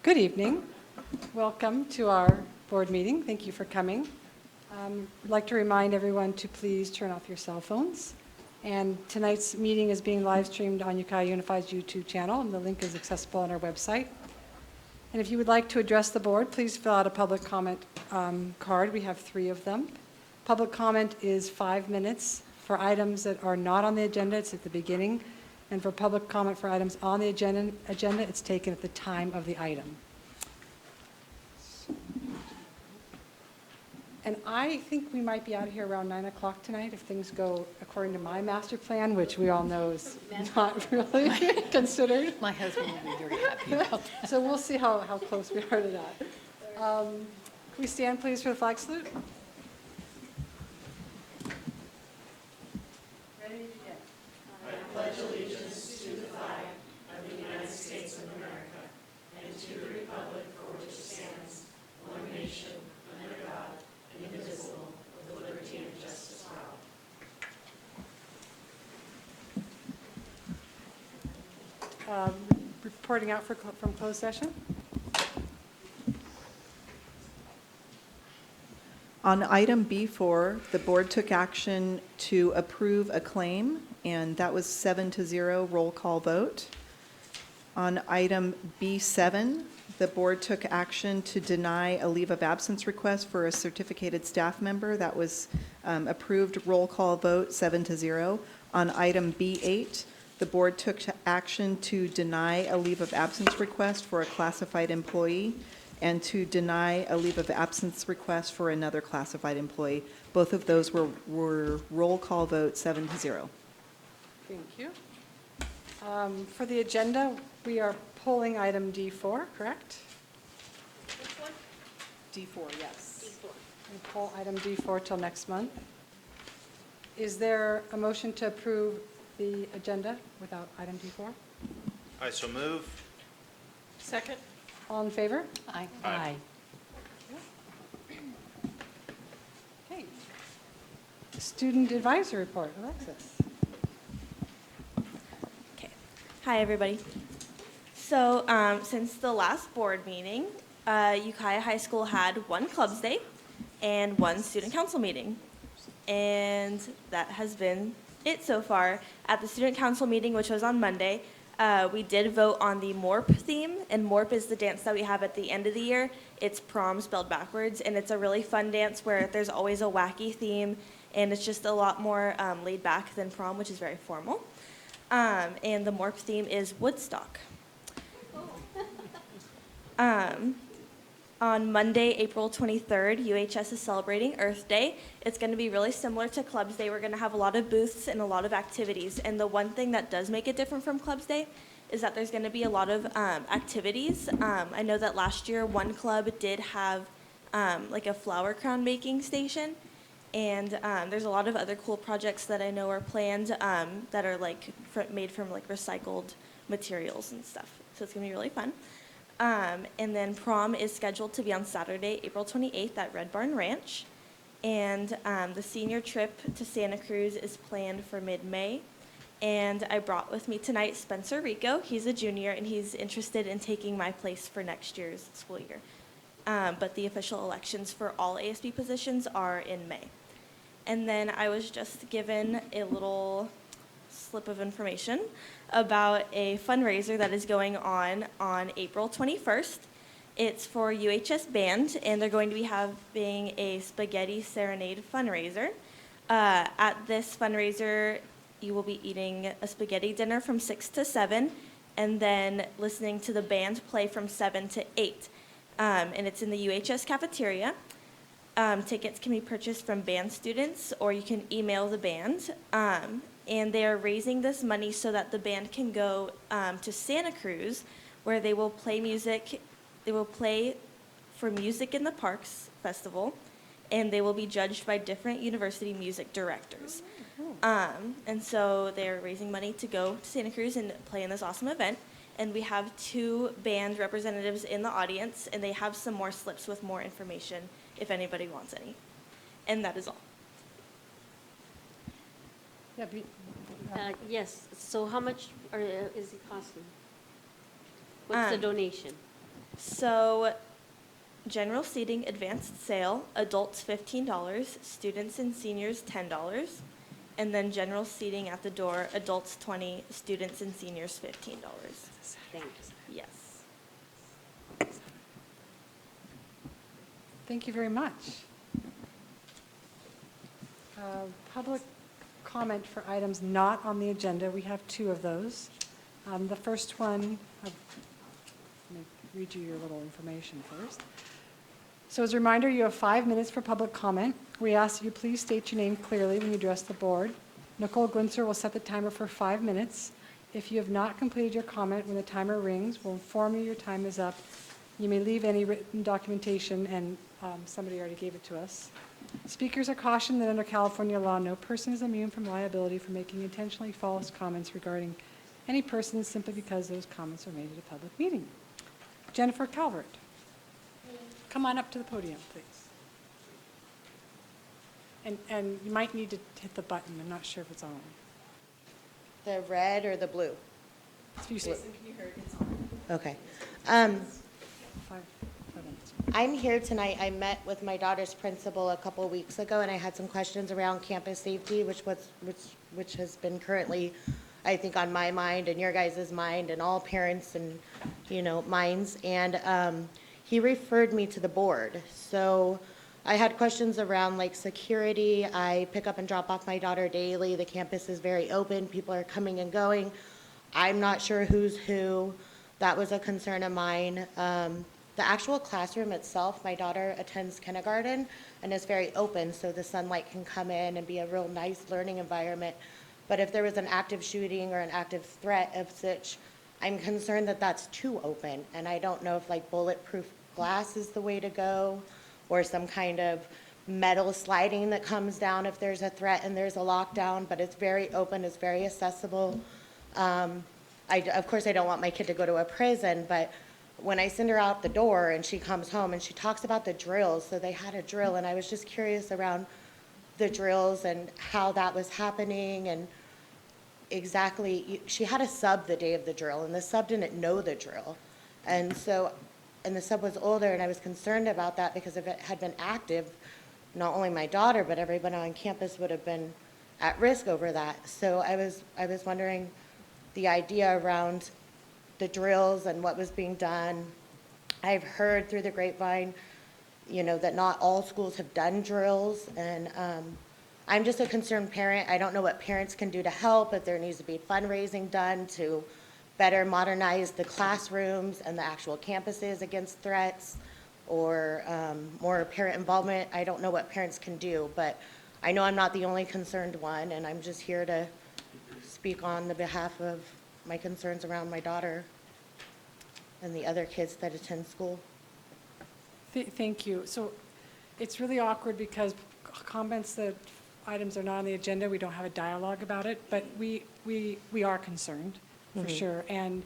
Good evening. Welcome to our board meeting. Thank you for coming. I'd like to remind everyone to please turn off your cell phones. And tonight's meeting is being live streamed on Ukiah Unified's YouTube channel, and the link is accessible on our website. And if you would like to address the board, please fill out a public comment card. We have 3 of them. Public comment is 5 minutes. For items that are not on the agenda, it's at the beginning. And for public comment for items on the agenda, it's taken at the time of the item. And I think we might be out of here around 9 o'clock tonight if things go according to my master plan, which we all know is not really considered. My husband will be very happy about that. So we'll see how close we are to that. Can we stand, please, for the flag salute? Ready to begin. I pledge allegiance to the flag of the United States of America and to the republic for which it stands, one nation, under God, indivisible, with liberty and justice for all. Reporting out from closed session. On item B4, the board took action to approve a claim, and that was 7-0 roll call vote. On item B7, the board took action to deny a leave of absence request for a certificated staff member. That was approved roll call vote 7-0. On item B8, the board took action to deny a leave of absence request for a classified employee and to deny a leave of absence request for another classified employee. Both of those were roll call vote 7-0. Thank you. For the agenda, we are pulling item D4, correct? Which one? D4, yes. D4. And pull item D4 till next month. Is there a motion to approve the agenda without item D4? I so move. Second? All in favor? Aye. Aye. Okay. Student advisory report, Alexis. Okay. Hi, everybody. So since the last board meeting, Ukiah High School had 1 Clubs Day and 1 Student Council meeting. And that has been it so far. At the Student Council meeting, which was on Monday, we did vote on the MORP theme, and MORP is the dance that we have at the end of the year. It's prom spelled backwards, and it's a really fun dance where there's always a wacky theme, and it's just a lot more laid back than prom, which is very formal. And the MORP theme is Woodstock. On Monday, April 23rd, UHS is celebrating Earth Day. It's going to be really similar to Clubs Day. We're going to have a lot of booths and a lot of activities. And the one thing that does make it different from Clubs Day is that there's going to be a lot of activities. I know that last year, one club did have like a flower crown making station. And there's a lot of other cool projects that I know are planned that are like made from like recycled materials and stuff. So it's going to be really fun. And then prom is scheduled to be on Saturday, April 28th at Red Barn Ranch. And the senior trip to Santa Cruz is planned for mid-May. And I brought with me tonight Spencer Rico. He's a junior, and he's interested in taking my place for next year's school year. But the official elections for all ASB positions are in May. And then I was just given a little slip of information about a fundraiser that is going on April 21st. It's for UHS Band, and they're going to be having a spaghetti serenade fundraiser. At this fundraiser, you will be eating a spaghetti dinner from 6 to 7, and then listening to the band play from 7 to 8. And it's in the UHS cafeteria. Tickets can be purchased from band students, or you can email the band. And they are raising this money so that the band can go to Santa Cruz, where they will play music. They will play for Music in the Parks Festival, and they will be judged by different university music directors. And so they're raising money to go to Santa Cruz and play in this awesome event. And we have 2 band representatives in the audience, and they have some more slips with more information if anybody wants any. And that is all. Yeah, Yes, so how much is it costing? What's the donation? So, general seating advanced sale, adults $15, students and seniors $10. And then general seating at the door, adults 20, students and seniors $15. Thanks. Yes. Thank you very much. Public comment for items not on the agenda. We have two of those. The first one, let me read you your little information first. So as a reminder, you have 5 minutes for public comment. We ask that you please state your name clearly when you address the board. Nicole Glinzer will set the timer for 5 minutes. If you have not completed your comment when the timer rings, we'll inform you your time is up. You may leave any written documentation, and somebody already gave it to us. Speakers are cautioned that under California law, no person is immune from liability for making intentionally false comments regarding any person simply because those comments are made at a public meeting. Jennifer Calvert, come on up to the podium, please. And you might need to hit the button. I'm not sure if it's on. The red or the blue? If you say Okay. 5 minutes. I'm here tonight. I met with my daughter's principal a couple weeks ago, and I had some questions around campus safety, which has been currently, I think, on my mind and your guys' mind and all parents and, minds. And he referred me to the board. So I had questions around like security. I pick up and drop off my daughter daily. The campus is very open. People are coming and going. I'm not sure who's who. That was a concern of mine. The actual classroom itself, my daughter attends kindergarten and is very open, so the sunlight can come in and be a real nice learning environment. But if there was an active shooting or an active threat of such, I'm concerned that that's too open. And I don't know if like bulletproof glass is the way to go, or some kind of metal sliding that comes down if there's a threat and there's a lockdown, but it's very open, it's very accessible. Of course, I don't want my kid to go to a prison, but when I send her out the door and she comes home and she talks about the drills, so they had a drill, and I was just curious around the drills and how that was happening, and exactly, she had a sub the day of the drill, and the sub didn't know the drill. And the sub was older, and I was concerned about that because if it had been active, not only my daughter, but everybody on campus would have been at risk over that. So I was wondering the idea around the drills and what was being done. I've heard through the grapevine, that not all schools have done drills, and I'm just a concerned parent. I don't know what parents can do to help, if there needs to be fundraising done to better modernize the classrooms and the actual campuses against threats, or more parent involvement. I don't know what parents can do, but I know I'm not the only concerned one, and I'm just here to speak on the behalf of my concerns around my daughter and the other kids that attend school. Thank you. So it's really awkward because comments that items are not on the agenda, we don't have a dialogue about it, but we are concerned, for sure. And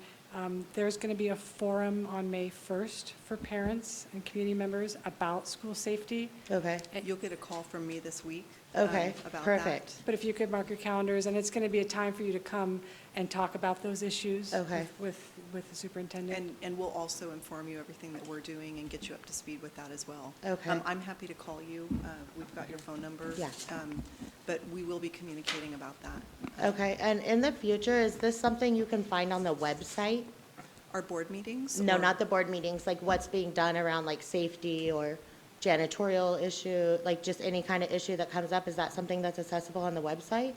there's going to be a forum on May 1st for parents and community members about school safety. Okay, And you'll get a call from me this week. okay, About perfect. But if you could mark your calendars, and it's going to be a time for you to come and talk about those issues Okay. with the superintendent. And we'll also inform you everything that we're doing and get you up to speed with that as well. Okay. I'm happy to call you. We've got your phone number. Yeah. But we will be communicating about that. Okay, and in the future, is this something you can find on the website? Our board meetings? No, or- not the board meetings, like what's being done around like safety or janitorial issue, like just any kind of issue that comes up, is that something that's accessible on the website?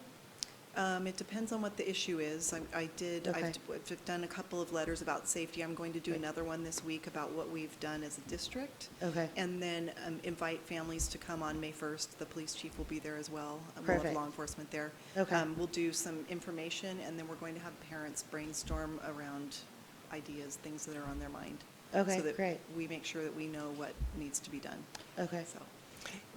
It depends on what the issue is. I've done a couple of letters about safety. I'm going to do another one this week about what we've done as a district. Okay. And then invite families to come on May 1st. The police chief will be there as well. We'll Perfect. have law enforcement there. Okay. We'll do some information, and then we're going to have parents brainstorm around ideas, things that are on their mind. Okay, So that great. we make sure that we know what needs to be done. Okay. So.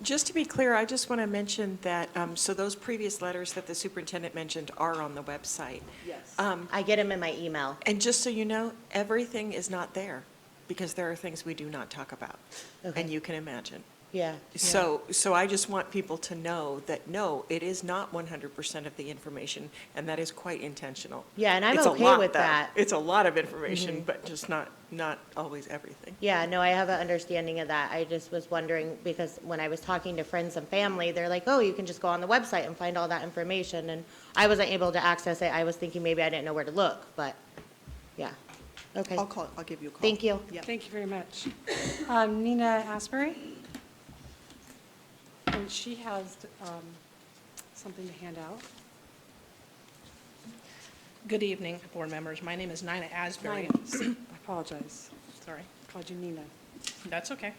Just to be clear, I just want to mention that, so those previous letters that the superintendent mentioned are on the website. Yes. I get them in my email. And just so you know, everything is not there, because there are things we do not talk about. Okay. And you can imagine. Yeah. So I just want people to know that, no, it is not 100% of the information, and that is quite intentional. Yeah, and I'm It's a okay lot, with though. that. It's a lot of information, but just not always everything. Yeah, no, I have an understanding of that. I just was wondering, because when I was talking to friends and family, they're like, oh, you can just go on the website and find all that information, and I wasn't able to access it. I was thinking maybe I didn't know where to look, but, yeah. Okay, I'll give you a call. thank you. Yep. Thank you very much. Nina Asbury? And she has something to hand out. Good evening, board members. My name is Nina Asbury. Nina, I apologize. Sorry, Called you Nina. that's okay.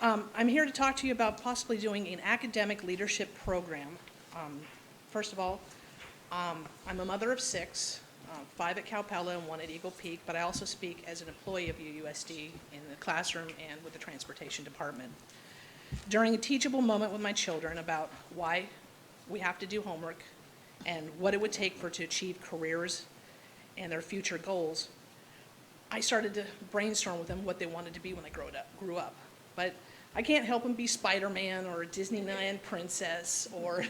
I'm here to talk to you about possibly doing an academic leadership program. First of all, I'm a mother of 6, 5 at Cal Pella and 1 at Eagle Peak, but I also speak as an employee of UUSD in the classroom and with the transportation department. During a teachable moment with my children about why we have to do homework and what it would take to achieve careers and their future goals, I started to brainstorm with them what they wanted to be when they grew up. But I can't help them be Spider-Man or a Disneyland princess or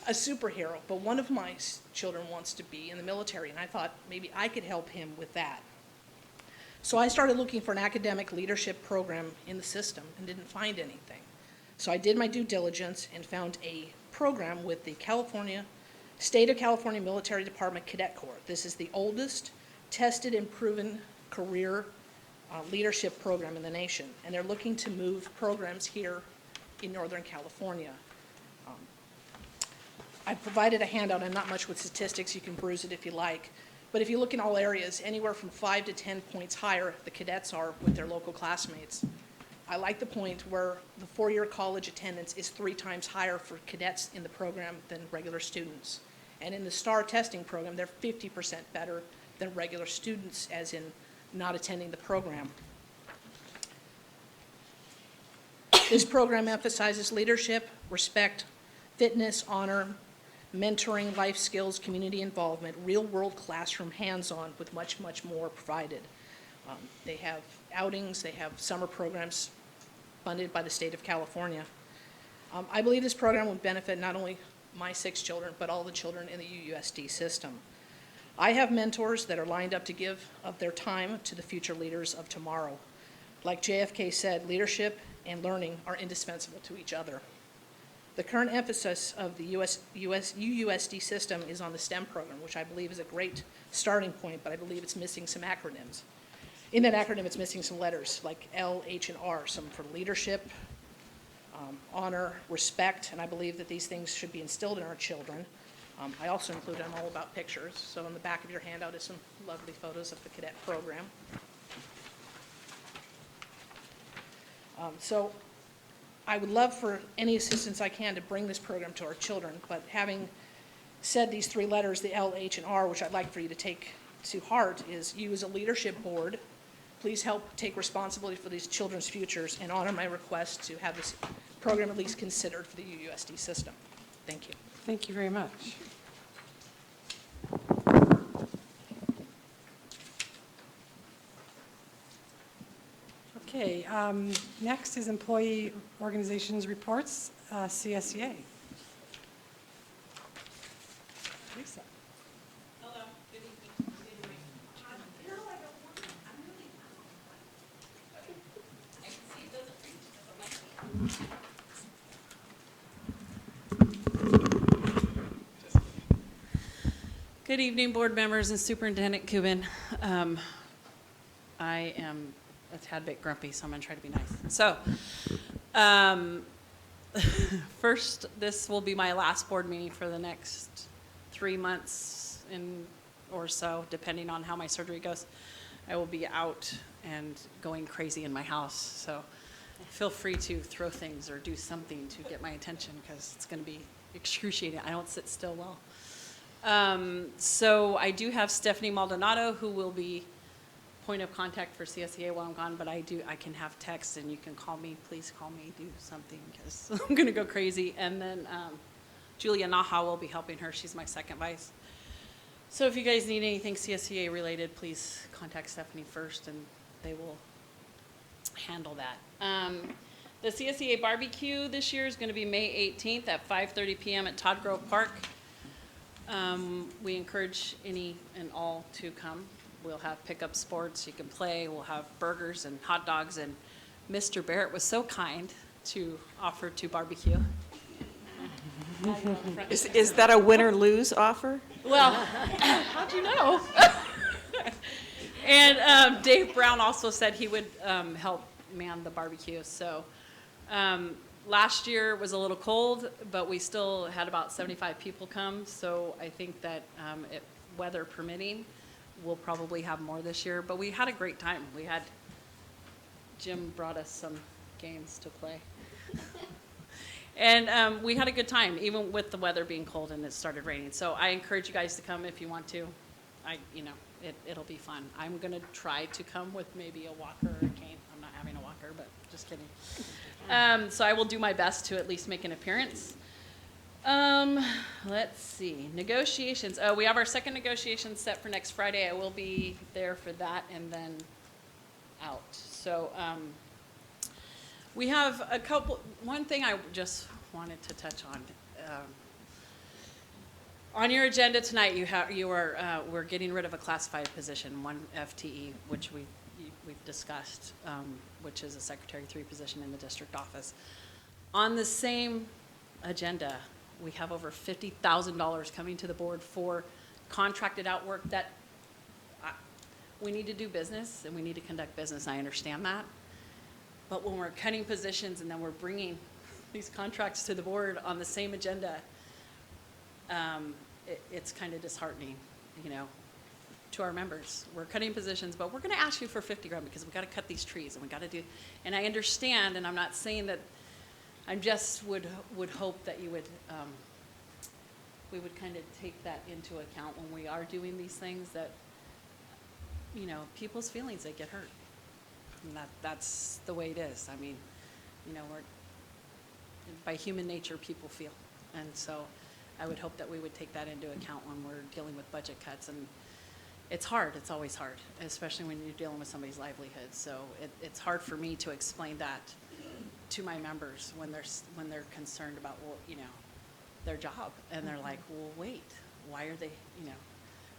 a superhero. But one of my children wants to be in the military, and I thought maybe I could help him with that. So I started looking for an academic leadership program in the system and didn't find anything. So I did my due diligence and found a program with the State of California Military Department Cadet Corps. This is the oldest tested and proven career leadership program in the nation, and they're looking to move programs here in Northern California. I provided a handout, and not much with statistics, you can peruse it if you like, but if you look in all areas, anywhere from 5 to 10 points higher the cadets are with their local classmates. I like the point where the 4-year college attendance is 3 times higher for cadets in the program than regular students. And in the STAR testing program, they're 50% better than regular students, as in not attending the program. This program emphasizes leadership, respect, fitness, honor, mentoring, life skills, community involvement, real-world classroom hands-on with much, much more provided. They have outings, they have summer programs funded by the state of California. I believe this program would benefit not only my 6 children, but all the children in the UUSD system. I have mentors that are lined up to give of their time to the future leaders of tomorrow. Like JFK said, leadership and learning are indispensable to each other. The current emphasis of the UUSD system is on the STEM program, which I believe is a great starting point, but I believe it's missing some acronyms. In that acronym, it's missing some letters, like L, H, and R, some for leadership, honor, respect, and I believe that these things should be instilled in our children. I also included I'm all about pictures, so on the back of your handout is some lovely photos of the cadet program. So I would love for any assistance I can to bring this program to our children, but having said these 3 letters, the L, H, and R, which I'd like for you to take to heart, is you as a leadership board, please help take responsibility for these children's futures and honor my request to have this program at least considered for the UUSD system. Thank you. Thank you very much. Okay, next is Employee Organizations Reports, CSEA. Lisa. Good evening, board members and Superintendent Kubin. I am a tad bit grumpy, so I'm going to try to be nice. So, first, this will be my last board meeting for the next 3 months or so, depending on how my surgery goes. I will be out and going crazy in my house, so feel free to throw things or do something to get my attention, because it's going to be excruciating. I don't sit still well. So I do have Stephanie Maldonado, who will be point of contact for CSEA while I'm gone, but I can have texts, and you can call me. Please call me, do something, because I'm going to go crazy. And then Julia Naha will be helping her. She's my second vice. So if you guys need anything CSEA related, please contact Stephanie first, and they will handle that. The CSEA barbecue this year is going to be May 18th at 5:30 PM at Todd Grove Park. We encourage any and all to come. We'll have pickup sports, you can play, we'll have burgers and hot dogs, and Mr. Barrett was so kind to offer to barbecue. Is that a win-or-lose offer? Well, how'd you know? And Dave Brown also said he would help man the barbecue. So last year was a little cold, but we still had about 75 people come. So I think that weather permitting, we'll probably have more this year. But we had a great time. Jim brought us some games to play. And we had a good time, even with the weather being cold and it started raining. So I encourage you guys to come if you want to. It'll be fun. I'm going to try to come with maybe a walker or a cane. I'm not having a walker, but just kidding. So I will do my best to at least make an appearance. Let's see. Negotiations. We have our second negotiation set for next Friday. I will be there for that and then out. So we have one thing I just wanted to touch on. On your agenda tonight, we're getting rid of a classified position, one FTE, which we've discussed, which is a Secretary 3 position in the district office. On the same agenda, we have over $50,000 coming to the board for contracted out work that we need to do business and we need to conduct business. I understand that. But when we're cutting positions and then we're bringing these contracts to the board on the same agenda, it's kind of disheartening, to our members. We're cutting positions, but we're going to ask you for 50 grand because we got to cut these trees and we got to do. And I understand, and I'm not saying that. I just would hope that you would. We would kind of take that into account when we are doing these things. That people's feelings, they get hurt. And that's the way it is. I mean, by human nature, people feel. And so I would hope that we would take that into account when we're dealing with budget cuts. And it's hard. It's always hard, especially when you're dealing with somebody's livelihood. So it's hard for me to explain that to my members when they're concerned about, their job. And they're like, well, wait, why are they,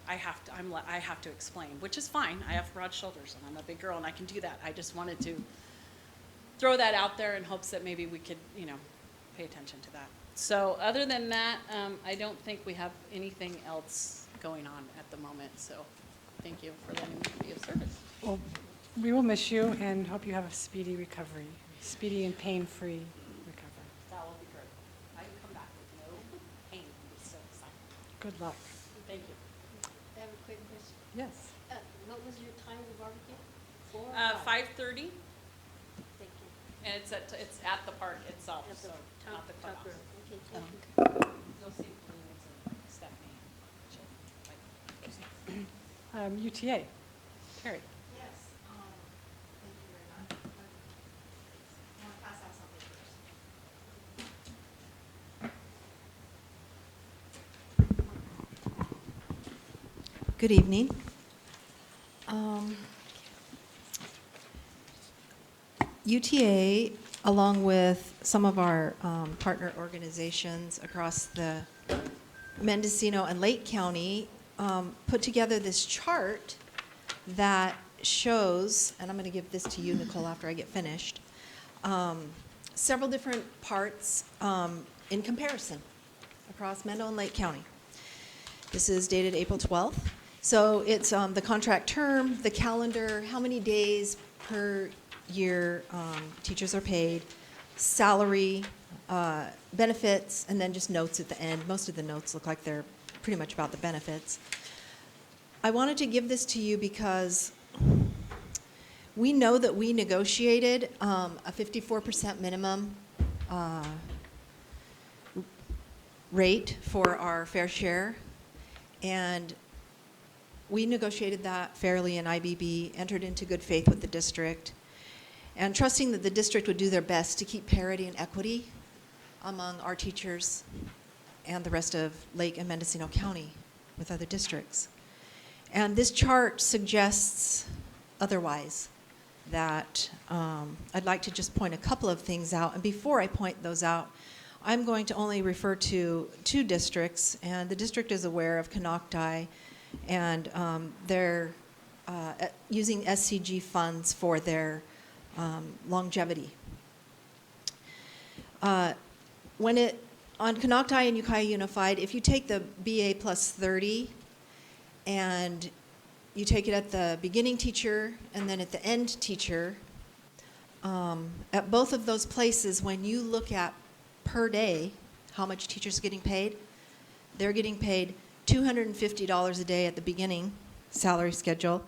I have to explain, which is fine. I have broad shoulders and I'm a big girl and I can do that. I just wanted to throw that out there in hopes that maybe we could, pay attention to that. So other than that, I don't think we have anything else going on at the moment. So thank you for letting me be of service. Well, we will miss you and hope you have a speedy recovery, speedy and pain-free recovery. That will be great. I can come back with no pain. So excited. Good luck. Thank you. I have a quick question. Yes. What was your time of barbecue? 4 or 5:30, Thank you. and it's at the park itself, At the so not the Tucker. clubhouse. Okay, thank you. You'll see Louise and Stephanie. UTA. Terry. Yes, thank you very much. I want to pass out something first. Good evening. UTA, along with some of our partner organizations across the Mendocino and Lake County, put together this chart that shows, and I'm going to give this to you, Nicole, after I get finished, several different parts in comparison across Mendocino and Lake County. This is dated April 12th. So it's the contract term, the calendar, how many days per year teachers are paid, salary, benefits, and then just notes at the end. Most of the notes look like they're pretty much about the benefits. I wanted to give this to you because we know that we negotiated a 54% minimum rate for our fair share, and we negotiated that fairly in IBB, entered into good faith with the district, and trusting that the district would do their best to keep parity and equity among our teachers and the rest of Lake and Mendocino County with other districts. And this chart suggests otherwise. that I'd like to just point a couple of things out. And before I point those out, I'm going to only refer to 2 districts, and the district is aware of Canocti, and they're using SCG funds for their longevity. On Canocti and Ukiah Unified, if you take the BA plus 30 and you take it at the beginning teacher and then at the end teacher, at both of those places, when you look at per day how much teachers are getting paid, they're getting paid $250 a day at the beginning salary schedule.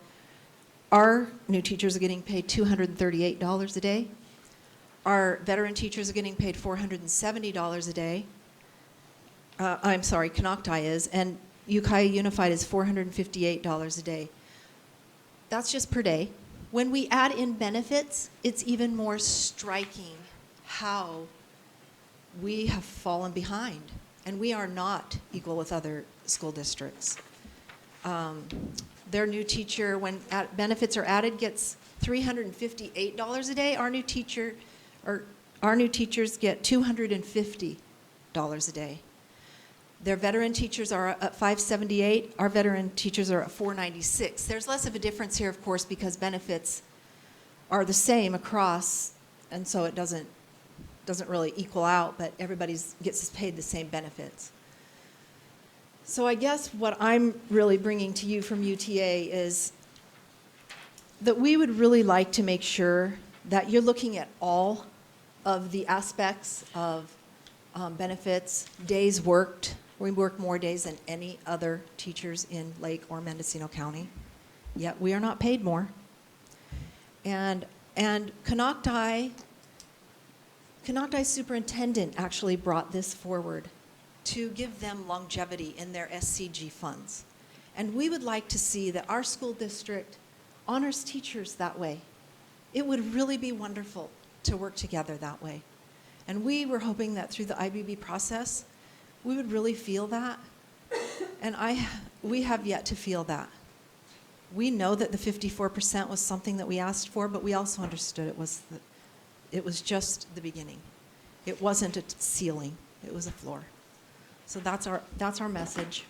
Our new teachers are getting paid $238 a day. Our veteran teachers are getting paid $470 a day. I'm sorry, Canocti is, and Ukiah Unified is $458 a day. That's just per day. When we add in benefits, it's even more striking how we have fallen behind, and we are not equal with other school districts. Their new teacher, when benefits are added, gets $358 a day. Our new teachers get $250 a day. Their veteran teachers are at $578. Our veteran teachers are at $496. There's less of a difference here, of course, because benefits are the same across, and so it doesn't really equal out, but everybody gets paid the same benefits. So I guess what I'm really bringing to you from UTA is that we would really like to make sure that you're looking at all of the aspects of benefits, days worked. We work more days than any other teachers in Lake or Mendocino County, yet we are not paid more. And Canocti's superintendent actually brought this forward to give them longevity in their SCG funds. And we would like to see that our school district honors teachers that way. It would really be wonderful to work together that way. And we were hoping that through the IBB process, we would really feel that. And we have yet to feel that. We know that the 54% was something that we asked for, but we also understood it was just the beginning. It wasn't a ceiling, it was a floor. So that's our message.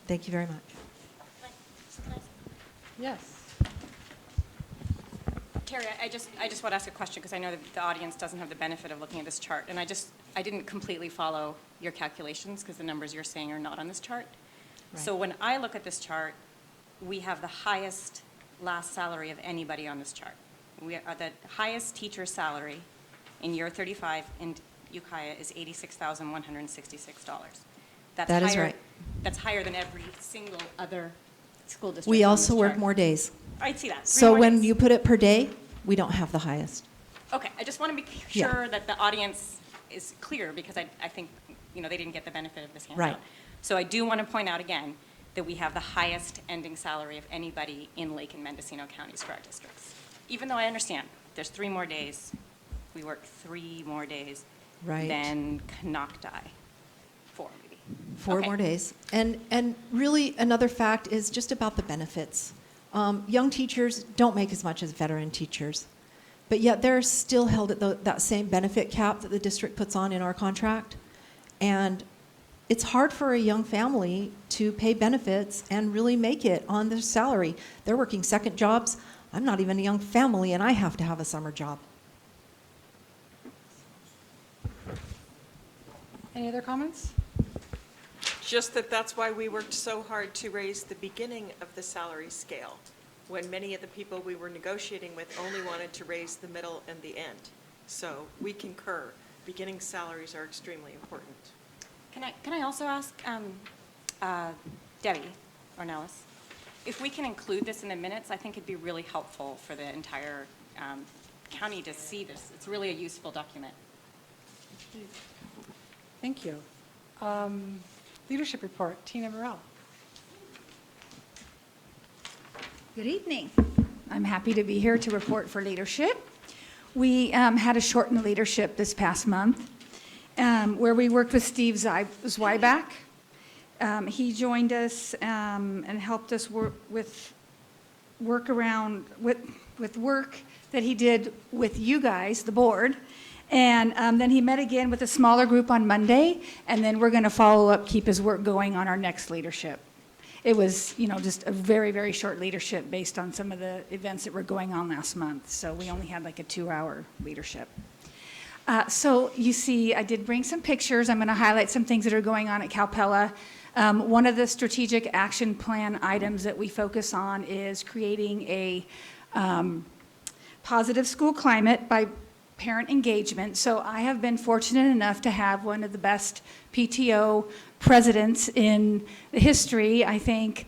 Thank you very much. Yes. Terry, I just want to ask a question because I know that the audience doesn't have the benefit of looking at this chart, and I didn't completely follow your calculations because the numbers you're saying are not on this chart. Right. So when I look at this chart, we have the highest last salary of anybody on this chart. We are the highest teacher salary in year 35 in Ukiah is $86,166. That is right. That's higher than every single other school district. We on also this work chart. more days. I see that. So more when days. you put it per day, we don't have the highest. Okay, I just want to be Yeah. sure that the audience is clear because I think, they didn't get the benefit of this handout. Right. So I do want to point out again that we have the highest ending salary of anybody in Lake and Mendocino counties for our districts. Even though I understand there's 3 more days, we work 3 more days Right. than Canocti. 4 maybe. 4 Okay. more days. And really, another fact is just about the benefits. Young teachers don't make as much as veteran teachers, but yet they're still held at that same benefit cap that the district puts on in our contract. And it's hard for a young family to pay benefits and really make it on their salary. They're working second jobs. I'm not even a young family, and I have to have a summer job. Any other comments? Just that's why we worked so hard to raise the beginning of the salary scale, when many of the people we were negotiating with only wanted to raise the middle and the end. So we concur, beginning salaries are extremely important. Can I also ask Debbie Ornelas, if we can include this in the minutes, I think it'd be really helpful for the entire county to see this. It's really a useful document. Thank you. Leadership report, Tina Burrell. Good evening. I'm happy to be here to report for leadership. We had a shortened leadership this past month where we worked with Steve Zweiback. He joined us and helped us work with work around with work that he did with you guys, the board. And then he met again with a smaller group on Monday, and then we're going to follow up, keep his work going on our next leadership. It was, just a very, very short leadership based on some of the events that were going on last month. So we only had like a 2-hour leadership. So you see, I did bring some pictures. I'm going to highlight some things that are going on at Calpella. One of the strategic action plan items that we focus on is creating a positive school climate by parent engagement. So I have been fortunate enough to have one of the best PTO presidents in the history, I think,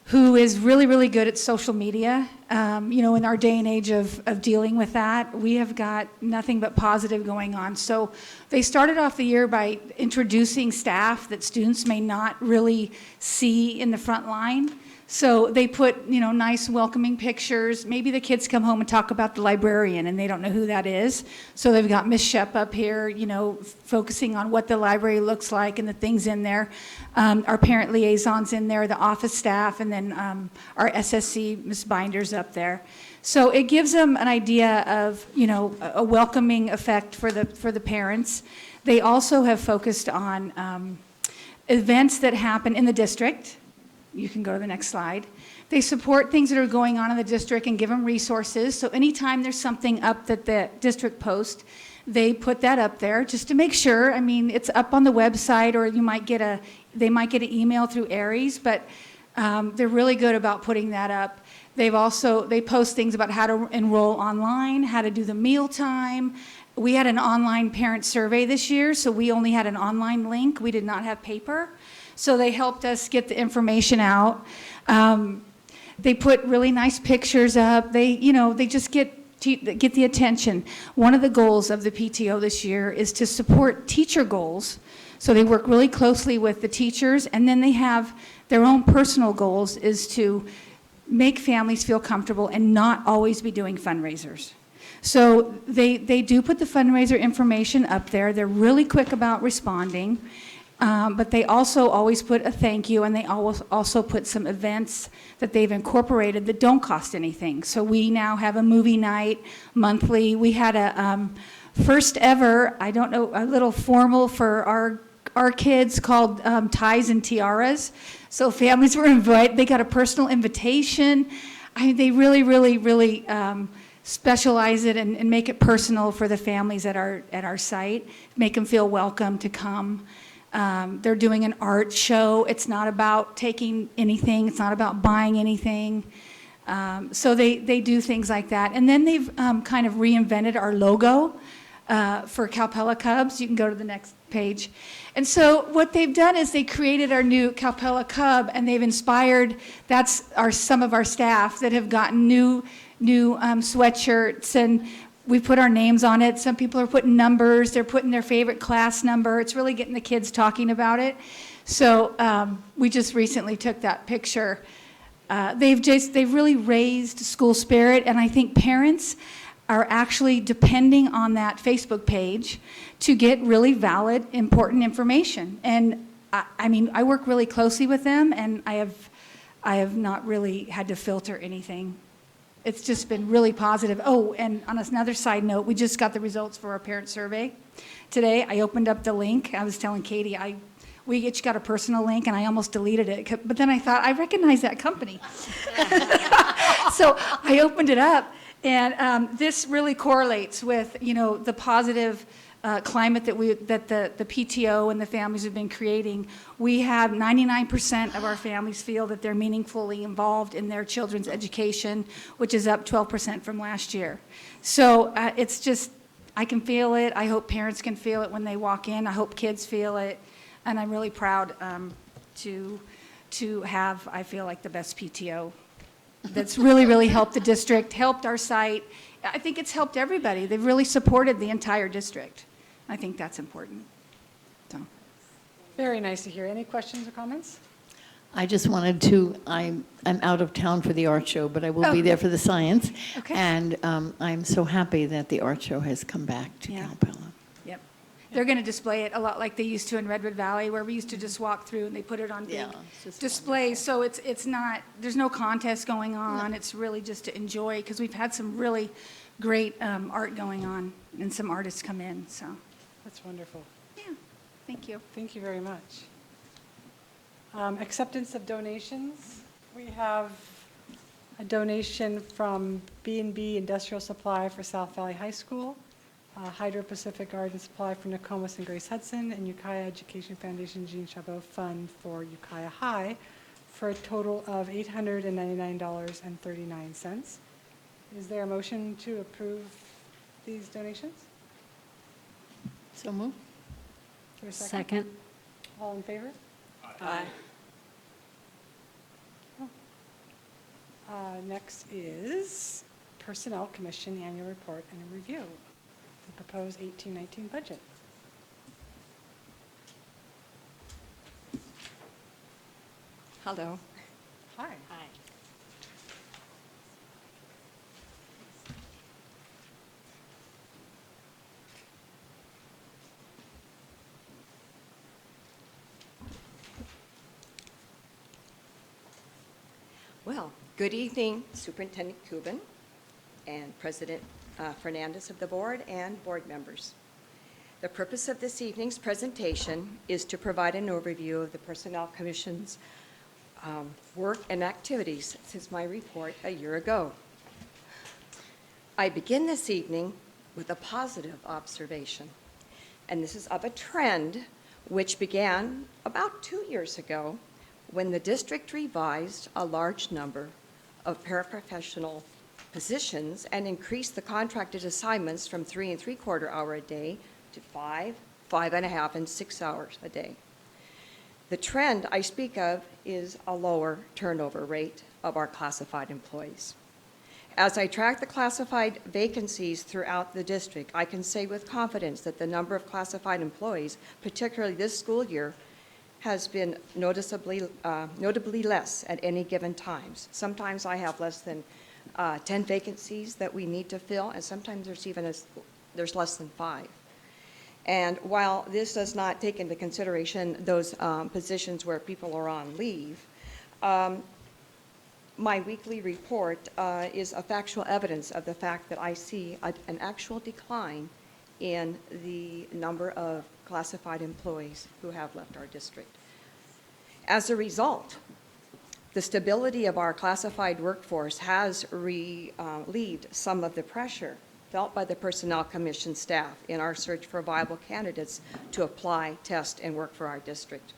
who is really, really good at social media. In our day and age of dealing with that, we have got nothing but positive going on. So they started off the year by introducing staff that students may not really see in the front line. So they put, nice welcoming pictures. Maybe the kids come home and talk about the librarian and they don't know who that is. So they've got Miss Shep up here, focusing on what the library looks like and the things in there. Our parent liaisons in there, the office staff, and then our SSC, Miss Binders up there. So it gives them an idea of, a welcoming effect for the parents. They also have focused on events that happen in the district. You can go to the next slide. They support things that are going on in the district and give them resources. So anytime there's something up that the district posts, they put that up there just to make sure. I mean, it's up on the website, or they might get an email through Aries, but they're really good about putting that up. They post things about how to enroll online, how to do the mealtime. We had an online parent survey this year, so we only had an online link. We did not have paper. So they helped us get the information out. They put really nice pictures up. They just get the attention. One of the goals of the PTO this year is to support teacher goals. So they work really closely with the teachers, and then they have their own personal goals is to make families feel comfortable and not always be doing fundraisers. So they do put the fundraiser information up there. They're really quick about responding. But they also always put a thank you, and they also put some events that they've incorporated that don't cost anything. So we now have a movie night monthly. We had a first ever, I don't know, a little formal for our kids called Ties and Tiaras. So families were invited. They got a personal invitation. They really, really, really specialize it and make it personal for the families at our site, make them feel welcome to come. They're doing an art show. It's not about taking anything. It's not about buying anything. So they do things like that. And then they've kind of reinvented our logo for Calpella Cubs. You can go to the next page. And so what they've done is they created our new Calpella Cub, and they've inspired, some of our staff that have gotten new sweatshirts, and we put our names on it. Some people are putting numbers. They're putting their favorite class number. It's really getting the kids talking about it. So we just recently took that picture. They've really raised school spirit, and I think parents are actually depending on that Facebook page to get really valid, important information. And I work really closely with them, and I have not really had to filter anything. It's just been really positive. Oh, and on another side note, we just got the results for our parent survey today. I opened up the link. I was telling Katie, we each got a personal link, and I almost deleted it. But then I thought, I recognize that company. So I opened it up, and this really correlates with, the positive climate that the PTO and the families have been creating. We have 99% of our families feel that they're meaningfully involved in their children's education, which is up 12% from last year. So it's just, I can feel it. I hope parents can feel it when they walk in. I hope kids feel it. And I'm really proud to have, I feel like, the best PTO that's really, really helped the district, helped our site. I think it's helped everybody. They've really supported the entire district. I think that's important. So. Very nice to hear. Any questions or comments? I just wanted to, I'm out of town for the art show, but I will be there for the science. Okay. And I'm so happy that the art show has come back to Calpella. Yep. they're going to display it a lot like they used to in Redwood Valley, where we used to just walk through and they put it on big displays. So it's not, there's no contest going on. It's really just to enjoy, because we've had some really great art going on and some artists come in, so, That's wonderful. yeah, thank you. Thank you very much. Acceptance of donations. We have a donation from B&B Industrial Supply for South Valley High School, Hydro Pacific Garden Supply for Nokomis and Grace Hudson, and Ukiah Education Foundation Jean Chabot Fund for Ukiah High, for a total of $899.39. Is there a motion to approve these donations? So moved. Is there a second? All in favor? Aye. Next is Personnel Commission Annual Report and a Review, the proposed 18-19 budget. Hello. Hi. Hi. Well, good evening, Superintendent Kubin and President Fernandez of the board and board members. The purpose of this evening's presentation is to provide an overview of the Personnel Commission's work and activities since my report a year ago. I begin this evening with a positive observation, and this is of a trend which began about 2 years ago when the district revised a large number of paraprofessional positions and increased the contracted assignments from 3 3/4 hour a day to 5, 5.5, and 6 hours a day. The trend I speak of is a lower turnover rate of our classified employees. As I track the classified vacancies throughout the district, I can say with confidence that the number of classified employees, particularly this school year, has been notably less at any given times. Sometimes I have less than 10 vacancies that we need to fill, and sometimes there's less than 5. And while this does not take into consideration those positions where people are on leave, my weekly report is a factual evidence of the fact that I see an actual decline in the number of classified employees who have left our district. As a result, the stability of our classified workforce has relieved some of the pressure felt by the Personnel Commission staff in our search for viable candidates to apply, test, and work for our district.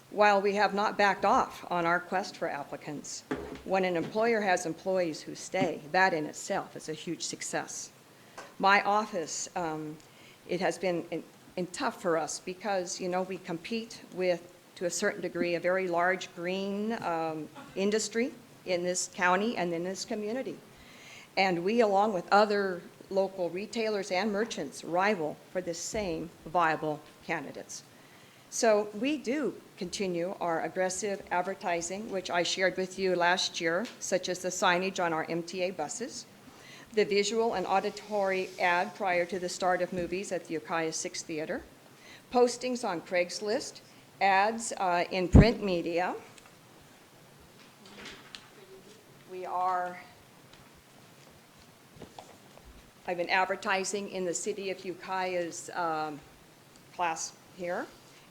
While we have not backed off on our quest for applicants, when an employer has employees who stay, that in itself is a huge success. My office, it has been tough for us because, you know, we compete with, to a certain degree, a very large green industry in this county and in this community. And we, along with other local retailers and merchants, rival for the same viable candidates. So we do continue our aggressive advertising, which I shared with you last year, such as the signage on our MTA buses, the visual and auditory ad prior to the start of movies at the Ukiah 6 Theater, postings on Craigslist, ads in print media. I've been advertising in the city of Ukiah's class here,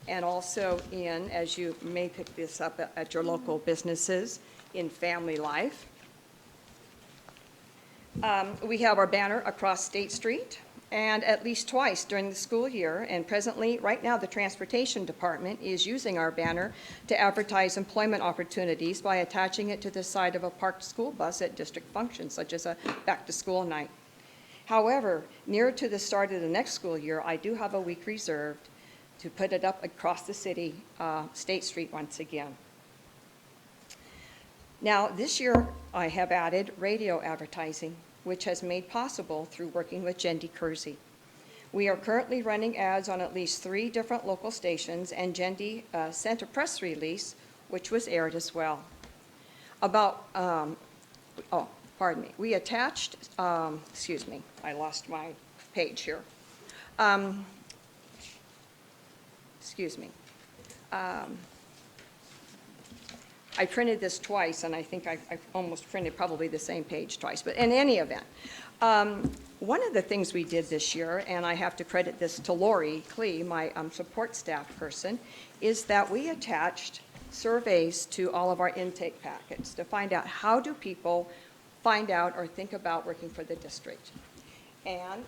and also in, as you may pick this up at your local businesses, in Family Life. We have our banner across State Street, and at least twice during the school year, and presently, right now, the Transportation Department is using our banner to advertise employment opportunities by attaching it to the side of a parked school bus at district functions, such as a back-to-school night. However, near to the start of the next school year, I do have a week reserved to put it up across the city, State Street once again. Now, this year, I have added radio advertising, which has made possible through working with Jendi Kersey. We are currently running ads on at least 3 different local stations, and Jendi sent a press release, which was aired as well. We attached, excuse me, I lost my page here. excuse me. I printed this twice, and I think I almost printed probably the same page twice, but in any event, one of the things we did this year, and I have to credit this to Lori Klee, my support staff person, is that we attached surveys to all of our intake packets to find out how do people find out or think about working for the district. And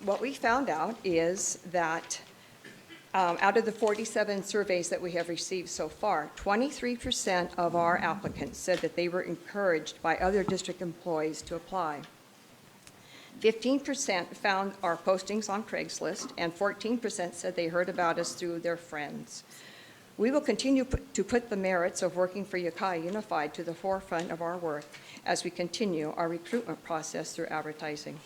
what we found out is that out of the 47 surveys that we have received so far, 23% of our applicants said that they were encouraged by other district employees to apply. 15% found our postings on Craigslist, and 14% said they heard about us through their friends. We will continue to put the merits of working for Ukiah Unified to the forefront of our work as we continue our recruitment process through advertising.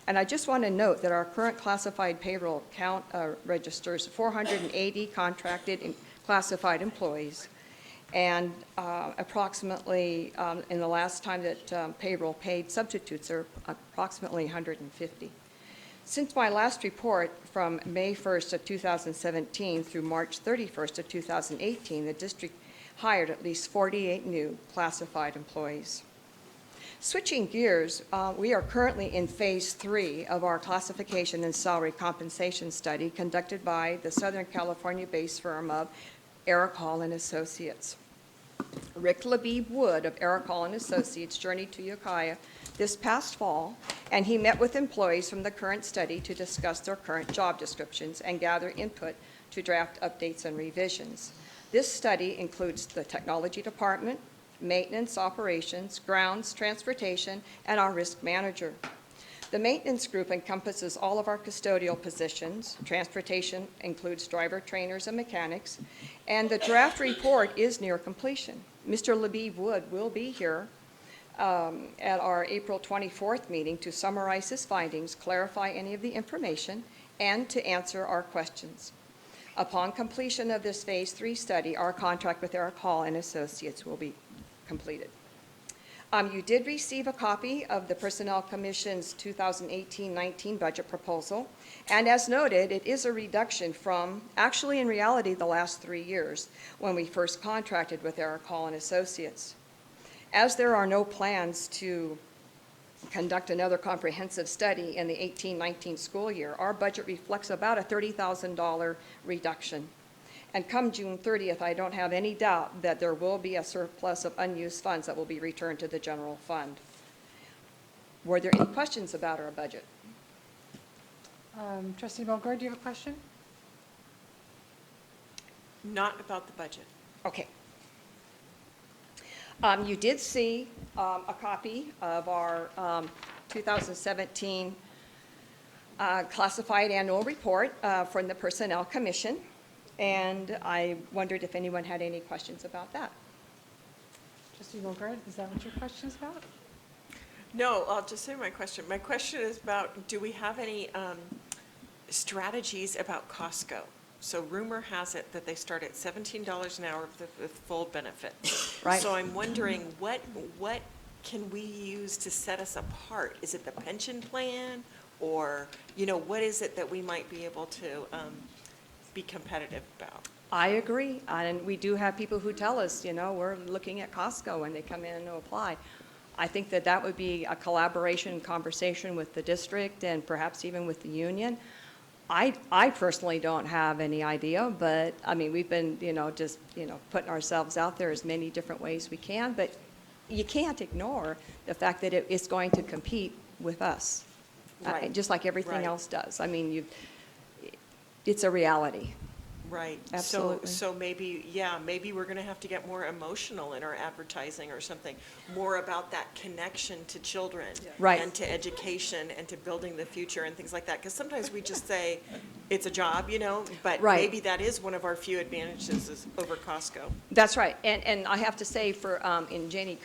And I just want to note that our current classified payroll count registers 480 contracted and classified employees, and approximately, in the last time that payroll paid, substitutes are approximately 150. Since my last report from May 1st of 2017 through March 31st of 2018, the district hired at least 48 new classified employees. Switching gears, we are currently in phase 3 of our classification and salary compensation study conducted by the Southern California-based firm of Eric Hall and Associates. Rick Labib Wood of Eric Hall and Associates journeyed to Ukiah this past fall, and he met with employees from the current study to discuss their current job descriptions and gather input to draft updates and revisions. This study includes the technology department, maintenance, operations, grounds, transportation, and our risk manager. The maintenance group encompasses all of our custodial positions. Transportation includes driver, trainers, and mechanics. And the draft report is near completion. Mr. Labib Wood will be here at our April 24th meeting to summarize his findings, clarify any of the information, and to answer our questions. Upon completion of this phase 3 study, our contract with Eric Hall and Associates will be completed. You did receive a copy of the Personnel Commission's 2018-19 budget proposal, and as noted, it is a reduction from, actually in reality, the last 3 years when we first contracted with Eric Hall and Associates. As there are no plans to conduct another comprehensive study in the 18-19 school year, our budget reflects about a $30,000 reduction. And come June 30th, I don't have any doubt that there will be a surplus of unused funds that will be returned to the general fund. Were there any questions about our budget? Trustee Milgaard, do you have a question? Not about the budget. Okay. You did see a copy of our 2017 classified annual report from the Personnel Commission. And I wondered if anyone had any questions about that. Trustee Milgaard, is that what your question is about? No, I'll just say my question. My question is about, do we have any strategies about Costco? So rumor has it that they start at $17 an hour with full benefits. Right. So I'm wondering, what can we use to set us apart? Is it the pension plan? Or, what is it that we might be able to be competitive about? I agree, and we do have people who tell us, we're looking at Costco when they come in to apply. I think that that would be a collaboration conversation with the district and perhaps even with the union. I personally don't have any idea, but we've been, just, putting ourselves out there as many different ways we can, but you can't ignore the fact that it's going to compete with us, Right. just like everything Right. else does. It's a reality. Right. Absolutely. So maybe we're going to have to get more emotional in our advertising or something, more about that connection to children. Right. And to education and to building the future and things like that. Because sometimes we just say, it's a job, but Right. maybe that is one of our few advantages is over Costco. That's right. And I have to say for, in Jenny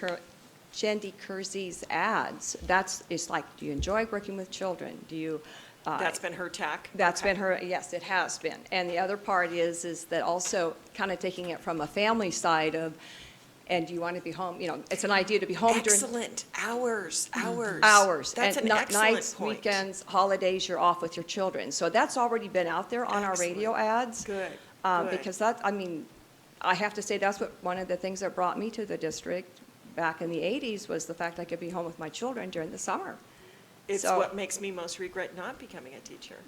Kersey's ads, it's like, do you enjoy working with children? Do you, That's been her tack? That's Okay. been her, yes, it has been. And the other part is that also kind of taking it from a family side of, And do you want to be home, it's an idea to be home during. Excellent, hours. And That's an not excellent nights, point. weekends, holidays, you're off with your children. So that's already been out there on our radio ads. Good, Because that, I have to say, that's one of the things that brought me to the district back in the 80s was the fact I could be home with my children during the summer. It's So- what makes me most regret not becoming a teacher,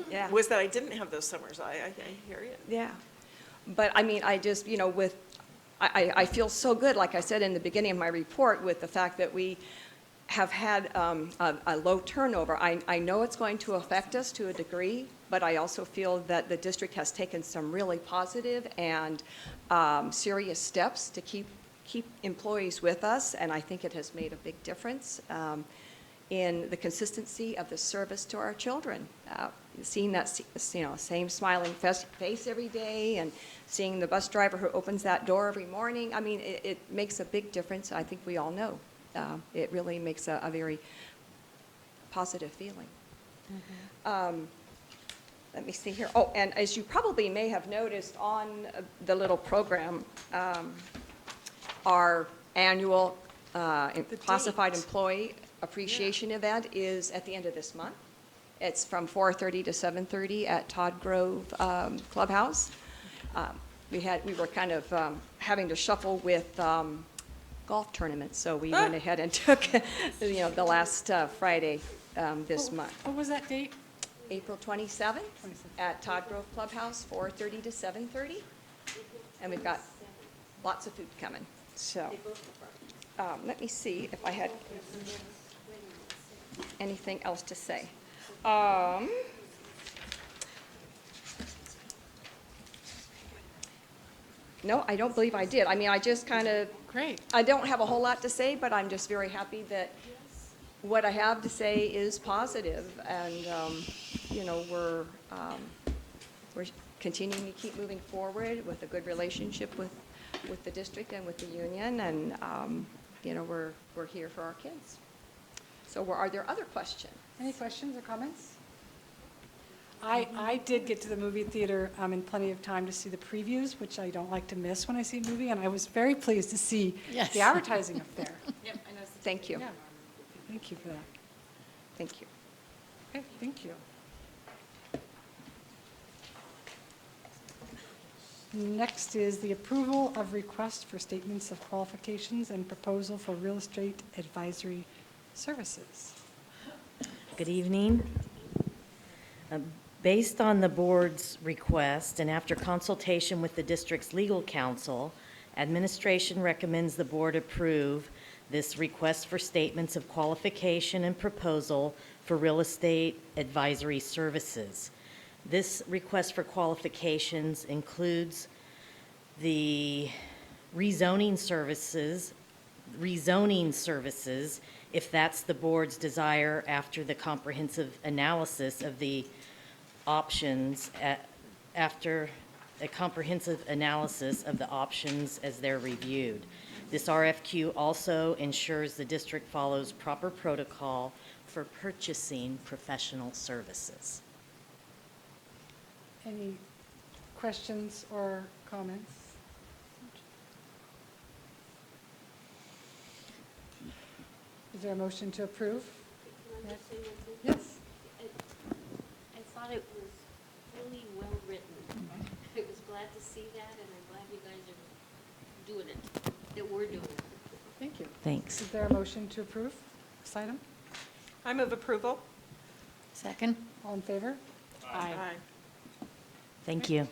Yeah. was that I didn't have those summers. I hear you. Yeah. But I just, I feel so good, like I said in the beginning of my report, with the fact that we have had a low turnover. I know it's going to affect us to a degree, but I also feel that the district has taken some really positive and serious steps to keep employees with us, and I think it has made a big difference in the consistency of the service to our children. Seeing that same smiling face every day, and seeing the bus driver who opens that door every morning, it makes a big difference. I think we all know. It really makes a very positive feeling. Let me see here. Oh, and as you probably may have noticed on the little program, our annual classified employee appreciation event is at the end of this month. It's from 4:30 to 7:30 at Todd Grove Clubhouse. We were kind of having to shuffle with golf tournaments, so we went ahead and took the last Friday this month. What was that date? April 27th at Todd Grove Clubhouse, 4:30 to 7:30. And we've got lots of food coming. So let me see if I had anything else to say. No, I don't believe I did. I just kind of. Great. I don't have a whole lot to say, but I'm just very happy that what I have to say is positive, and we're continuing to keep moving forward with a good relationship with the district and with the union, and we're here for our kids. So are there other questions? Any questions or comments? I did get to the movie theater in plenty of time to see the previews, which I don't like to miss when I see a movie, and I was very pleased to see the advertising up there. Yep, I know. Thank you. Yeah. Thank you for that. Thank you. Okay, thank you. Next is the approval of request for statements of qualifications and proposal for real estate advisory services. Good evening. Based on the board's request and after consultation with the district's legal counsel, administration recommends the board approve this request for statements of qualification and proposal for real estate advisory services. This request for qualifications includes the rezoning services, if that's the board's desire after the comprehensive analysis of the options, after a comprehensive analysis of the options as they're reviewed. This RFQ also ensures the district follows proper protocol for purchasing professional services. Any questions or comments? Is there a motion to approve? Yes. I thought it was really well written. I was glad to see that, and I'm glad you guys are doing it, that we're doing it. Thank you. Thanks. Is there a motion to approve this item? I move approval. Second? All in favor? Aye. Thank you.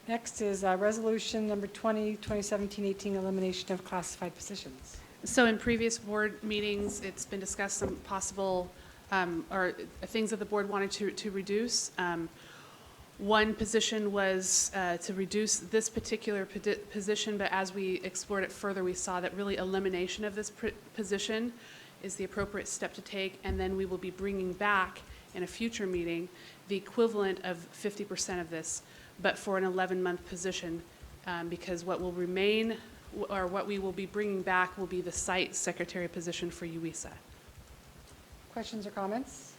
Next is resolution number 2017-18, elimination of classified positions. So in previous board meetings, it's been discussed some possible, or things that the board wanted to reduce. One position was to reduce this particular position, but as we explored it further, we saw that really elimination of this position is the appropriate step to take, and then we will be bringing back in a future meeting the equivalent of 50% of this, but for an 11-month position, because what will remain, or what we will be bringing back will be the site secretary position for UISA. Questions or comments?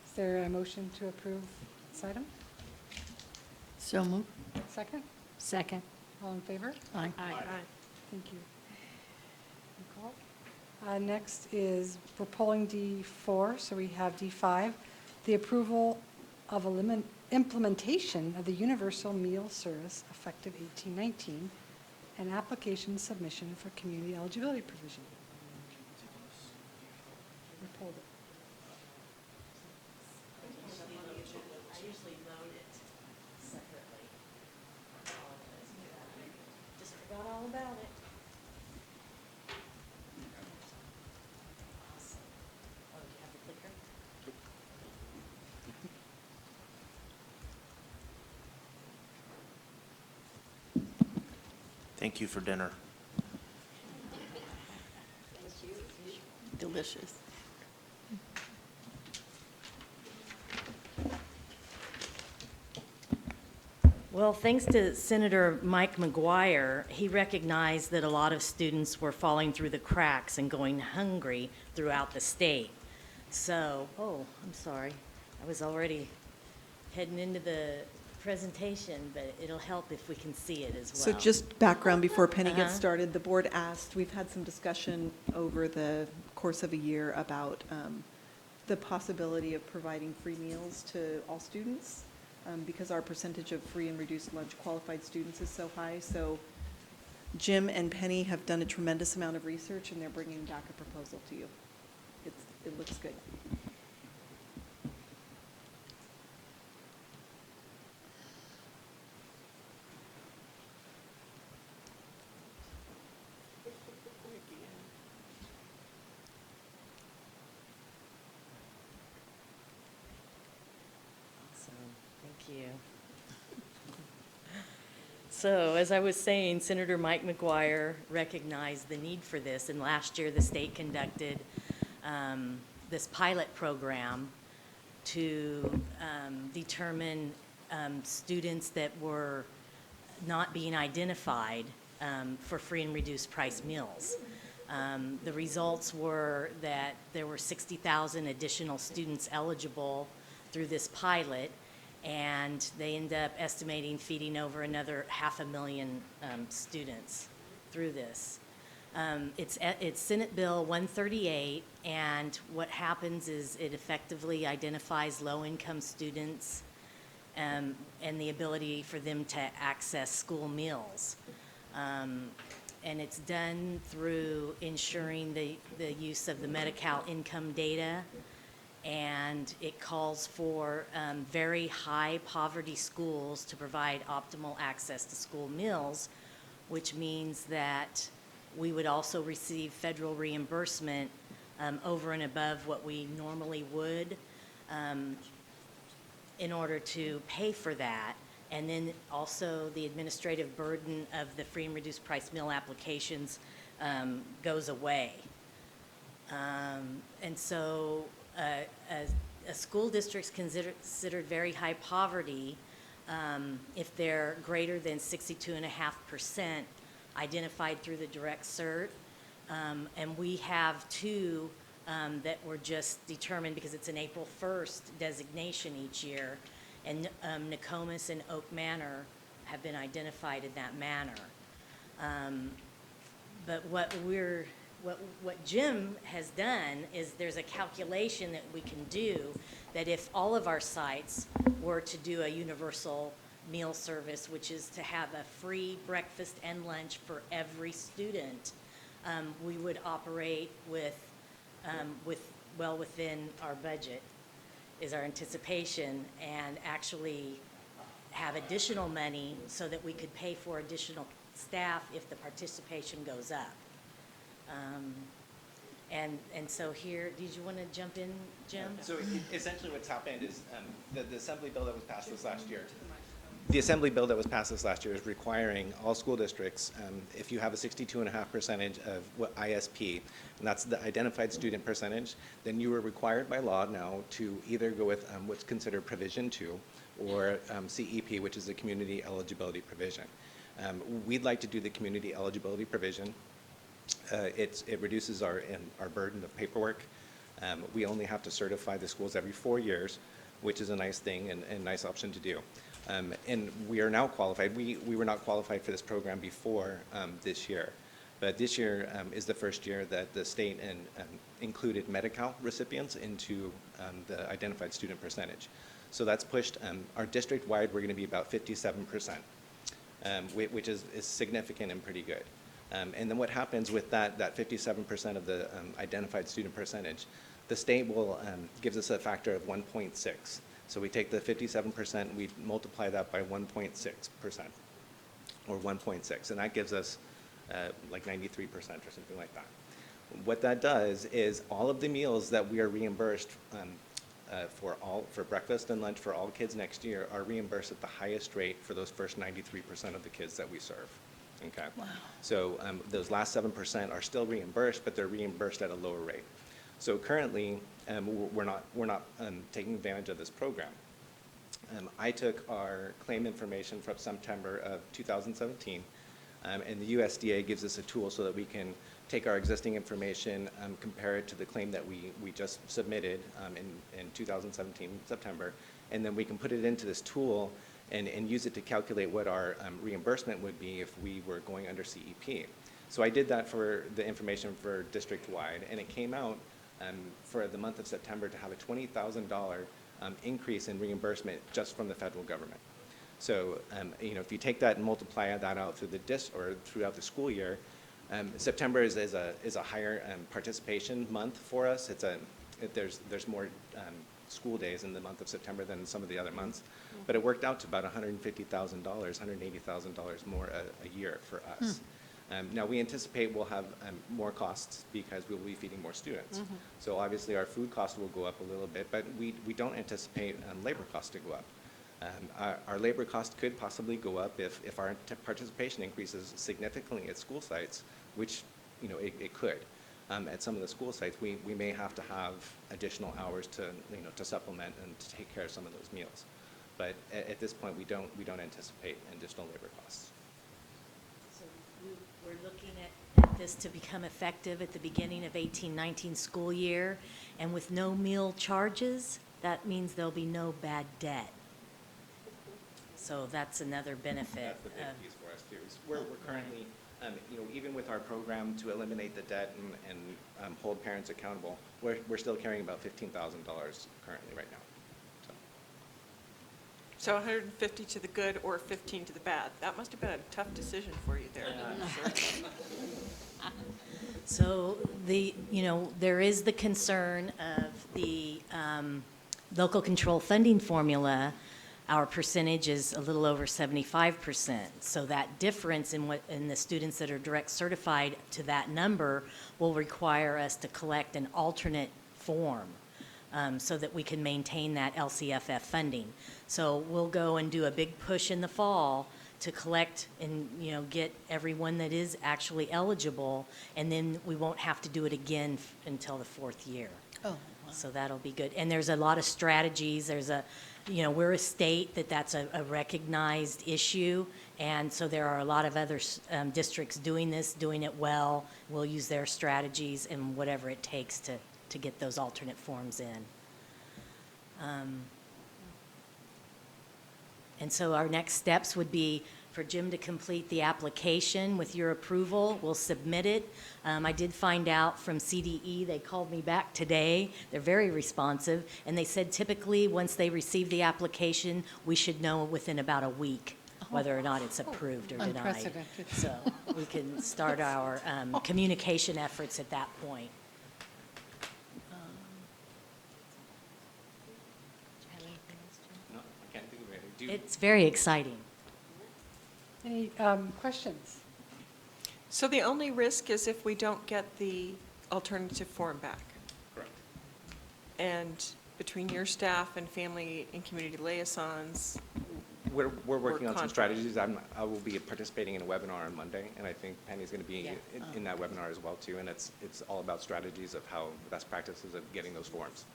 Is there a motion to approve this item? So moved. Second? Second. All in favor? Aye. Aye. Thank you. Nicole? Next is, we're pulling D4, so we have D5, the approval of implementation of the universal meal service effective 1819, and application submission for community eligibility provision. We pulled it. I usually load it separately. Just forgot all about it. Awesome. Oh, do you have the clicker? Thank you for dinner. Delicious. Well, thanks to Senator Mike McGuire, he recognized that a lot of students were falling through the cracks and going hungry throughout the state. So, oh, I'm sorry. I was already heading into the presentation, but it'll help if we can see it as So well. just background before Penny gets Uh-huh. started, the board asked, we've had some discussion over the course of a year about the possibility of providing free meals to all students because our percentage of free and reduced lunch qualified students is so high. So Jim and Penny have done a tremendous amount of research and they're bringing back a proposal to you. It looks good. Awesome. Thank you. So, as I was saying, Senator Mike McGuire recognized the need for this, and last year the state conducted this pilot program to determine students that were not being identified for free and reduced price meals. The results were that there were 60,000 additional students eligible through this pilot, and they end up estimating feeding over another 500,000 students through this. It's Senate Bill 138, and what happens is it effectively identifies low-income students and the ability for them to access school meals. And it's done through ensuring the use of the Medi-Cal income data, and it calls for very high poverty schools to provide optimal access to school meals, which means that we would also receive federal reimbursement over and above what we normally would in order to pay for that. And then also the administrative burden of the free and reduced price meal applications goes away. And so a school district's considered very high poverty if they're greater than 62.5% identified through the direct cert. And we have two that were just determined because it's an April 1st designation each year. And Nokomis and Oak Manor have been identified in that manner. But what Jim has done is there's a calculation that we can do that if all of our sites were to do a universal meal service, which is to have a free breakfast and lunch for every student, we would operate with well within our budget, is our anticipation, and actually have additional money so that we could pay for additional staff if the participation goes up. And so here, did you want to jump in, Jim? So essentially what's happened is the Assembly bill that was passed this last year. The Assembly bill that was passed this last year is requiring all school districts, if you have a 62.5% of what ISP, and that's the identified student percentage, then you are required by law now to either go with what's considered Provision 2 or CEP, which is the Community Eligibility Provision. We'd like to do the Community Eligibility Provision. It reduces our burden of paperwork. We only have to certify the schools every 4 years, which is a nice thing and a nice option to do. And we are now qualified. We were not qualified for this program before this year. But this year is the first year that the state included Medi-Cal recipients into the identified student percentage. So that's pushed our district-wide, we're going to be about 57%, which is significant and pretty good. And then what happens with that 57% of the identified student percentage, the state will gives us a factor of 1.6. So we take the 57%, we multiply that by 1.6%, or 1.6, and that gives us like 93% or something like that. What that does is all of the meals that we are reimbursed for breakfast and lunch for all kids next year are reimbursed at the highest rate for those first 93% of the kids that we serve. Okay. Wow. So those last 7% are still reimbursed, but they're reimbursed at a lower rate. So currently, we're not taking advantage of this program. I took our claim information from September of 2017, and the USDA gives us a tool so that we can take our existing information, compare it to the claim that we just submitted in 2017, September, and then we can put it into this tool and use it to calculate what our reimbursement would be if we were going under CEP. So I did that for the information for district-wide, and it came out for the month of September to have a $20,000 increase in reimbursement just from the federal government. So, if you take that and multiply that out through or throughout the school year, September is a higher participation month for us. There's more school days in the month of September than some of the other months, but it worked out to about $150,000, $180,000 more a year for us. Now, we anticipate we'll have more costs because we'll be feeding more students. So obviously, our food cost will go up a little bit, but we don't anticipate labor costs to go up. Our labor cost could possibly go up if our participation increases significantly at school sites, which it could. At some of the school sites, we may have to have additional hours to supplement and to take care of some of those meals. But at this point, we don't anticipate additional labor costs. So we're looking at this to become effective at the beginning of 18-19 school year, and with no meal charges, that means there'll be no bad debt. So that's another benefit. That's the big piece for us too. We're currently, even with our program to eliminate the debt and hold parents accountable, we're still carrying about $15,000 currently right now. So 150 to the good or 15 to the bad. That must have been a tough decision for you there. So there is the concern of the local control funding formula. Our percentage is a little over 75%. So that difference in the students that are direct certified to that number will require us to collect an alternate form so that we can maintain that LCFF funding. So we'll go and do a big push in the fall to collect and get everyone that is actually eligible, and then we won't have to do it again until the fourth year. Oh, wow. So that'll be good. And there's a lot of strategies. We're a state that's a recognized issue, and so there are a lot of other districts doing it well. We'll use their strategies and whatever it takes to get those alternate forms in. And so our next steps would be for Jim to complete the application. With your approval, we'll submit it. I did find out from CDE, they called me back today. They're very responsive, and they said typically once they receive the application, we should know within about a week whether or not it's approved or denied. Unprecedented. So we can start our communication efforts at that point. No, I can't think of anything. It's very exciting. Any questions? So the only risk is if we don't get the alternative form back. Correct. And between your staff and family and community liaisons, We're working on some contract. strategies. I will be participating in a webinar on Monday, and I think Penny's going to be in that webinar as well too. And it's all about strategies of how best practices of getting those forms.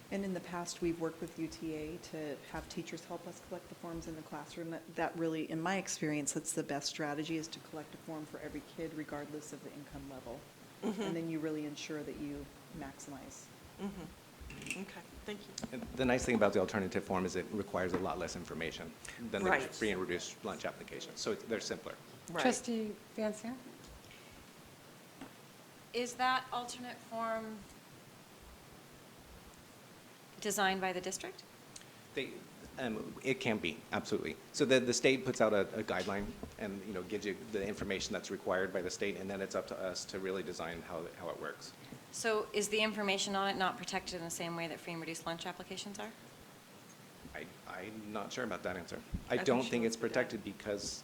And in the past, we've worked with UTA to have teachers help us collect the forms in the classroom. That really, in my experience, that's the best strategy, is to collect a form for every kid regardless of the income level. And then you really ensure that you maximize. Okay, thank you. And the nice thing about the alternative form is it requires a lot less information than the Right. free and reduced lunch application, so they're simpler. Right. Trustee Van Zandt? Is that alternate form designed by the district? They, it can be, absolutely. So the state puts out a guideline and, you know, gives you the information that's required by the state, and then it's up to us to really design how it works. So is the information on it not protected in the same way that free and reduced lunch applications are? I'm not sure about that answer. I think don't she think wants it's to be done. protected because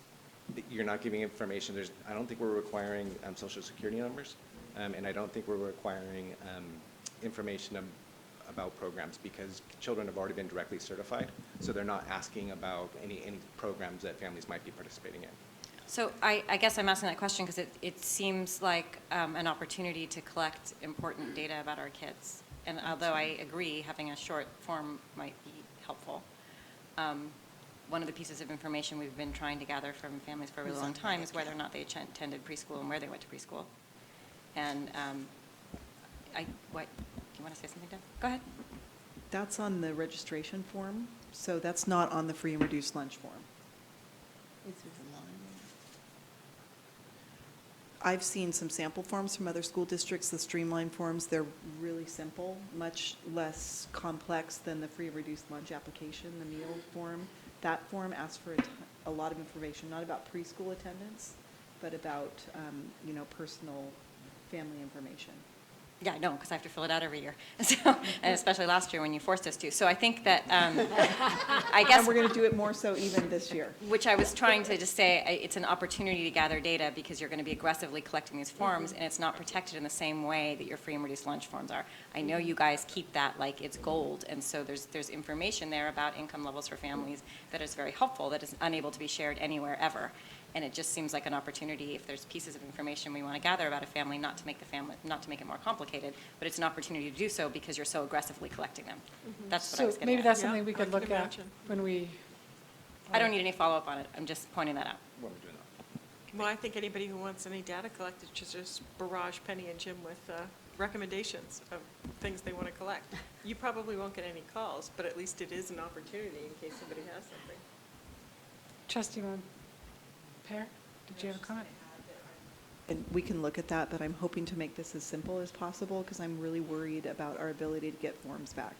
you're not giving information. I don't think we're requiring social security numbers, and I don't think we're requiring information about programs because children have already been directly certified, so they're not asking about any programs that families might be participating in. So I guess I'm asking that question because it seems like an opportunity to collect important data about our kids. And although I agree, having a short form might be helpful. One of the pieces of information we've been trying to gather from families for a really long time is whether or not they attended preschool and where they went to preschool. And do you want to say something, Deb? Go ahead. That's on the registration form, so that's not on the free and reduced lunch form. I've seen some sample forms from other school districts, the streamlined forms. They're really simple, much less complex than the free and reduced lunch application, the meal form. That form asks for a lot of information, not about preschool attendance, but about, personal family information. Yeah, I know, because I have to fill it out every year, so, and especially last year when you forced us to. So I think that, I guess. And we're going to do it more so even this year. Which I was trying to just say, it's an opportunity to gather data because you're going to be aggressively collecting these forms, and it's not protected in the same way that your free and reduced lunch forms are. I know you guys keep that like it's gold, and so there's information there about income levels for families that is very helpful, that is unable to be shared anywhere ever. And it just seems like an opportunity, if there's pieces of information we want to gather about a family, not to make it more complicated, but it's an opportunity to do so because you're so aggressively collecting them. That's what I was So getting maybe at. that's Yeah, something we I could can look at imagine. when we. I don't need any follow-up on it. I'm just pointing that out. When we're doing that. Well, I think anybody who wants any data collected should just barrage Penny and Jim with recommendations of things they want to collect. You probably won't get any calls, but at least it is an opportunity in case somebody has something. Trustee Pear, did you have a comment? And we can look at that, but I'm hoping to make this as simple as possible because I'm really worried about our ability to get forms back.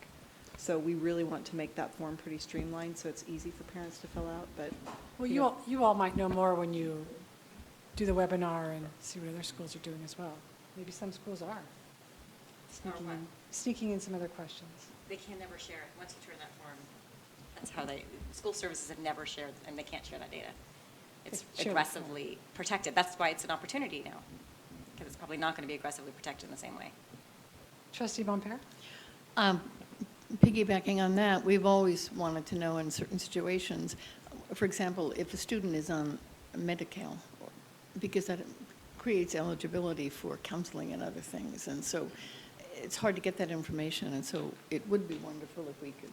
So we really want to make that form pretty streamlined so it's easy for parents to fill out, but. Well, you know, you all might know more when you do the webinar and see what other schools are doing as well. Maybe some schools are sneaking in some other questions. They can never share it. Once you turn that form, that's how school services have never shared, and they can't share that data. It's Share the aggressively protected. That's why it's an opportunity now, because it's probably not going to be aggressively protected in the same way. Trustee Bonpair? Piggybacking on that, we've always wanted to know in certain situations, for example, if a student is on Medi-Cal, because that creates eligibility for counseling and other things, and so it's hard to get that information, and so it would be wonderful if we could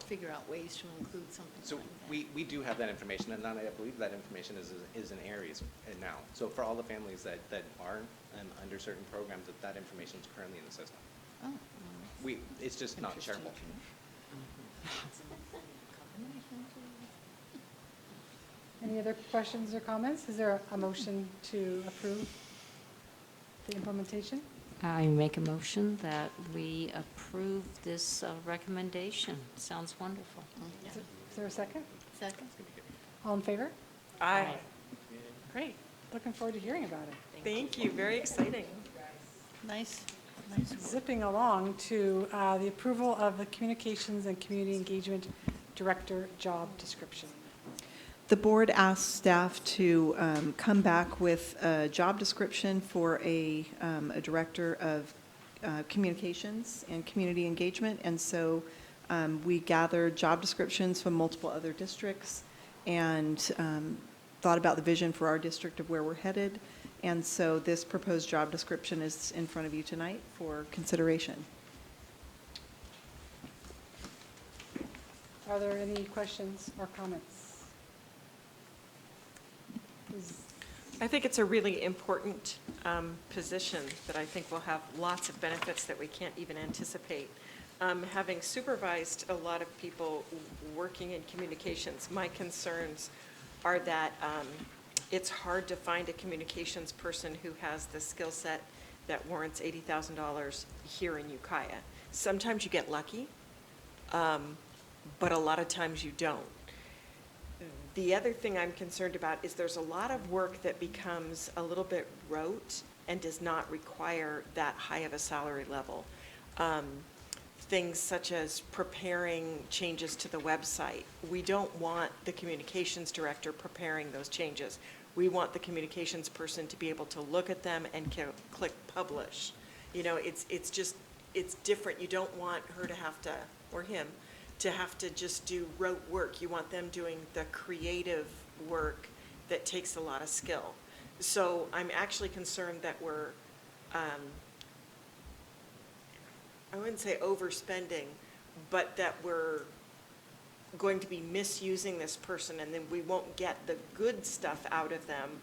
figure out ways to include something So like we do have that information, and I believe that information is in Aries now. So for all the families that are under certain programs, that information is currently in the system. that. Oh, It's just not interesting. shareable. Any other questions or comments? Is there a motion to approve the implementation? I make a motion that we approve this recommendation. Sounds wonderful. Is there a second? Second. All in favor? Aye. Great. Looking forward to hearing about it. Thank you, very exciting. Nice. Zipping along to the approval of the Communications and Community Engagement Director job description. The board asked staff to come back with a job description for a director of communications and community engagement. And so we gathered job descriptions from multiple other districts and thought about the vision for our district of where we're headed. And so this proposed job description is in front of you tonight for consideration. Are there any questions or comments? I think it's a really important position that I think will have lots of benefits that we can't even anticipate. Having supervised a lot of people working in communications, my concerns are that it's hard to find a communications person who has the skill set that warrants $80,000 here in Ukiah. Sometimes you get lucky, but a lot of times you don't. The other thing I'm concerned about is there's a lot of work that becomes a little bit rote and does not require that high of a salary level. Things such as preparing changes to the website. We don't want the communications director preparing those changes. We want the communications person to be able to look at them and click publish. You know, it's different. You don't want her to have to, or him, to have to just do rote work. You want them doing the creative work that takes a lot of skill. So I'm actually concerned that we're, I wouldn't say overspending, but that we're going to be misusing this person, and then we won't get the good stuff out of them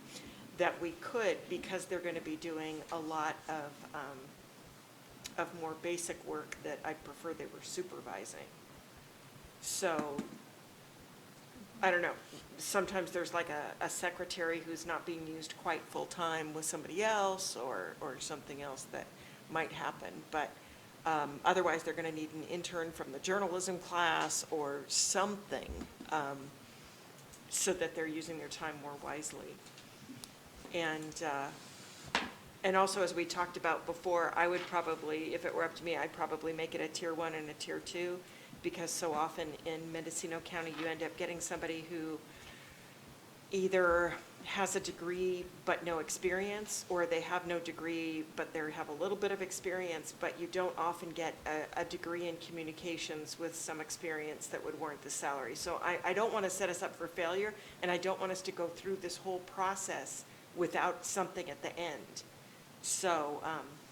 that we could, because they're going to be doing a lot of more basic work that I prefer they were supervising. So, I don't know, sometimes there's like a secretary who's not being used quite full-time with somebody else, or something else that might happen, but otherwise they're going to need an intern from the journalism class or something, so that they're using their time more wisely. And also, as we talked about before, I would probably, if it were up to me, I'd probably make it a tier 1 and a tier 2, because so often in Mendocino County, you end up getting somebody who either has a degree but no experience, or they have no degree but they have a little bit of experience, but you don't often get a degree in communications with some experience that would warrant the salary. So I don't want to set us up for failure, and I don't want us to go through this whole process without something at the end. So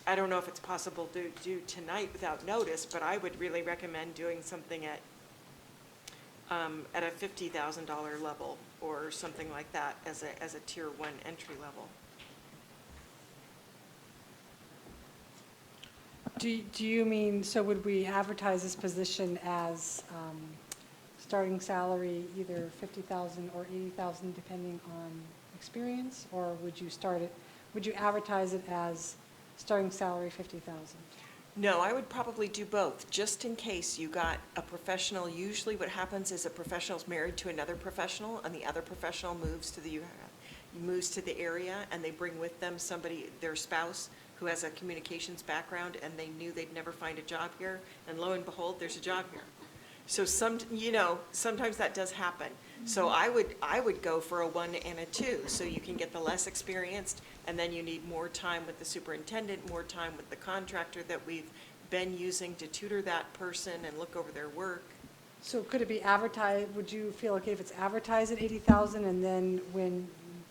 I don't know if it's possible to do tonight without notice, but I would really recommend doing something at a $50,000 level or something like that as a tier 1 entry level. Do you mean, so would we advertise this position as starting salary either 50,000 or 80,000 depending on experience, or would you advertise it as starting salary 50,000? No, I would probably do both, just in case you got a professional. Usually what happens is a professional is married to another professional, and the other professional moves to the area, and they bring with them somebody, their spouse, who has a communications background, and they knew they'd never find a job here, and lo and behold, there's a job here. So sometimes that does happen. So I would go for a 1 and a 2, so you can get the less experienced, and then you need more time with the superintendent, more time with the contractor that we've been using to tutor that person and look over their work. So could it be advertised, would you feel okay if it's advertised at 80,000, and then when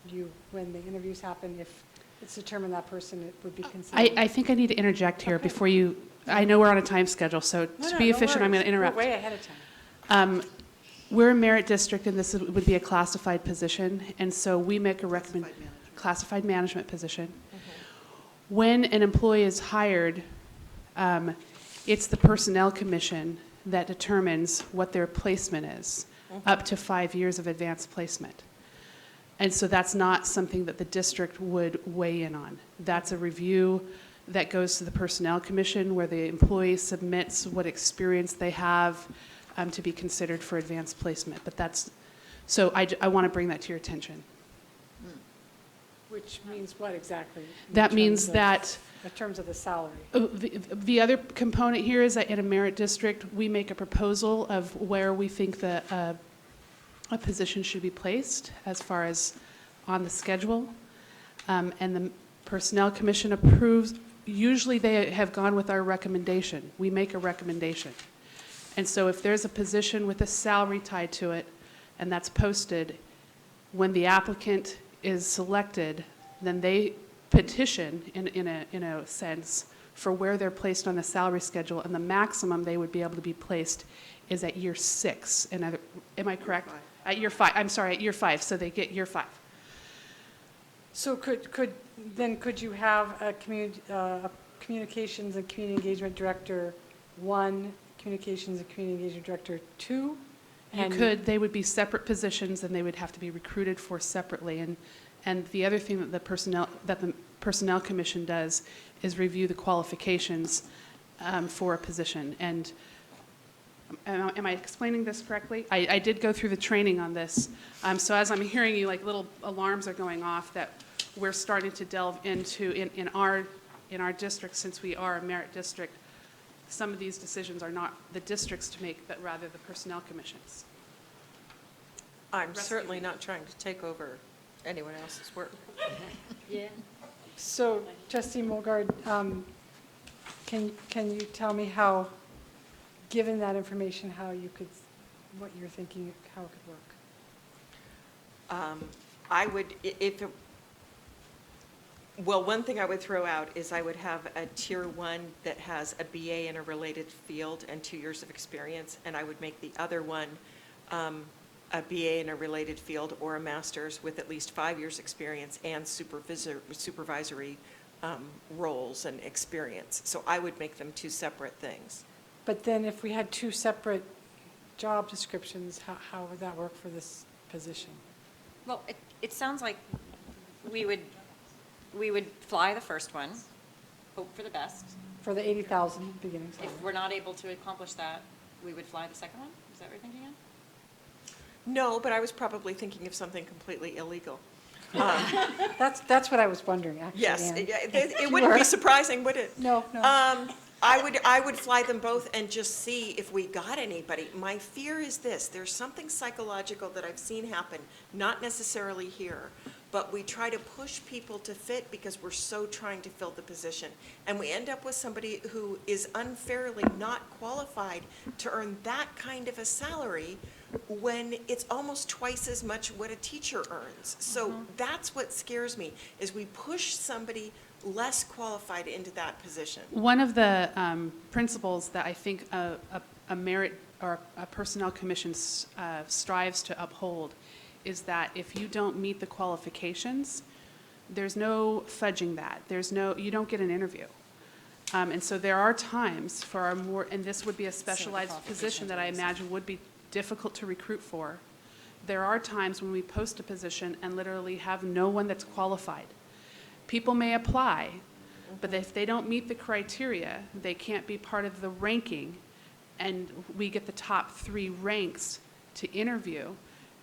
the interviews happen, if it's determined that person, it would be considered? I think I need to interject here before you, I know we're on a time schedule, so to be efficient, I'm going to interrupt. We're way ahead of time. We're a merit district, and this would be a classified position, and so we make a classified management position. Mm-hmm. When an employee is hired, it's the Personnel Commission that determines what their placement is, up to 5 years of advanced placement. And so that's not something that the district would weigh in on. That's a review that goes to the Personnel Commission, where the employee submits what experience they have to be considered for advanced placement. But that's, so I want to bring that to your attention. Which means what exactly? That means that in terms of the salary. The other component here is that in a merit district, we make a proposal of where we think a position should be placed as far as on the schedule. And the Personnel Commission approves. Usually they have gone with our recommendation. We make a recommendation. And so if there's a position with a salary tied to it, and that's posted, when the applicant is selected, then they petition, in a sense, for where they're placed on the salary schedule, and the maximum they would be able to be placed is at year 6. Am I correct? At year 5. I'm sorry, at year 5. So they get year 5. So could you have a communications and community engagement director 1 communications and community engagement director 2? You And- could, they would be separate positions and they would have to be recruited for separately. And the other thing that the Personnel Commission does is review the qualifications for a position. And am I explaining this correctly? I did go through the training on this. So as I'm hearing you, like little alarms are going off that we're starting to delve into in our district, since we are a merit district. Some of these decisions are not the districts to make, but rather the Personnel Commissions. I'm certainly not trying to take over anyone else's work. Yeah. So trustee Mulgard, can you tell me how, given that information, how you could, what you're thinking, how it could work? I would, well, one thing I would throw out is I would have a tier 1 that has a BA in a related field and 2 years of experience, and I would make the other one a BA in a related field or a master's with at least 5 years experience and supervisory roles and experience. So I would make them 2 separate things. But then if we had 2 separate job descriptions, how would that work for this position? Well, it sounds like we would fly the first one, hope for the best. For the 80,000 beginning salary? If we're not able to accomplish that, we would fly the second one? Is that what you're thinking of? No, but I was probably thinking of something completely illegal. That's what I was wondering, actually. Yes, Ann. it wouldn't be surprising, would it? No. I would fly them both and just see if we got anybody. My fear is this: there's something psychological that I've seen happen, not necessarily here, but we try to push people to fit because we're so trying to fill the position. And we end up with somebody who is unfairly not qualified to earn that kind of a salary when it's almost twice as much what a teacher earns. So that's what scares me, is we push somebody less qualified into that position. One of the principles that I think a merit or a personnel commission strives to uphold is that if you don't meet the qualifications, there's no fudging that. You don't get an interview. And so there are times for our more, and this would be a specialized position that I imagine would be difficult to recruit for. There are times when we post a position and literally have no one that's qualified. People may apply, but if they don't meet the criteria, they can't be part of the ranking, and we get the top 3 ranks to interview.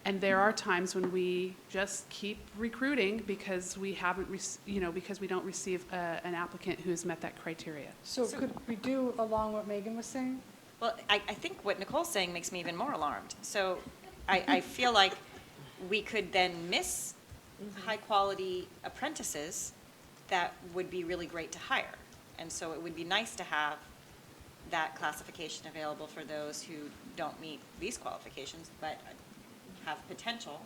And there are times when we just keep recruiting because we haven't, because we don't receive an applicant who has met that criteria. So could we do along what Megan was saying? Well, I think what Nicole's saying makes me even more alarmed. So I feel like we could then miss high-quality apprentices that would be really great to hire. And so it would be nice to have that classification available for those who don't meet these qualifications, but have potential,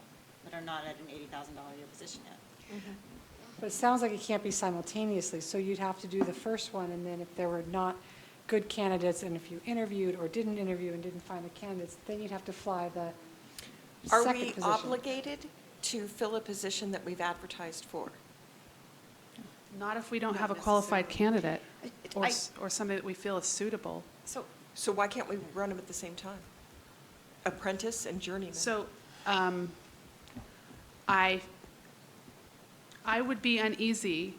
but are not at an $80,000 a year position yet. But it sounds like it can't be simultaneously, so you'd have to do the first one, and then if there were not good candidates, and if you interviewed or didn't interview and didn't find the candidates, then you'd have to fly the Are second we position. obligated to fill a position that we've advertised for? Not if we don't have a qualified candidate or somebody that we feel is suitable. So why can't we run them at the same time? Apprentice and journeyman? So I would be uneasy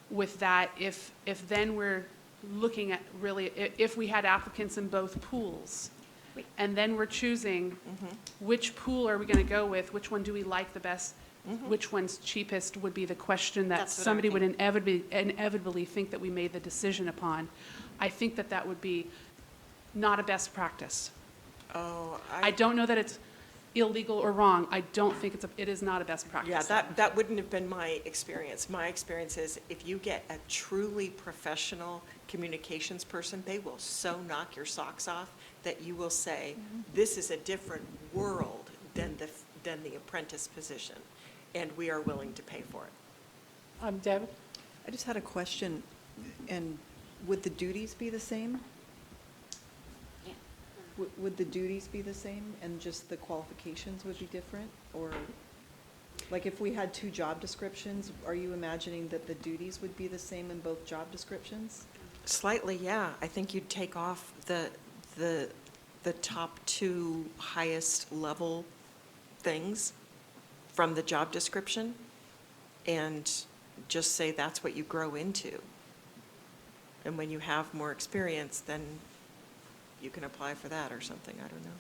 with that if then we're looking at really, if we had applicants in both pools, and then we're choosing which pool are we going to go with, which one do we like the best, which one's cheapest would be the question that That's what I'm somebody would thinking. inevitably think that we made the decision upon. I think that would be not a best practice. Oh, I don't know that it's illegal or wrong. I don't think it is not a best practice. Yeah, that wouldn't have been my experience. My experience is if you get a truly professional communications person, they will so knock your socks off that you will say, this is a different world than the apprentice position, and we are willing to pay for it. Deb? I just had a question, and would the duties be the same? Would the duties be the same and just the qualifications would be different? Or, like, if we had 2 job descriptions, are you imagining that the duties would be the same in both job descriptions? Slightly, yeah. I think you'd take off the the top 2 highest level things from the job description and just say that's what you grow into. And when you have more experience, then you can apply for that or something, I don't know.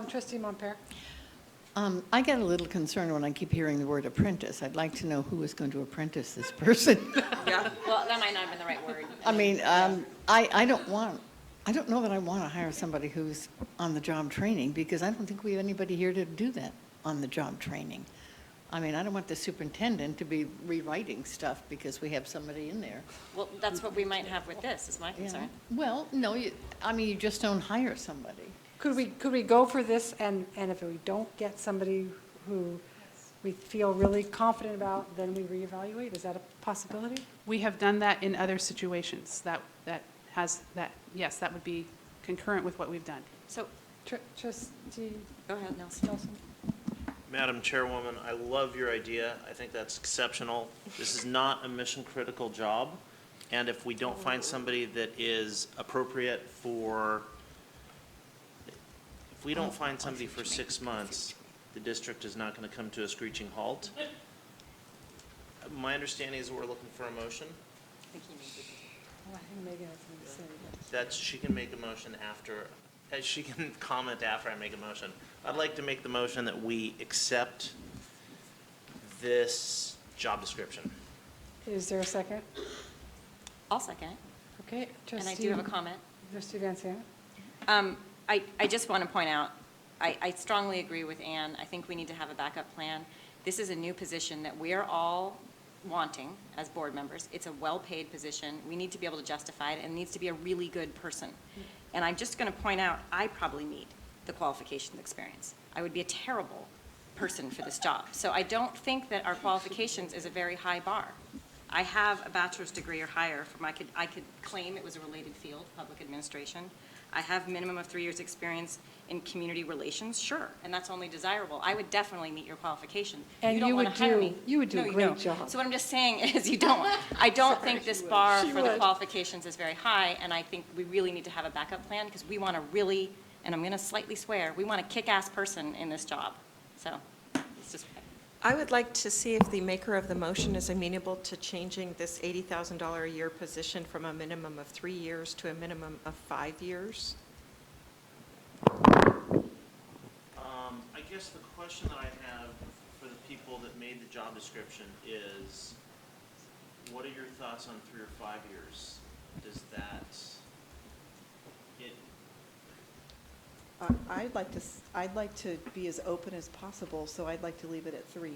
Trustee Montpere? I get a little concerned when I keep hearing the word apprentice. I'd like to know who is going to apprentice this person. Yeah. Well, that might not have been the right word. I mean, I don't know that I want to hire somebody who's on-the-job training, because I don't think we have anybody here to do that on-the-job training. I mean, I don't want the superintendent to be rewriting stuff because we have somebody in there. Well, that's what we might have with this, is my Yeah. concern. Well, no, you just don't hire somebody. Could we go for this, and if we don't get somebody who we feel really confident about, then we reevaluate? Is that a possibility? We have done that in other situations. Yes, that would be concurrent with what we've done. So, Trustee go ahead, Nelson. Madam Chairwoman, I love your idea. I think that's exceptional. This is not a mission-critical job, and if we don't find somebody that is appropriate for, if we don't find somebody for 6 months, the district is not going to come to a screeching halt. My understanding is we're looking for a motion. I think Megan has something to say. That she can make a motion after, she can comment after I make a motion. I'd like to make the motion that we accept this job description. Is there a second? I'll second it. Okay. And I do have a comment. Trustee Van Zandt? I just want to point out, I strongly agree with Ann. I think we need to have a backup plan. This is a new position that we are all wanting as board members. It's a well-paid position. We need to be able to justify it, and it needs to be a really good person. And I'm just going to point out, I probably need the qualifications experience. I would be a terrible person for this job. So I don't think that our qualifications is a very high bar. I have a bachelor's degree or higher from, I could claim it was a related field, public administration. I have minimum of 3 years experience in community relations, sure, and that's only desirable. I would definitely meet your qualification. And don't you wanna would hire do- me. you would do No, a you great don't. job. So what I'm just saying is I don't think this bar She for the would. qualifications is very high, and I think we really need to have a backup plan, because we want to really, and I'm going to slightly swear, we want a kick-ass person in this job. So, it's just, I would like to see if the maker of the motion is amenable to changing this $80,000 a year position from a minimum of 3 years to a minimum of 5 years. I guess the question that I have for the people that made the job description is, what are your thoughts on 3 or 5 years? Does that, I'd like to be as open as possible, so I'd like to leave it at 3.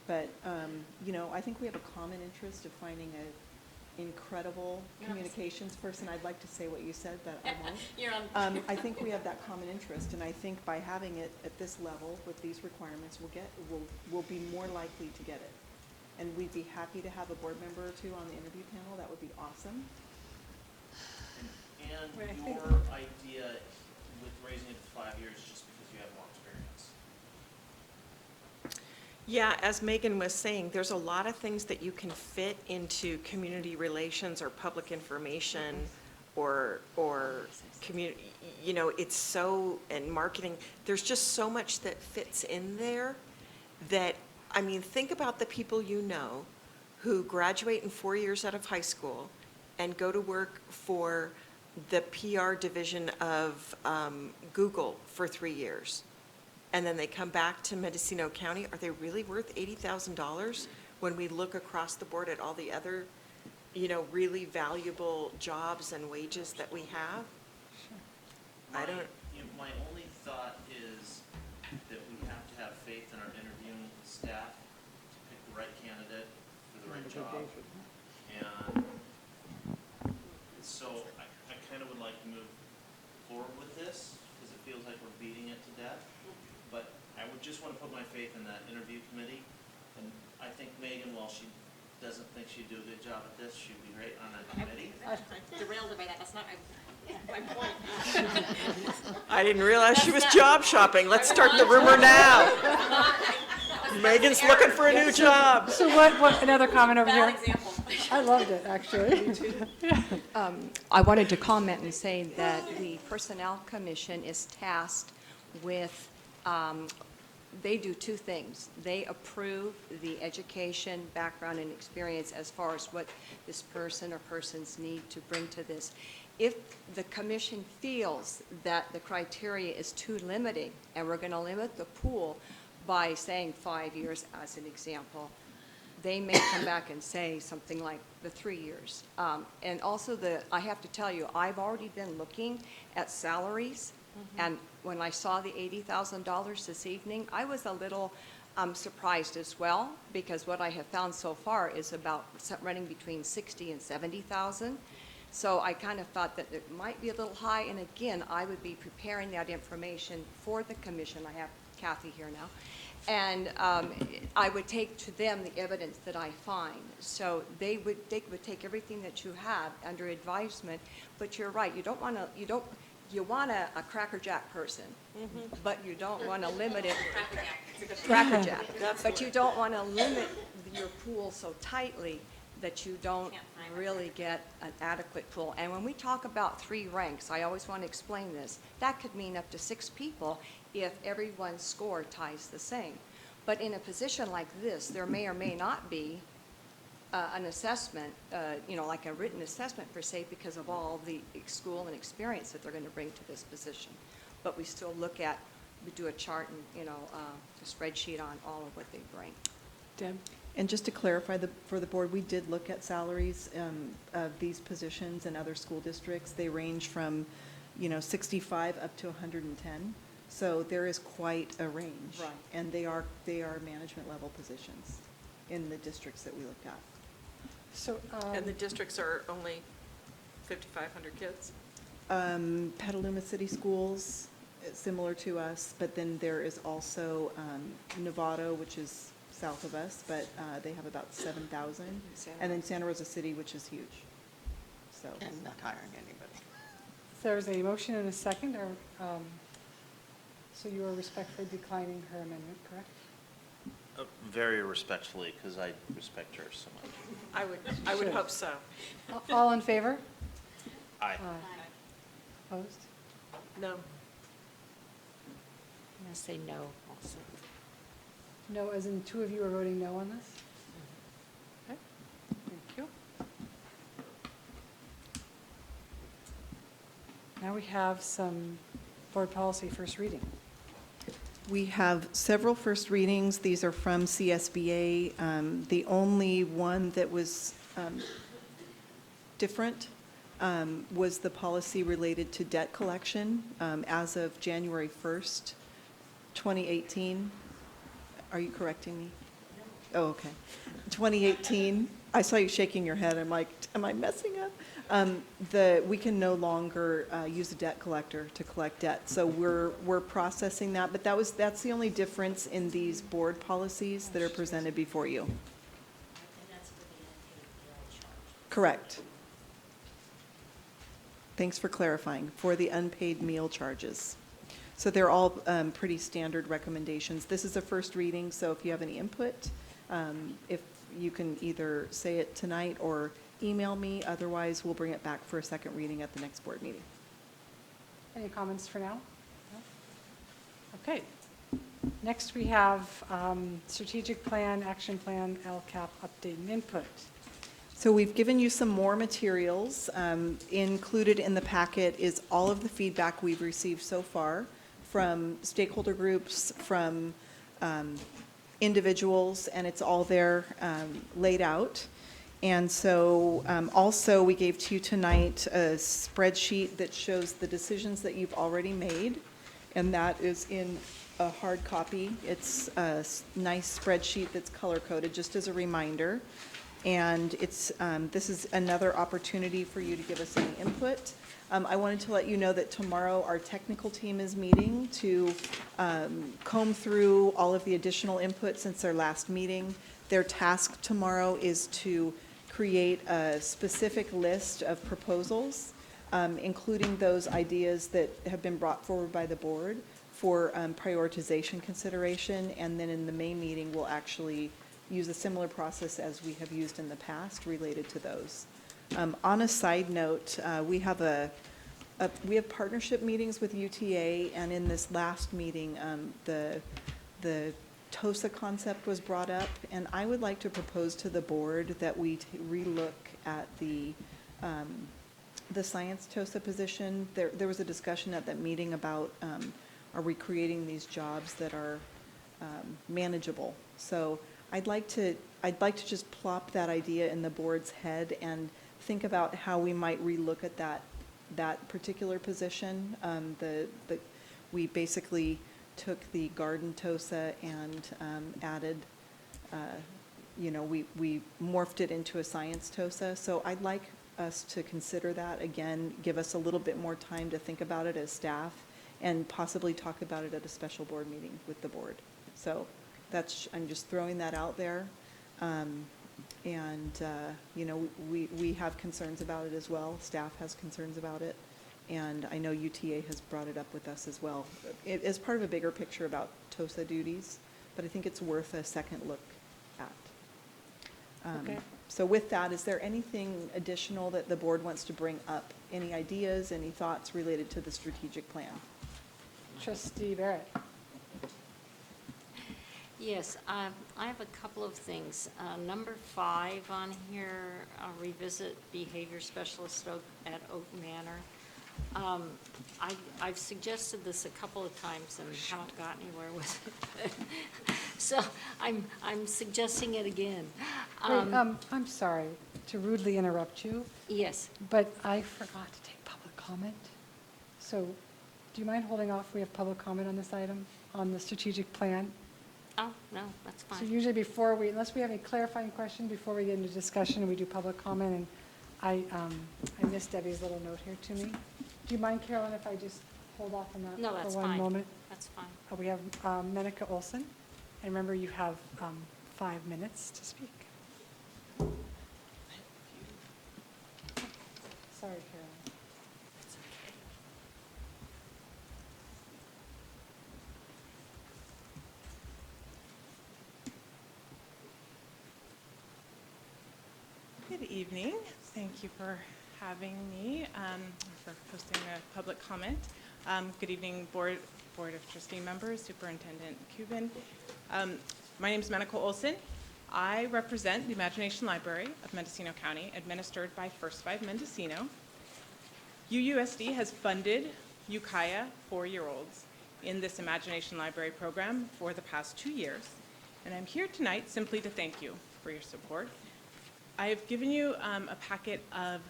But, I think we have a common interest of finding an incredible communications person. I'd like to say what you said, but I won't. you're on. I think we have that common interest, and I think by having it at this level with these requirements, we'll be more likely to get it. And we'd be happy to have a board member or 2 on the interview panel. That would be awesome. and Wait, I think- your idea with raising it to 5 years just because you have more experience? Yeah, as Megan was saying, there's a lot of things that you can fit into community relations or public information or community, it's so, and marketing, there's just so much that fits in there that, think about the people you know who graduate in 4 years out of high school and go to work for the PR division of Google for 3 years. And then they come back to Mendocino County. Are they really worth $80,000 when we look across the board at all the other, really valuable jobs and wages that we have? I don't. My only thought is that we have to have faith in our interviewing staff to pick the right candidate for the right job. And so I kind of would like to move forward with this because it feels like we're beating it to death. But I would just want to put my faith in that interview committee. And I think Megan, while she doesn't think she'd do a good job at this, she'd be great on that committee. Derailed by that, that's not my point. I didn't realize she was job shopping. Let's start the rumor now. Megan's looking for a new job. So what, another comment over here? Example. I loved it, actually. I wanted to comment and say that the Personnel Commission is tasked with, they do two things. They approve the education, background, and experience as far as what this person or persons need to bring to this. If the commission feels that the criteria is too limiting, and we're going to limit the pool by saying 5 years as an example, they may come back and say something like the 3 years. And also I have to tell you, I've already been looking at salaries, and when I saw the $80,000 this evening, I was a little surprised as well, because what I have found so far is about running between 60 and 70,000. So I kind of thought that it might be a little high, and again, I would be preparing that information for the commission. I have Kathy here now. And I would take to them the evidence that I find. So they would take everything that you have under advisement, but you're right, you want a Cracker Jack person, but you don't want to limit it. Cracker Jack. But you don't want to limit your pool so tightly that you don't really get an adequate pool. And when we talk about 3 ranks, I always want to explain this. That could mean up to 6 people if everyone's score ties the same. But in a position like this, there may or may not be an assessment, like a written assessment per se, because of all the school and experience that they're going to bring to this position. But we still we do a chart and, a spreadsheet on all of what they bring. Deb? And just to clarify for the board, we did look at salaries of these positions in other school districts. They range from, 65 up to 110. So there is quite a range. Right. And they are management level positions in the districts that we looked at. So, And the districts are only 5,500 kids? Petaluma City Schools, similar to us, but then there is also Novato, which is south of us, but they have about 7,000. And then Santa Rosa City, which is huge. So. And not hiring anybody. there's a motion and a second, or, so you are respectfully declining her amendment, correct? Very respectfully, because I respect her so much. I would hope so. All in favor? Aye. Opposed? No. I'm going to say no also. No, as in 2 of you are voting no on this? Okay, thank you. Now we have some board policy first reading. We have several first readings. These are from CSBA. The only one that was different was the policy related to debt collection as of January 1st, 2018. Are you correcting me? Oh, okay. 2018. I saw you shaking your head. I'm like, am I messing up? We can no longer use a debt collector to collect debt. So we're processing that, but that's the only difference in these board policies that are presented before you. And that's for the unpaid meal charge. Correct. Thanks for clarifying. For the unpaid meal charges. So they're all pretty standard recommendations. This is a first reading, so if you have any input, if you can either say it tonight or email me. Otherwise, we'll bring it back for a second reading at the next board meeting. Any comments for now? No? Okay. Next, we have strategic plan, action plan, LCAP update and input. So we've given you some more materials. Included in the packet is all of the feedback we've received so far from stakeholder groups, from individuals, and it's all there laid out. And so also we gave to you tonight a spreadsheet that shows the decisions that you've already made, and that is in a hard copy. It's a nice spreadsheet that's color-coded, just as a reminder. And it's this is another opportunity for you to give us any input. I wanted to let you know that tomorrow our technical team is meeting to comb through all of the additional input since their last meeting. Their task tomorrow is to create a specific list of proposals, including those ideas that have been brought forward by the board for prioritization consideration. And then in the May meeting, we'll actually use a similar process as we have used in the past related to those. On a side note, we have we have partnership meetings with UTA, and in this last meeting, the TOSA concept was brought up, and I would like to propose to the board that we relook at the science TOSA position. There was a discussion at that meeting about are we creating these jobs that are manageable? So I'd like to just plop that idea in the board's head and think about how we might relook at that particular position. We basically took the garden TOSA and added, we morphed it into a science TOSA. So I'd like us to consider that again, give us a little bit more time to think about it as staff, and possibly talk about it at a special board meeting with the board. So I'm just throwing that out there. We have concerns about it as well. Staff has concerns about it. And I know UTA has brought it up with us as well. It is part of a bigger picture about TOSA duties, but I think it's worth a second look at. Okay. So with that, is there anything additional that the board wants to bring up? Any ideas, any thoughts related to the strategic plan? Trustee Barrett. Yes, I have a couple of things. Number 5 on here, revisit behavior specialist at Oak Manor. I've suggested this a couple of times and haven't got anywhere with it. So I'm suggesting it again. I'm sorry to rudely interrupt you, Yes. but I forgot to take public comment. So do you mind holding off? We have public comment on this item, on the strategic plan. Oh, no, that's So fine. usually unless we have any clarifying question before we get into discussion, we do public comment, and I missed Debbie's little note here to me. Do you mind, Carolyn, if I just hold off on that No, that's for one fine. moment? That's fine. We have Menica Olson, and remember, you have 5 minutes to speak. Sorry, Carolyn. Good evening. Thank you for having me, for hosting a public comment. Good evening, Board of Trustee members, Superintendent Cuban. My name is Menica Olson. I represent the Imagination Library of Mendocino County, administered by First 5 Mendocino. UUSD has funded Ukiah 4-year-olds in this Imagination Library program for the past 2 years, and I'm here tonight simply to thank you for your support. I have given you a packet of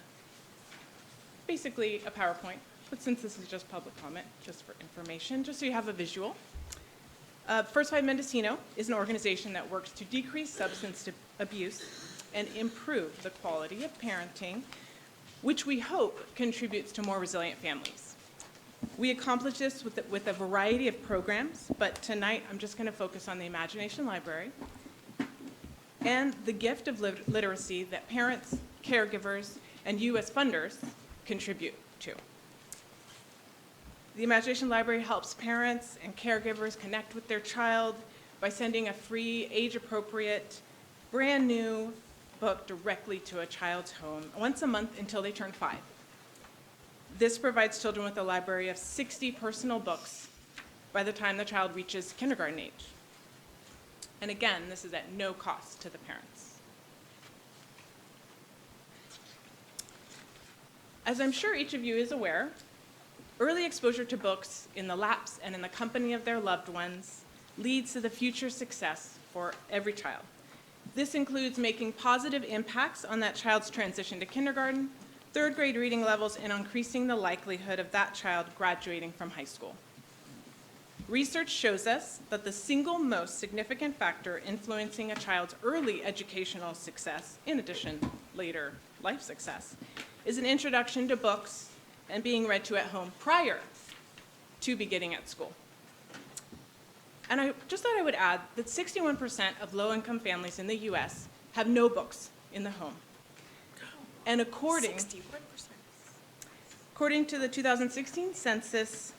basically a PowerPoint, but since this is just public comment, just for information, just so you have a visual. First 5 Mendocino is an organization that works to decrease substance abuse and improve the quality of parenting, which we hope contributes to more resilient families. We accomplish this with a variety of programs, but tonight I'm just going to focus on the Imagination Library and the gift of literacy that parents, caregivers, and you as funders contribute to. The Imagination Library helps parents and caregivers connect with their child by sending a free, age-appropriate, brand-new book directly to a child's home once a month until they turn 5. This provides children with a library of 60 personal books by the time the child reaches kindergarten age. And again, this is at no cost to the parents. As I'm sure each of you is aware, early exposure to books in the laps and in the company of their loved ones leads to the future success for every child. This includes making positive impacts on that child's transition to kindergarten, 3rd grade reading levels, and increasing the likelihood of that child graduating from high school. Research shows us that the single most significant factor influencing a child's early educational success, in addition later life success, is an introduction to books and being read to at home prior to beginning at school. And I just thought I would add that 61% of low-income families in the U.S. have no books in the home. And according to the 2016 census,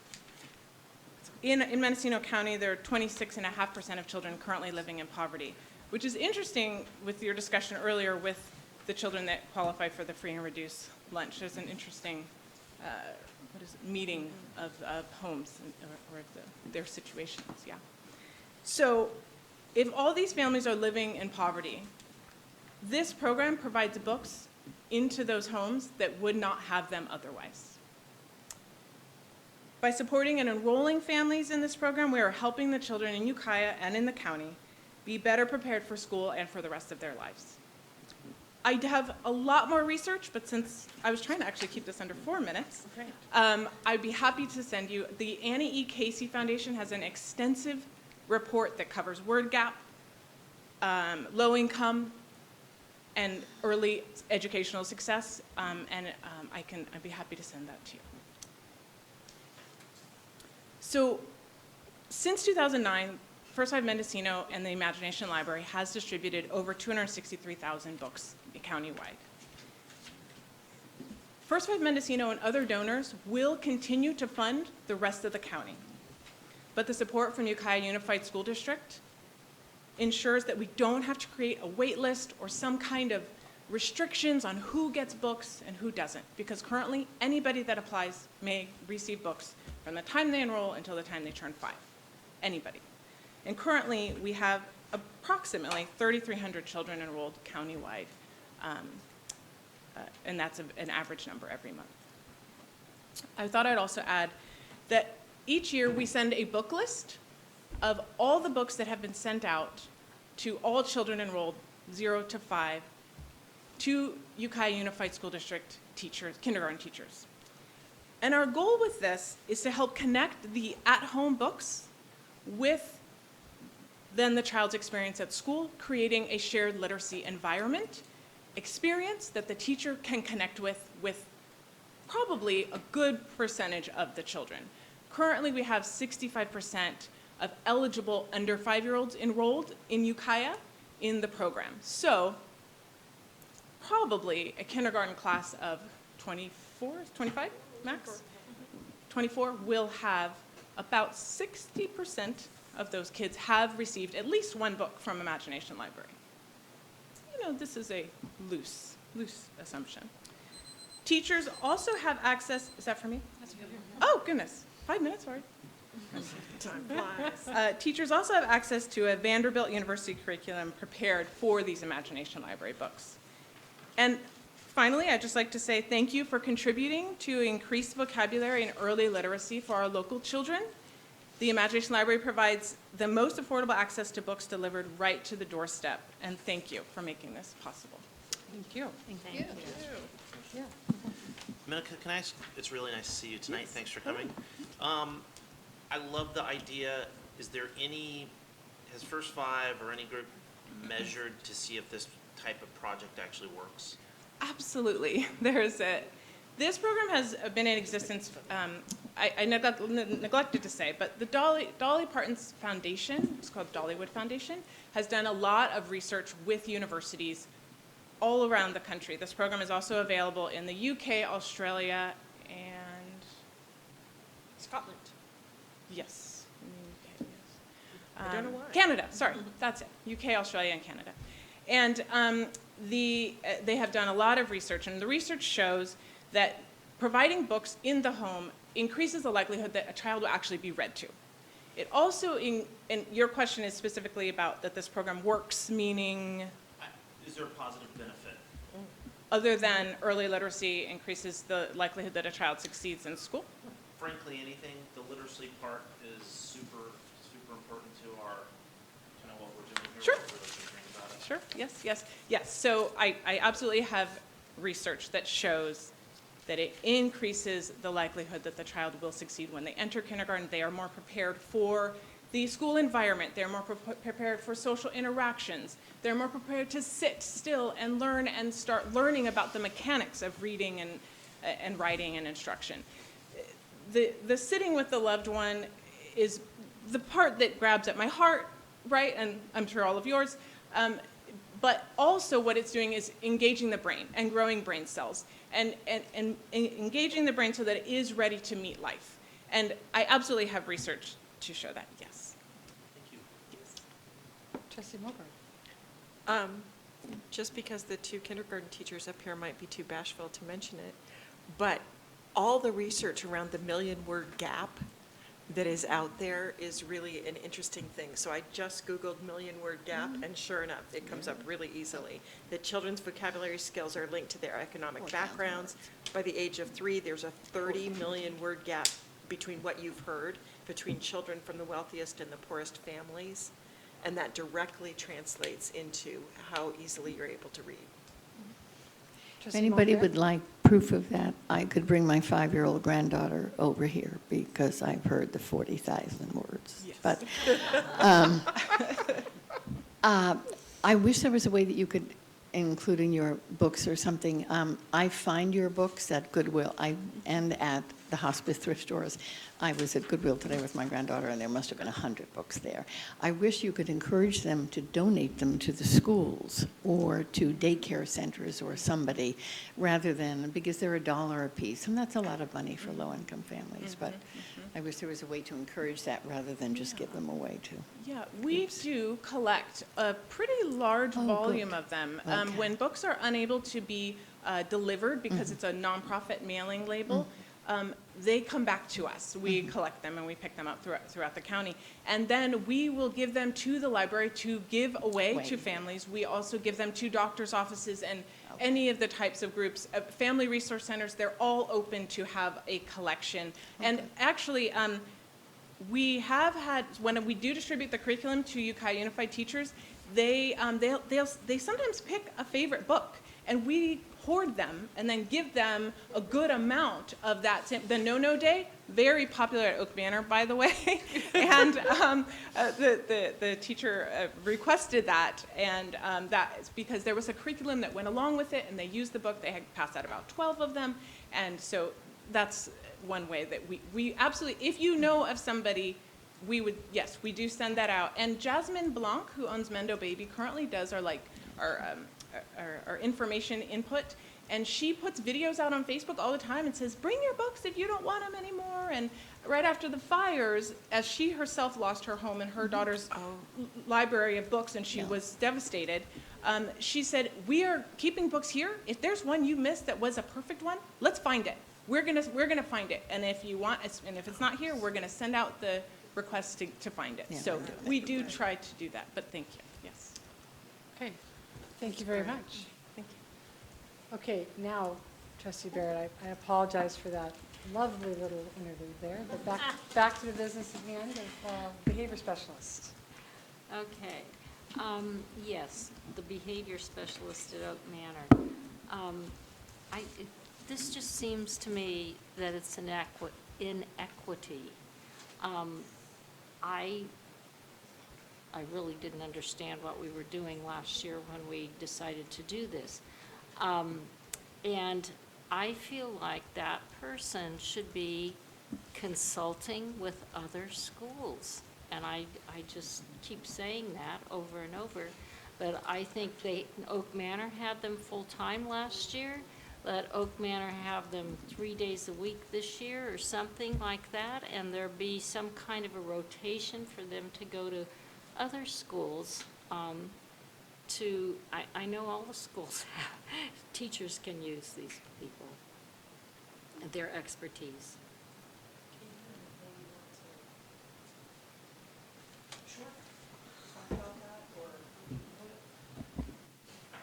in Mendocino County, there are 26.5% of children currently living in poverty. which is interesting with your discussion earlier with the children that qualify for the free and reduced lunch. There's an interesting meeting of homes or their situations, yeah. So if all these families are living in poverty, this program provides books into those homes that would not have them otherwise. By supporting and enrolling families in this program, we are helping the children in Ukiah and in the county be better prepared for school and for the rest of their lives. I have a lot more research, but since I was trying to actually keep this under 4 minutes, I'd be happy to send you. The Annie E. Casey Foundation has an extensive report that covers word gap, low income, and early educational success, and I'd be happy to send that to you. So since 2009, First Five Mendocino and the Imagination Library has distributed over 263,000 books countywide. First Five Mendocino and other donors will continue to fund the rest of the county, but the support from Ukiah Unified School District ensures that we don't have to create a wait list or some kind of restrictions on who gets books and who doesn't, because currently anybody that applies may receive books from the time they enroll until the time they turn 5. Anybody. And currently we have approximately 3,300 children enrolled countywide, and that's an average number every month. I thought I'd also add that each year we send a book list of all the books that have been sent out to all children enrolled 0 to 5 to Ukiah Unified School District teachers, kindergarten teachers. And our goal with this is to help connect the at-home books with then the child's experience at school, creating a shared literacy environment experience that the teacher can connect with probably a good percentage of the children. Currently, we have 65% of eligible under 5-year-olds enrolled in Ukiah in the program. So probably a kindergarten class of 24, 25 max? 24 will have about 60% of those kids have received at least one book from Imagination Library. You know, this is a loose assumption. Teachers also have access, is that for me? Oh, goodness, 5 minutes, sorry. Time flies. Teachers also have access to a Vanderbilt University curriculum prepared for these Imagination Library books. And finally, I'd just like to say thank you for contributing to increased vocabulary and early literacy for our local children. The Imagination Library provides the most affordable access to books delivered right to the doorstep, and thank you for making this possible. Thank you. Thank you. Yeah. Monica, can I ask, it's really nice to see you tonight. Thanks for coming. I love the idea. Is there has First Five or any group measured to see if this type of project actually works? Absolutely. This program has been in existence, I neglected to say, but the Dolly Parton's Foundation, it's called Dollywood Foundation, has done a lot of research with universities all around the country. This program is also available in the UK, Australia, and Scotland. yes. UK, yes. I don't know why. Canada, sorry, that's it. UK, Australia, and Canada. And they have done a lot of research, and the research shows that providing books in the home increases the likelihood that a child will actually be read to. It also, and your question is specifically about that this program works, meaning? Is there a positive benefit? Other than early literacy increases the likelihood that a child succeeds in school? Frankly, anything. The literacy part is super important to our, kind of what we're doing here. Sure. What we're really thinking about it. Sure, yes. So I absolutely have research that shows that it increases the likelihood that the child will succeed when they enter kindergarten. They are more prepared for the school environment. They're more prepared for social interactions. They're more prepared to sit still and learn and start learning about the mechanics of reading and writing and instruction. The sitting with the loved one is the part that grabs at my heart, right? And I'm sure all of yours. But also what it's doing is engaging the brain and growing brain cells and engaging the brain so that it is ready to meet life. And I absolutely have research to show that, yes. Thank you. Yes. Trustee Mulberg. Just because the two kindergarten teachers up here might be too bashful to mention it, but all the research around the million-word gap that is out there is really an interesting thing. So I just Googled million-word gap, and sure enough, it comes up really easily. That children's vocabulary skills are linked to their economic backgrounds. By the age of 3, there's a 30 million-word gap between what you've heard, between children from the wealthiest and the poorest families. And that directly translates into how easily you're able to read. If anybody would like proof of that, I could bring my 5-year-old granddaughter over here because I've heard the 40,000 words. Yes. But I wish there was a way that you could include in your books or something. I find your books at Goodwill and at the hospice thrift stores. I was at Goodwill today with my granddaughter, and there must have been 100 books there. I wish you could encourage them to donate them to the schools or to daycare centers or somebody, rather than, because they're $1 a piece, and that's a lot of money for low-income families. But I wish there was a way to encourage that rather than just give them away to. Yeah, we do collect a pretty large volume of them. Okay. When books are unable to be delivered because it's a nonprofit mailing label, they come back to us. We collect them and we pick them up throughout the county. And then we will give them to the library to give away to families. We also give them to doctors' offices and any of the types of groups. Family resource centers, they're all open to have a collection. And actually, we have had, when we do distribute the curriculum to Ukiah Unified teachers, they sometimes pick a favorite book, and we hoard them and then give them a good amount of that. The No-No Day, very popular at Oak Manor, by the way. And the teacher requested that, and that is because there was a curriculum that went along with it, and they used the book. They had passed out about 12 of them, and so that's one way that we absolutely, if you know of somebody, we would, yes, we do send that out. And Jasmine Blanc, who owns Mendo Baby, currently does our information input, and she puts videos out on Facebook all the time and says, bring your books if you don't want them anymore. And right after the fires, as she herself lost her home and her daughter's library of books, and she was devastated, she said, we are keeping books here. If there's one you missed that was a perfect one, let's find it. We're gonna find it, and if you want, and if it's not here, we're gonna send out the request to find it. So we do try to do that, but thank you, yes. Okay, thank you very much. Thank you. Okay, now, Trustee Barrett, I apologize for that lovely little interlude there, but back to the business at hand of behavior specialist. Okay. Yes, the behavior specialist at Oak Manor. This just seems to me that it's an inequity. I really didn't understand what we were doing last year when we decided to do this. And I feel like that person should be consulting with other schools. And I just keep saying that over and over. But I think Oak Manor had them full-time last year. Let Oak Manor have them 3 days a week this year or something like that. And there be some kind of a rotation for them to go to other schools. I know all the schools have, teachers can use these people, their expertise.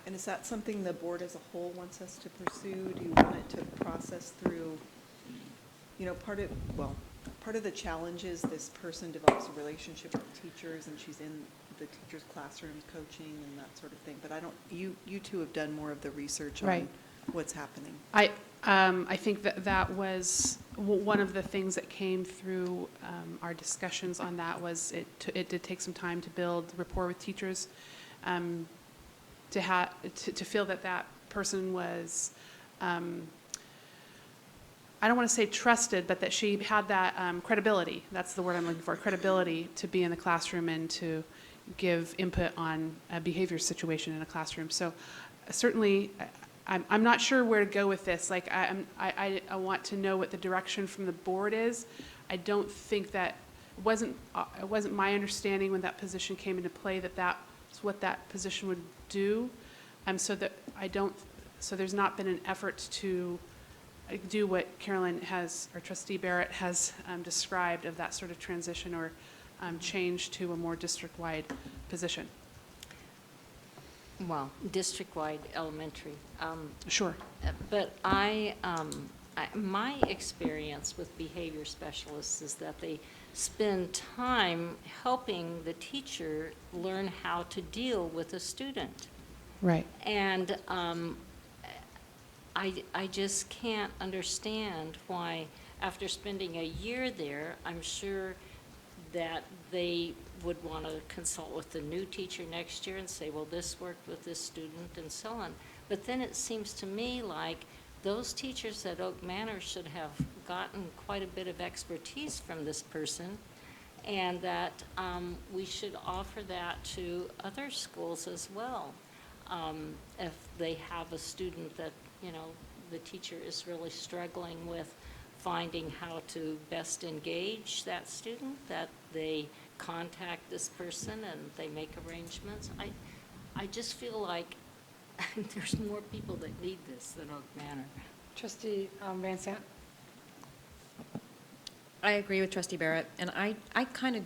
And is that something the board as a whole wants us to pursue? Do you want it to process through, part of the challenge is this person develops a relationship with teachers and she's in the teachers' classrooms coaching and that sort of thing. But you two have done more of the research on what's happening. I think that was one of the things that came through our discussions on that was it did take some time to build rapport with teachers, to feel that person was, I don't want to say trusted, but that she had that credibility. That's the word I'm looking for, credibility to be in the classroom and to give input on a behavior situation in a classroom. So certainly, I'm not sure where to go with this. Like, I want to know what the direction from the board is. I don't think that, it wasn't my understanding when that position came into play that that's what that position would do, so that so there's not been an effort to do what Carolyn has, or Trustee Barrett has described of that sort of transition or change to a more district-wide position. Well, district-wide elementary. Sure. But my experience with behavior specialists is that they spend time helping the teacher learn how to deal with a student. Right. And I just can't understand why, after spending a year there, I'm sure that they would want to consult with the new teacher next year and say, well, this worked with this student and so on. But then it seems to me like those teachers at Oak Manor should have gotten quite a bit of expertise from this person, and that we should offer that to other schools as well. If they have a student that, you know, the teacher is really struggling with finding how to best engage that student, that they contact this person and they make arrangements. I just feel like there's more people that need this than Oak Manor. Trustee Van Sant? I agree with Trustee Barrett, and I kind of,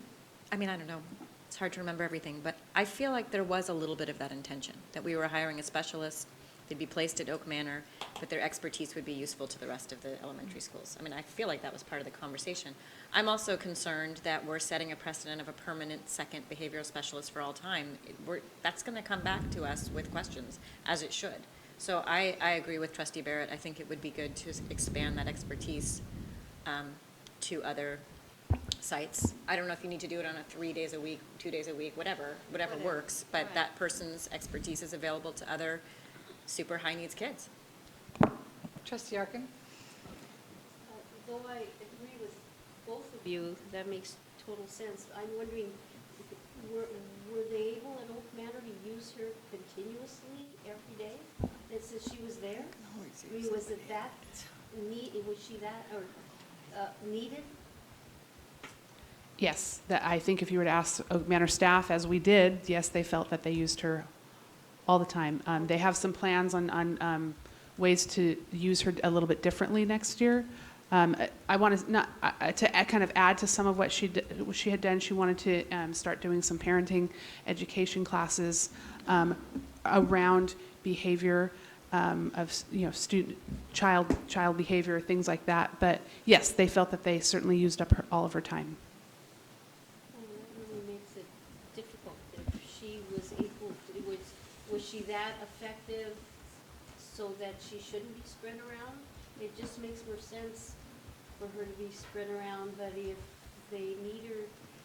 I mean, I don't know, it's hard to remember everything, but I feel like there was a little bit of that intention, that we were hiring a specialist, they'd be placed at Oak Manor, but their expertise would be useful to the rest of the elementary schools. I mean, I feel like that was part of the conversation. I'm also concerned that we're setting a precedent of a permanent second behavioral specialist for all time. That's going to come back to us with questions, as it should. So I agree with Trustee Barrett. I think it would be good to expand that expertise to other sites. I don't know if you need to do it on a 3 days a week, 2 days a week, whatever works, but Right. that person's expertise is available to other super high needs kids. Trustee Arkin? Though I agree with both of you, that makes total sense. I'm wondering, were they able at Oak Manor to use her continuously every day? And since she was there? I mean, was it that was she that, or needed? Yes, that I think if you were to ask Oak Manor staff, as we did, yes, they felt that they used her all the time. They have some plans on ways to use her a little bit differently next year. I want to kind of add to some of what she had done. She wanted to start doing some parenting education classes around behavior of child behavior, things like that. But yes, they felt that they certainly used up all of her time. That really makes it difficult. If she was able to, was she that effective so that she shouldn't be spread around? It just makes more sense for her to be spread around, but if they need her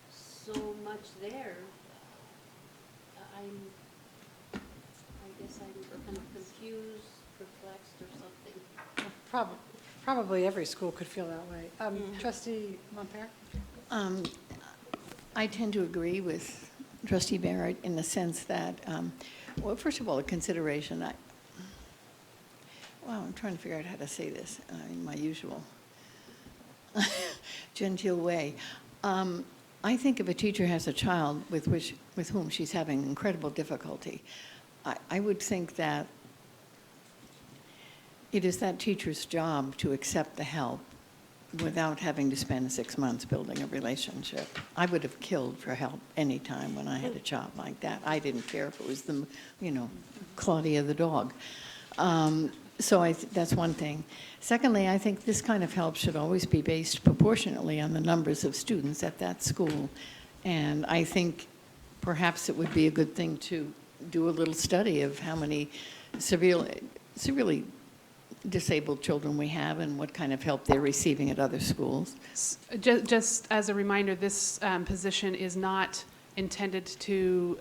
so much there, I guess I'm kind of confused, perplexed, or something. Probably every school could feel that way. Trustee Montpere? I tend to agree with Trustee Barrett in the sense that, well, first of all, a consideration. I'm trying to figure out how to say this in my usual genteel way. I think if a teacher has a child with whom she's having incredible difficulty, I would think that it is that teacher's job to accept the help without having to spend 6 months building a relationship. I would have killed for help any time when I had a job like that. I didn't care if it was the, Claudia the dog. So that's one thing. Secondly, I think this kind of help should always be based proportionately on the numbers of students at that school. And I think perhaps it would be a good thing to do a little study of how many severely disabled children we have and what kind of help they're receiving at other schools. Just as a reminder, this position is not intended to,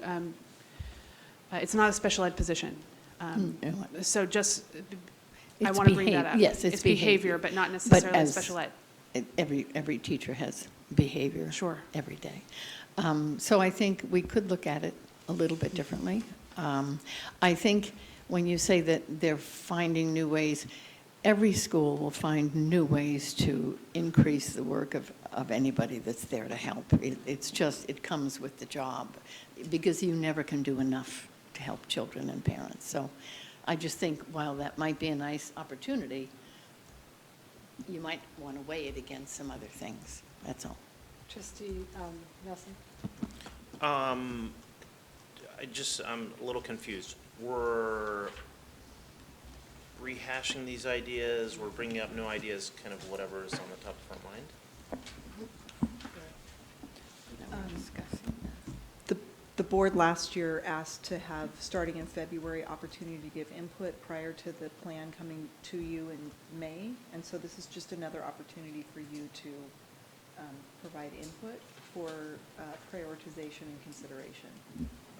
it's not a special ed position. So just, I want to bring that up. Yes, it's behavior, but not necessarily special ed. Every teacher has behavior every day. So I think we could look at it a little bit differently. I think when you say that they're finding new ways, every school will find new ways to increase the work of anybody that's there to help. It comes with the job, because you never can do enough to help children and parents. So I just think while that might be a nice opportunity, you might want to weigh it against some other things. That's all. Trustee Nelson? I'm a little confused. We're rehashing these ideas, we're bringing up new ideas, kind of whatever is on the top of our mind? The board last year asked to have, starting in February, opportunity to give input prior to the plan coming to you in May. And so this is just another opportunity for you to provide input for prioritization and consideration.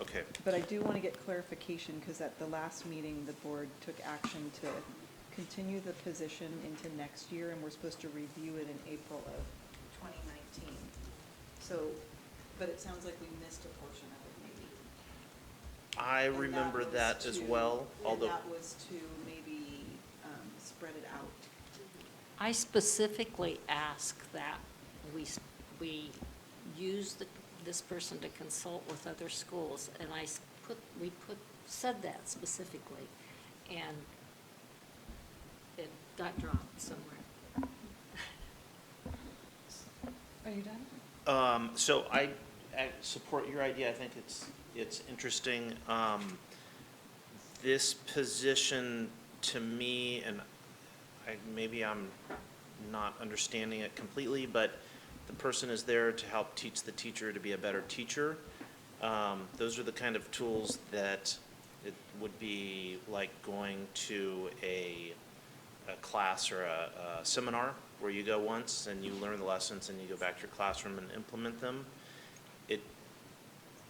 Okay. But I do want to get clarification, because at the last meeting, the board took action to continue the position into next year, and we're supposed to review it in April of 2019. So, but it sounds like we missed a portion of it, maybe. I remember that as well, although. And that was to maybe spread it out. I specifically ask that we use this person to consult with other schools, and said that specifically, and it got dropped somewhere. Are you done? So I support your idea. I think it's interesting. This position, to me, and maybe I'm not understanding it completely, but the person is there to help teach the teacher to be a better teacher. Those are the kind of tools that it would be like going to a class or a seminar where you go once and you learn the lessons and you go back to your classroom and implement them. It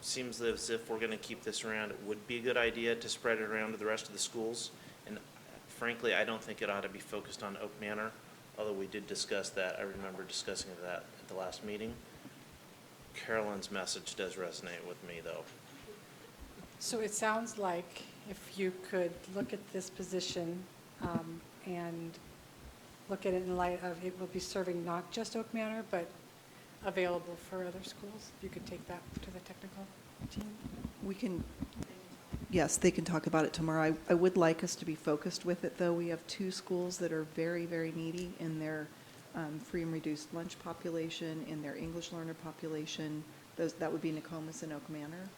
seems as if we're going to keep this around. It would be a good idea to spread it around to the rest of the schools. And frankly, I don't think it ought to be focused on Oak Manor, although we did discuss that. I remember discussing that at the last meeting. Carolyn's message does resonate with me, though. So it sounds like if you could look at this position and look at it in light of it will be serving not just Oak Manor, but available for other schools. If you could take that to the technical team. We can, yes, they can talk about it tomorrow. I would like us to be focused with it, though. We have 2 schools that are very, very needy in their free and reduced lunch population, in their English learner population. That would be Nokomis and Oak Manor.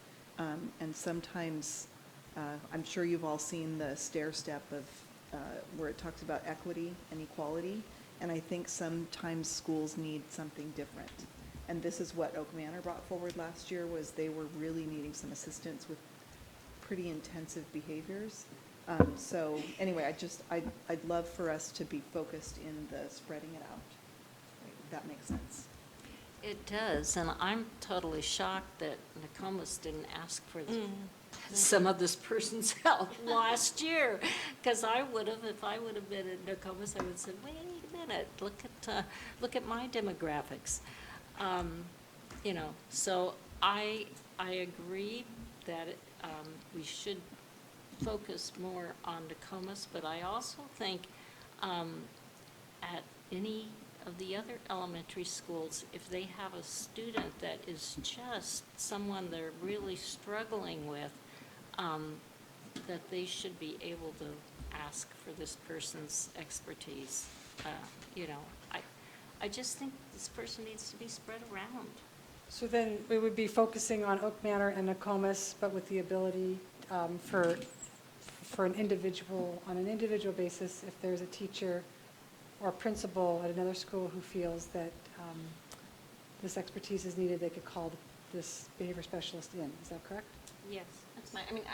And sometimes, I'm sure you've all seen the stair step of where it talks about equity and equality. And I think sometimes schools need something different. And this is what Oak Manor brought forward last year, was they were really needing some assistance with pretty intensive behaviors. So anyway, I'd love for us to be focused in the spreading it out. If that makes sense. It does, and I'm totally shocked that Nokomis didn't ask for some of this person's help last year, because I would have, if I would have been in Nokomis, I would have said, wait a minute, look at my demographics. So I agree that we should focus more on Nokomis, but I also think at any of the other elementary schools, if they have a student that is just someone they're really struggling with, that they should be able to ask for this person's expertise. I just think this person needs to be spread around. So then we would be focusing on Oak Manor and Nokomis, but with the ability for an individual, on an individual basis, if there's a teacher or principal at another school who feels that this expertise is needed, they could call this behavior specialist in. Is that correct? Yes. That's fine. I mean,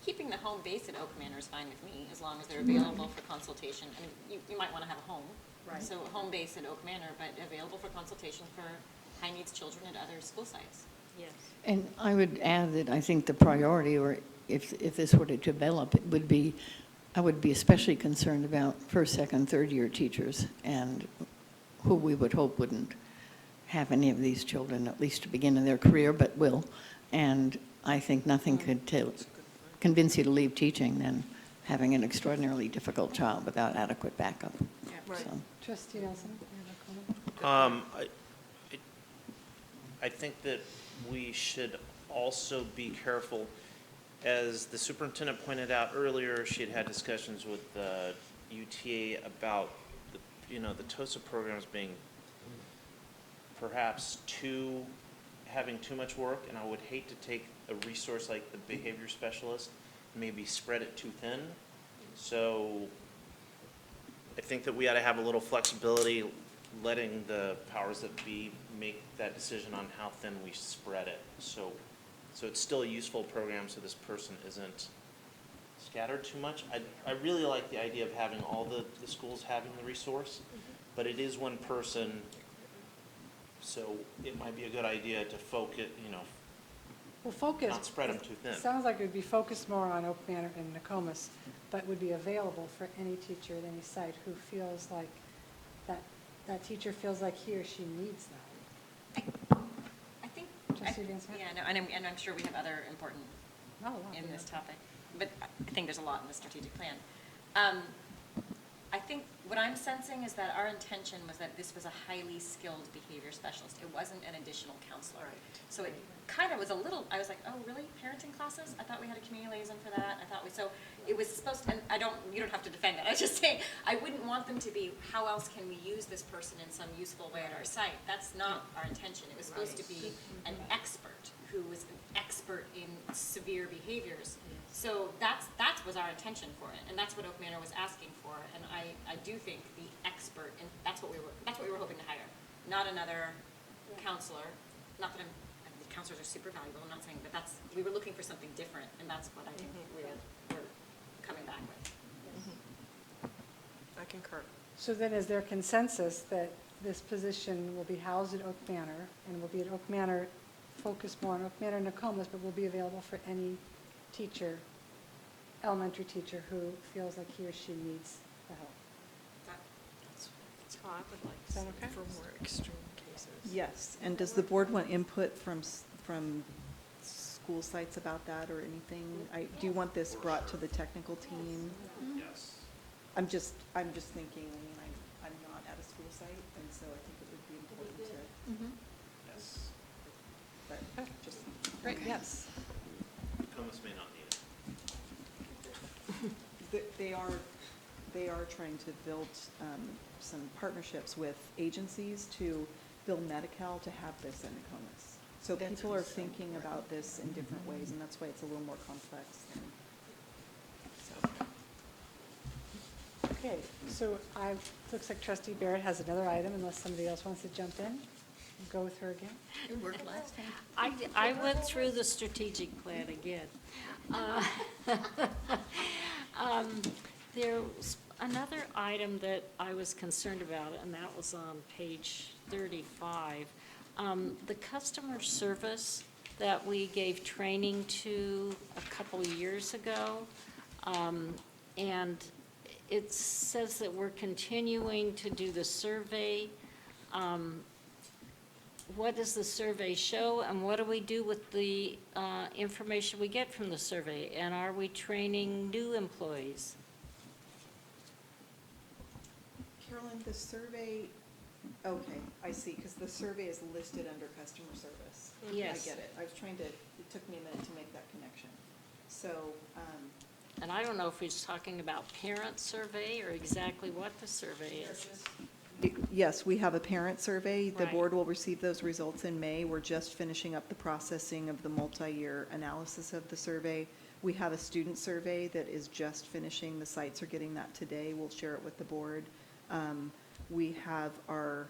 keeping the home base at Oak Manor is fine with me, as long as they're available for consultation. I mean, you might want to have a home. Right. So home base at Oak Manor, but available for consultation for high-needs children at other school sites. Yes. And I would add that I think the priority, or if this were to develop, it would be, I would be especially concerned about first, second, third-year teachers, and who we would hope wouldn't have any of these children, at least to begin in their career, but will. And I think nothing could convince you to leave teaching than having an extraordinarily difficult child without adequate backup. Right. So. Trustee Nelson, you have a comment? I think that we should also be careful. As the superintendent pointed out earlier, she had discussions with the UTA about the TOSA programs being perhaps having too much work, and I would hate to take a resource like the behavior specialist, maybe spread it too thin. So I think that we ought to have a little flexibility, letting the powers that be make that decision on how thin we spread it. So it's still a useful program, so this person isn't scattered too much. I really like the idea of having all the schools having the resource, but it is one person, so it might be a good idea to focus, Well, focus. not spread them too thin. Sounds like it would be focused more on Oak Manor and Nokomis, but would be available for any teacher at any site who feels like that teacher feels like he or she needs that. I think, Trustee Van Zandt? yeah, no, and I'm sure we have other important in this topic, but I think there's a lot in the strategic plan. I think what I'm sensing is that our intention was that this was a highly skilled behavior specialist. It wasn't an additional counselor. So it kind of was a little, I was like, oh, really? Parenting classes? I thought we had a community liaison for that. So it was supposed to, and you don't have to defend it. I was just saying, I wouldn't want them to be, how else can we use this person in some useful way at our site? That's not our intention. It was supposed to be an expert who was an expert in severe behaviors. So that was our intention for it, and that's what Oak Manor was asking for. And I do think the expert, and that's what we were hoping to hire, not another counselor. Not that counselors are super valuable. I'm not saying, but we were looking for something different, and that's what I think we're coming back with. I concur. So then is there consensus that this position will be housed at Oak Manor and will be at Oak Manor, focused more on Oak Manor and Nokomis, but will be available for any teacher, elementary teacher who feels like he or she needs the help? That's how I would like Is to that see it okay? for more extreme cases. Yes, and does the board want input from school sites about that or anything? Do you want this brought to the technical team? Yes. I'm just thinking, I'm not at a school site, and so I think it would be important to, Yes. but just. Great, yes. Comus may not need it. They are trying to build some partnerships with agencies to build Medi-Cal to have this in Nokomis. So people are thinking about this in different ways, and that's why it's a little more complex. Okay, so looks like Trustee Barrett has another item, unless somebody else wants to jump in. Go with her again. It worked last time. I went through the strategic plan again. There was another item that I was concerned about, and that was on page 35. The customer service that we gave training to a couple of years ago, and it says that we're continuing to do the survey. What does the survey show, and what do we do with the information we get from the survey? And are we training new employees? Carolyn, the survey, okay, I see, because the survey is listed under customer service. Yes. I get it. It took me a minute to make that connection. So, And I don't know if he's talking about parent survey or exactly what the survey is. yes, we have a parent survey. The Right. board will receive those results in May. We're just finishing up the processing of the multi-year analysis of the survey. We have a student survey that is just finishing. The sites are getting that today. We'll share it with the board. We have our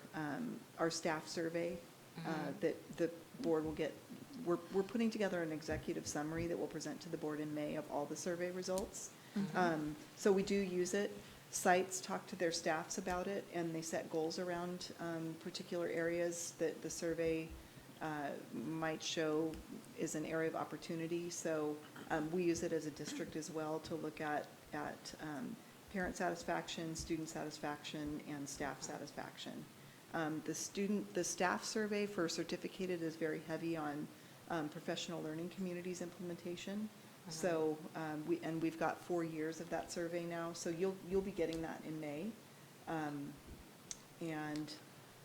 staff survey that the board will get. We're putting together an executive summary that we'll present to the board in May of all the survey results. So we do use it. Sites talk to their staffs about it, and they set goals around particular areas that the survey might show is an area of opportunity. So we use it as a district as well to look at parent satisfaction, student satisfaction, and staff satisfaction. The staff survey for certificated is very heavy on professional learning communities implementation. So we've got 4 years of that survey now. So you'll be getting that in May. And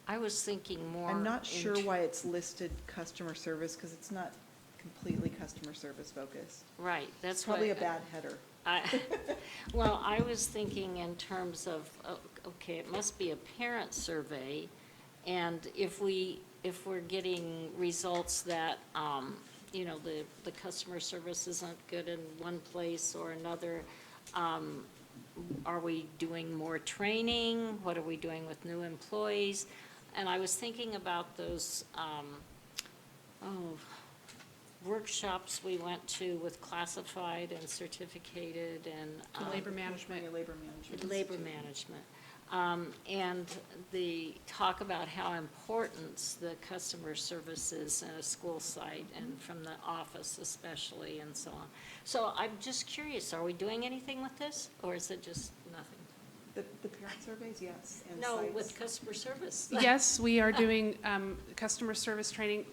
I was thinking more. I'm not sure why it's listed customer service, because it's not completely customer customer service focused. Right, that's Probably a what- bad header. Well, I was thinking in terms of, okay, it must be a parent survey, and if we're getting results that, you know, the customer service isn't good in one place or another, are we doing more training? What are we doing with new employees? And I was thinking about those, workshops we went to with classified and certificated and. Labor management. Labor management. And the talk about how important the customer service is in a school site and from the office especially and so on. So I'm just curious, are we doing anything with this or is it just nothing? The parent surveys, yes. And No, sites. with customer service. Yes, we are doing customer service training.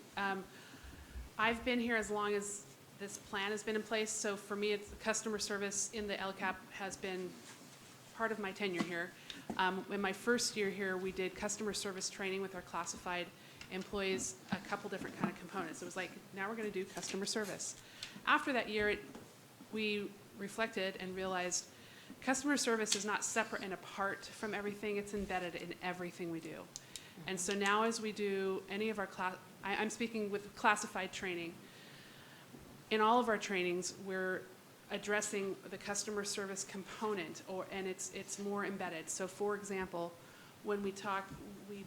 I've been here as long as this plan has been in place, so for me, it's customer service in the LCAP has been part of my tenure here. In my first year here, we did customer service training with our classified employees, a couple different kind of components. It was like, now we're going to do customer service. After that year, we reflected and realized customer service is not separate and apart from everything. It's embedded in everything we do. And so now as we do any of our I'm speaking with classified training. In all of our trainings, we're addressing the customer service component, and it's more embedded. So for example, when we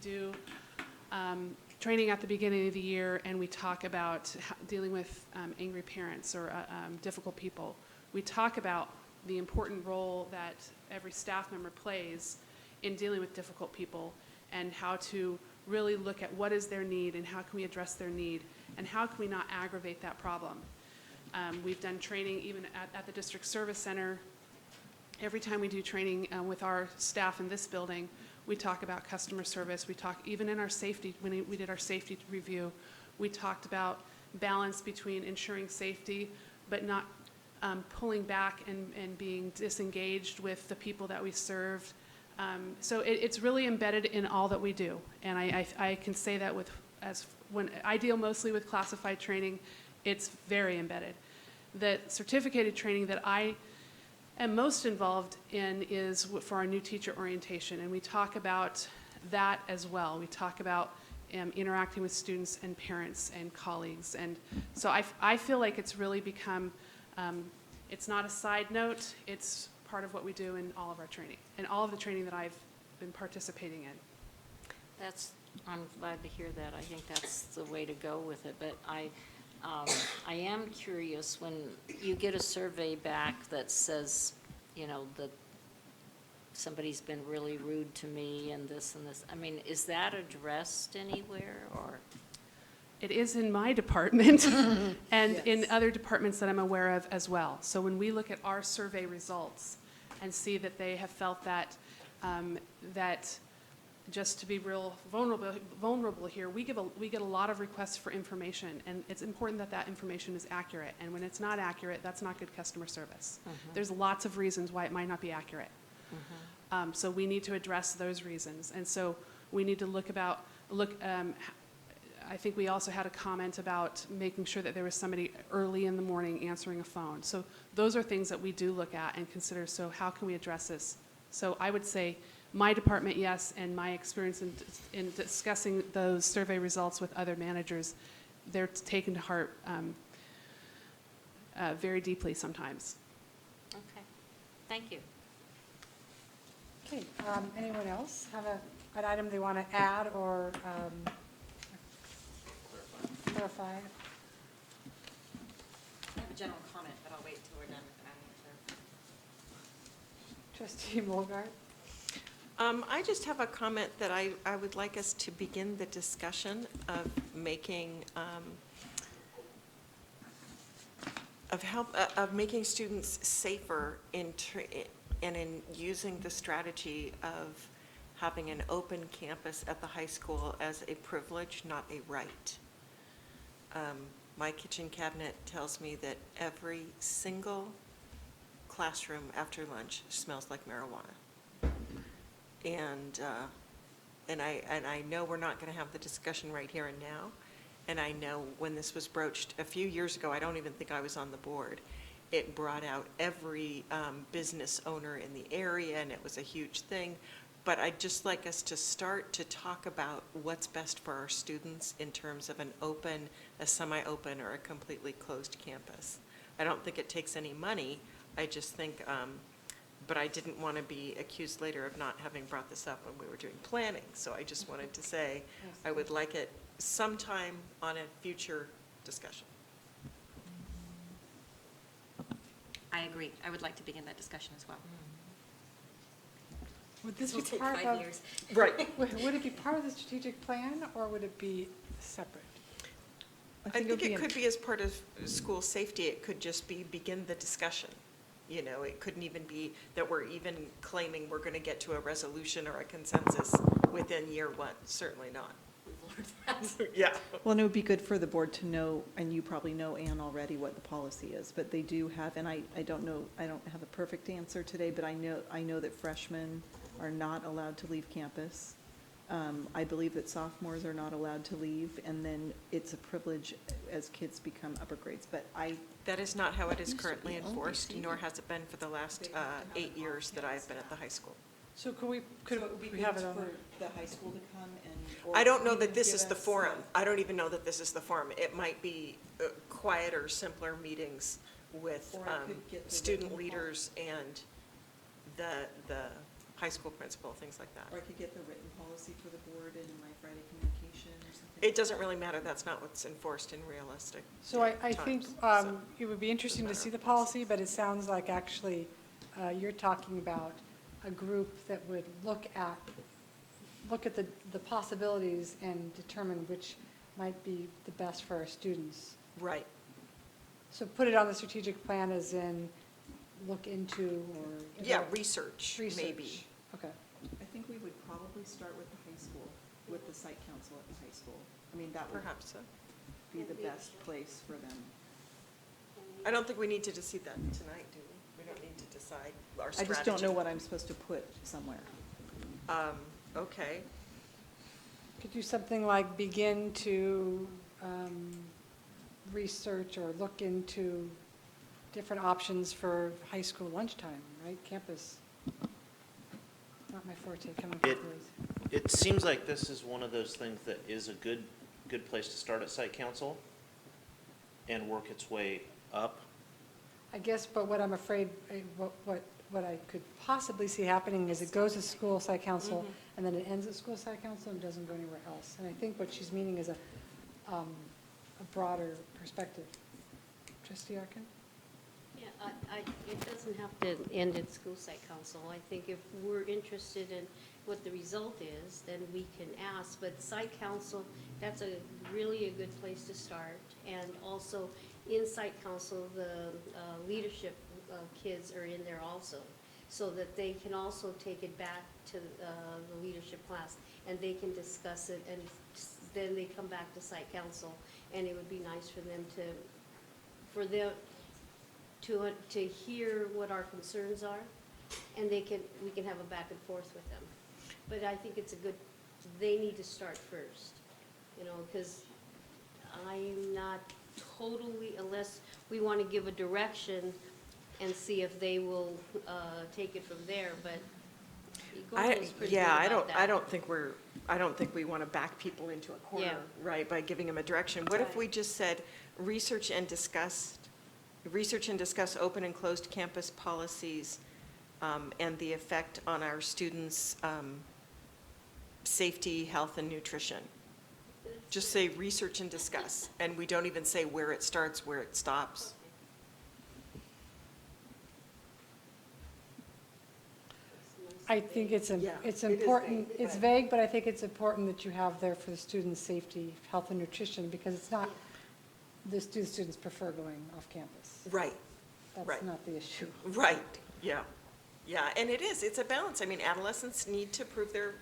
do training at the beginning of the year, and we talk about dealing with angry parents or difficult people. We talk about the important role that every staff member plays in dealing with difficult people, and how to really look at what is their need and how can we address their need and how can we not aggravate that problem. We've done training even at the District Service Center. Every time we do training with our staff in this building, we talk about customer service. We talk, even in our safety, when we did our safety review, we talked about balance between ensuring safety but not pulling back and being disengaged with the people that we served. So it's really embedded in all that we do, and I can say that when I deal mostly with classified training, it's very embedded. The certificated training that I am most involved in is for our new teacher orientation, and we talk about that as well. We talk about interacting with students and parents and colleagues, and so I feel like it's really become, it's not a side note, it's part of what we do in all of our training, and all of the training that I've been participating in. I'm glad to hear that. I think that's the way to go with it, but I am curious when you get a survey back that says, you know, that somebody's been really rude to me and this and this. I mean, is that addressed anywhere or? It is in my department and Yes. in other departments that I'm aware of as well. So when we look at our survey results and see that they have felt that, that just to be real vulnerable here, we get a lot of requests for information, and it's important that that information is accurate. And when it's not accurate, that's not good customer service. There's lots of reasons why it might not be accurate. So we need to address those reasons, and so we need to look. I think we also had a comment about making sure that there was somebody early in the morning answering a phone. So those are things that we do look at and consider. So how can we address this? So I would say my department, yes, and my experience in discussing those survey results with other managers, they're taken to heart very deeply sometimes. Okay, thank you. Okay, anyone else have an item they want to add or clarify? I have a general comment, but I'll wait till we're done with that. Trustee Mulgard? I just have a comment that I would like us to begin the discussion of making, of making students safer and in using the strategy of having an open campus at the high school as a privilege, not a right. My kitchen cabinet tells me that every single classroom after lunch smells like marijuana. And I know we're not going to have the discussion right here and now, And I know when this was broached a few years ago, I don't even think I was on the board, it brought out every business owner in the area, and it was a huge thing. But I'd just like us to start to talk about what's best for our students in terms of an open, a semi-open, or a completely closed campus. I don't think it takes any money. I just think, but I didn't want to be accused later of not having brought this up when we were doing planning. So I just wanted to say I would like it sometime on a future discussion. I agree. I would like to begin that discussion as well. Would this It'll be take part 5 of? years. Right. Would it be part of the strategic plan, or would it be separate? I think it could be as part of school safety. It could just be begin the discussion. You know, it couldn't even be that we're even claiming we're going to get to a resolution or a consensus within year one. Certainly not. Yeah. Well, and it would be good for the board to know, and you probably know, Ann, already what the policy is, but they do have, and I don't know, I don't have a perfect answer today, but I know that freshmen are not allowed to leave campus. I believe that sophomores are not allowed to leave, and then it's a privilege as kids become upper grades, but That is not how it is currently enforced, nor has it been for the last 8 years that I've been at the high school. So could we have it on the high school to come and? I don't know that this is the forum. I don't even know that this is the forum. It might be quieter, simpler meetings with Or I could get the student written leaders and the high school principal, things like that. Or I could get the written policy for the board in my Friday communication or something? It doesn't really matter. That's not what's enforced in realistic So I think times, so it would be interesting to doesn't see the matter. policy, but it sounds like actually you're talking about a group that would look at the possibilities and determine which might be the best for our students. Right. So put it on the strategic plan as in look into or. Yeah, develop- research, maybe. Okay. I think we would probably start with the high school, with the site council at the high school. I mean, that would Perhaps so. be the best place for them. I don't think we need to decide that tonight, do we? We don't need to decide our I strategy. just don't know what I'm supposed to put somewhere. Okay. Could do something like begin to research or look into different options for high school lunchtime, right? Campus. Not my forte, coming up with words. It seems like this is one of those things that is a good place to start at site council and work its way up. I guess, but what I'm afraid, what I could possibly see happening is it goes to school site council, and then it ends at school site council and doesn't go anywhere else. And I think what she's meaning is a broader perspective. Trustee Arkin? Yeah, it doesn't have to end at school site council. I think if we're interested in what the result is, then we can ask. But site council, that's really a good place to start. And also, in site council, the leadership kids are in there also, so that they can also take it back to the leadership class, and they can discuss it, and then they come back to site council. And it would be nice for them to hear what our concerns are, and we can have a back and forth with them. But I think they need to start first, because I'm not totally, unless we want to give a direction and see if they will take it from there, but Gordon's pretty good about that. I don't think we want to back people into a corner, Yeah. right, by giving them a direction. What if we just said, research and discuss open and closed campus policies and the effect on our students' safety, health, and nutrition? Just say research and discuss, and we don't even say where it starts, where it stops. I think it's important, it's vague, but I think it's important that you have there for the students' safety, health, and nutrition, because it's not, the students prefer going off campus. Right. That's not the issue. Right, yeah. Yeah, and it's a balance. I mean, adolescents need to prove their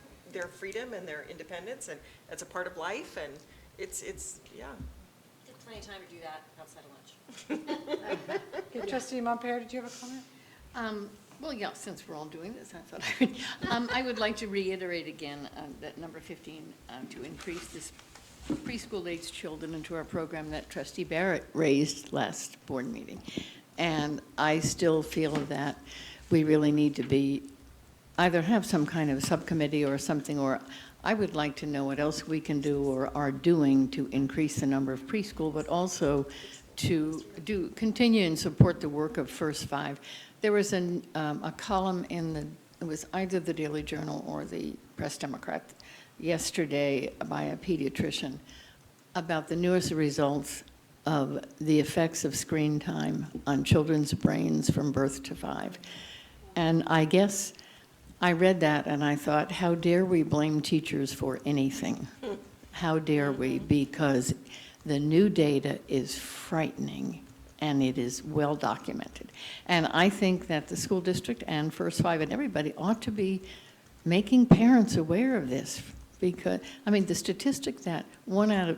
freedom and their independence, and that's a part of life, and it's yeah. There's plenty of time to do that outside of lunch. Okay, Trustee Montpere, did you have a comment? Well, yeah, since we're all doing this, I thought I would like to reiterate again that number 15, to increase this preschool-aged children into our program that Trustee Barrett raised last board meeting. And I still feel that we really need to either have some kind of subcommittee or something, or I would like to know what else we can do or are doing to increase the number of preschool, but also to continue and support the work of First Five. There was a column it was either the Daily Journal or the Press Democrat yesterday by a pediatrician about the newest results of the effects of screen time on children's brains from birth to 5. And I guess I read that and I thought, how dare we blame teachers for anything? How dare we? Because the new data is frightening and it is well documented. And I think that the school district and First Five and everybody ought to be making parents aware of this. Because, I mean, the statistic that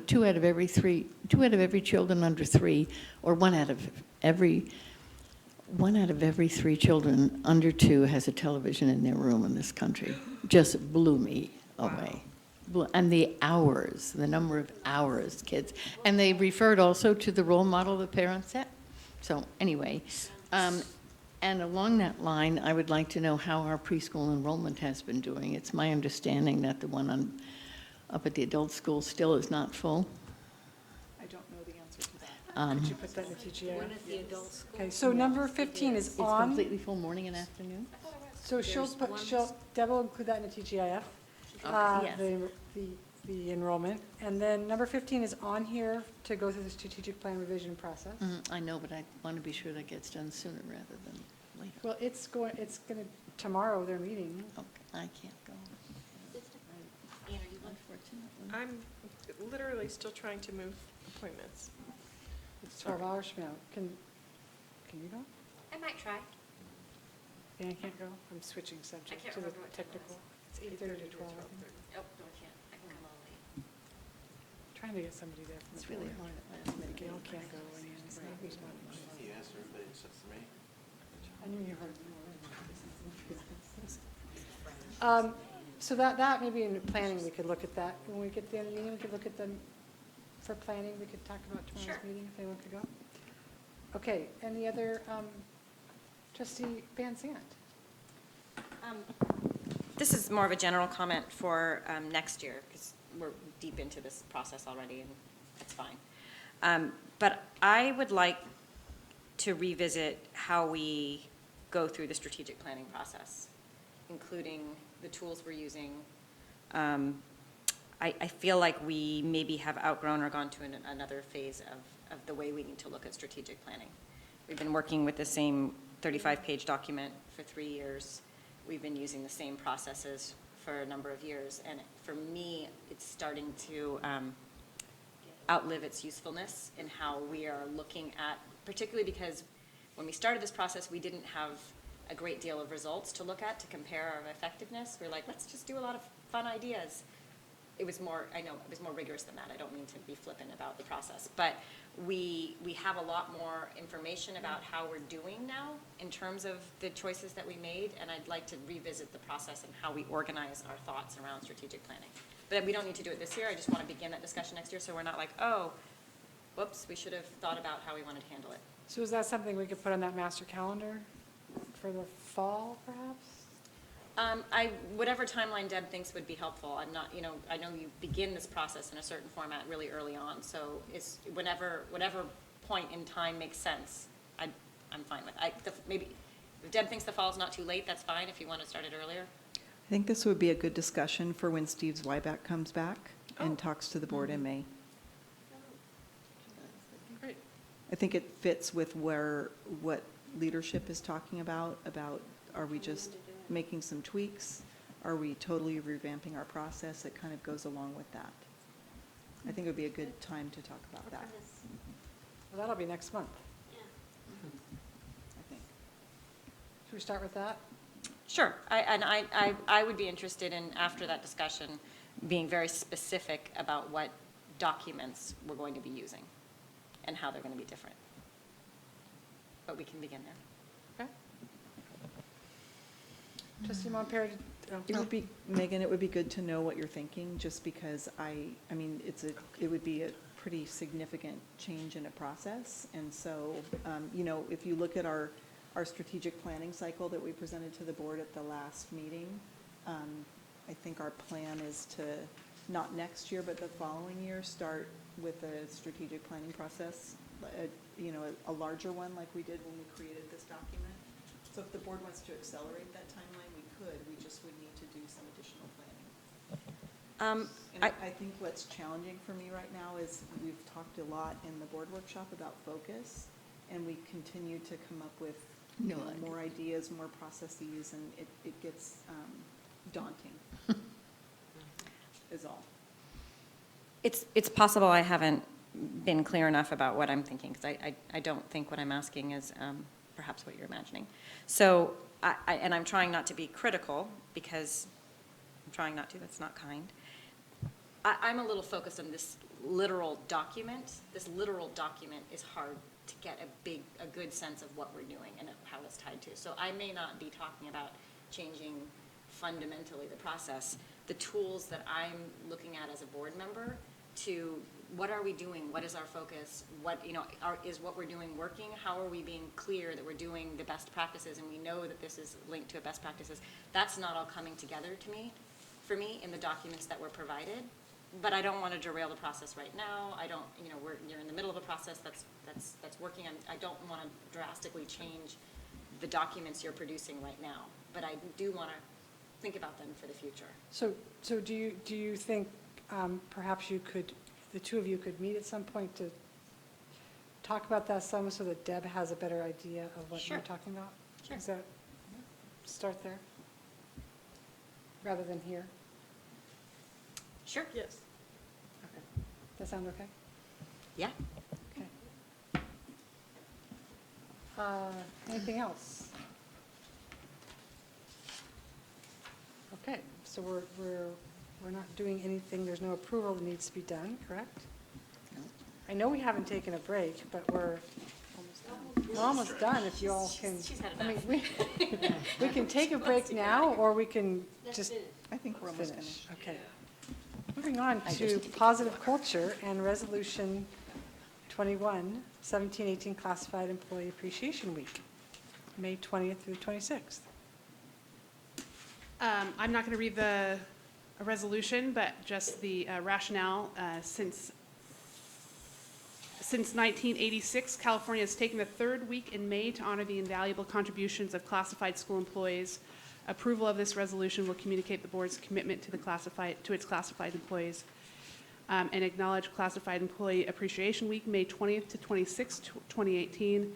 two out of every children under 3, or one out of every 3 children under 2 has a television in their room in this country just blew me away. And the number of hours kids. And they referred also to the role model the parents set. So anyway, and along that line, I would like to know how our preschool enrollment has been doing. It's my understanding that the one up at the adult school still is not full. I don't know the answer to that. Could you put that in the TGA? One at the adult school. Okay, so number 15 is It's on. completely full morning and afternoon? So Deb will include that in the TGIF, Yes. the enrollment. And then number 15 is on here to go through the strategic plan revision process. I know, but I want to be sure that gets done sooner rather than later. Well, it's going to, tomorrow they're meeting. Okay, I can't go. Unfortunately. I'm literally still trying to move appointments. It's 12 hours from now. Can you go? I might try. Yeah, I can't go. I'm switching subject can't to the remember what time it technical. is. It's 8:30 to 12. I think. Oh, no, I can't. I can come a little late. Trying to get somebody there from the It's really board. hard at last minute. Gail can't go, and Anne's not. Who's not? You asked everybody except for me. I knew you heard me. So that maybe in planning, we could look at that. When we get to the end of the meeting, we could look at them for planning. We could talk about tomorrow's meeting if anyone could go. Okay, any other, Trustee Van Sant? This is more of a general comment for next year, because we're deep into this process already, and that's fine. But I would like to revisit how we go through the strategic planning process, including the tools we're using. I feel like we maybe have outgrown or gone to another phase of the way we need to look at strategic planning. We've been working with the same 35-page document for 3 years. We've been using the same processes for a number of years, and for me, it's starting to outlive its usefulness in how we are looking at, particularly because when we started this process, we didn't have a great deal of results to look at to compare our effectiveness. We're like, let's just do a lot of fun ideas. It was more, I know, it was more rigorous than that. I don't mean to be flippant about the process, but we have a lot more information about how we're doing now in terms of the choices that we made, and I'd like to revisit the process and how we organize our thoughts around strategic planning. But we don't need to do it this year. I just want to begin that discussion next year, so we're not like, oh, whoops, we should have thought about how we wanted to handle it. So is that something we could put on that master calendar for the fall, perhaps? Whatever timeline Deb thinks would be helpful. I'm not, I know you begin this process in a certain format really early on, so it's whatever point in time makes sense, I'm fine with. Maybe if Deb thinks the fall is not too late, that's fine if you want to start it earlier. I think this would be a good discussion for when Steve Zweiback comes back and talks to the board in May. Great. I think it fits with what leadership is talking about are we just making some tweaks? Are we totally revamping our process? It kind of goes along with that. I think it would be a good time to talk about that, Well, that'll be next month. I think. Should we start with that? Sure, I would be interested in, after that discussion, being very specific about what documents we're going to be using and how they're going to be different. But we can begin there. Trustee Montpere, It would be, Megan, it would be good to know what you're thinking, just because I mean, it would be a pretty significant change in a process. And so, you know, if you look at our strategic planning cycle that we presented to the board at the last meeting, I think our plan is to, not next year, but the following year, start with a strategic planning process, you know, a larger one like we did when we created this document. So if the board wants to accelerate that timeline, we could. We just would need to do some additional planning. And I think what's challenging for me right now is we've talked a lot in the board workshop about focus, and we continue to come up with more ideas, more processes, and it gets daunting, is all. It's possible I haven't been clear enough about what I'm thinking, because I don't think what I'm asking is perhaps what you're imagining. So, and I'm trying not to be critical, because I'm trying not to, that's not kind. I'm a little focused on this literal document. This literal document is hard to get a good sense of what we're doing and how it's tied to. So I may not be talking about changing fundamentally the process. The tools that I'm looking at as a board member to what are we doing? What is our focus? What, you know, is what we're doing working? How are we being clear that we're doing the best practices and we know that this is linked to best practices? That's not all coming together for me in the documents that were provided. But I don't want to derail the process right now. I don't, you know, you're in the middle of a process that's working. I don't want to drastically change the documents you're producing right now. But I do want to think about them for the future. So do you think perhaps the two of you could meet at some point to talk about that some, so that Deb has a better idea of what you're talking about? Sure. Is that, start there, rather than here? Sure. Yes. Okay. Does that sound okay? Yeah. Okay. Anything else? Okay, so we're not doing anything, there's no approval that needs to be done, correct? I know we haven't taken a break, but we're almost done if you all can. I mean, we can take a break now, or we can just I think we're almost finish. finished. Okay. Moving on to positive culture and resolution 21, 17-18 Classified Employee Appreciation Week, May 20th through 26th. I'm not going to read the resolution, but just the rationale. Since 1986, California has taken the third week in May to honor the invaluable contributions of classified school employees. Approval of this resolution will communicate the board's commitment to its classified employees and acknowledge Classified Employee Appreciation Week, May 20th to 26th, 2018,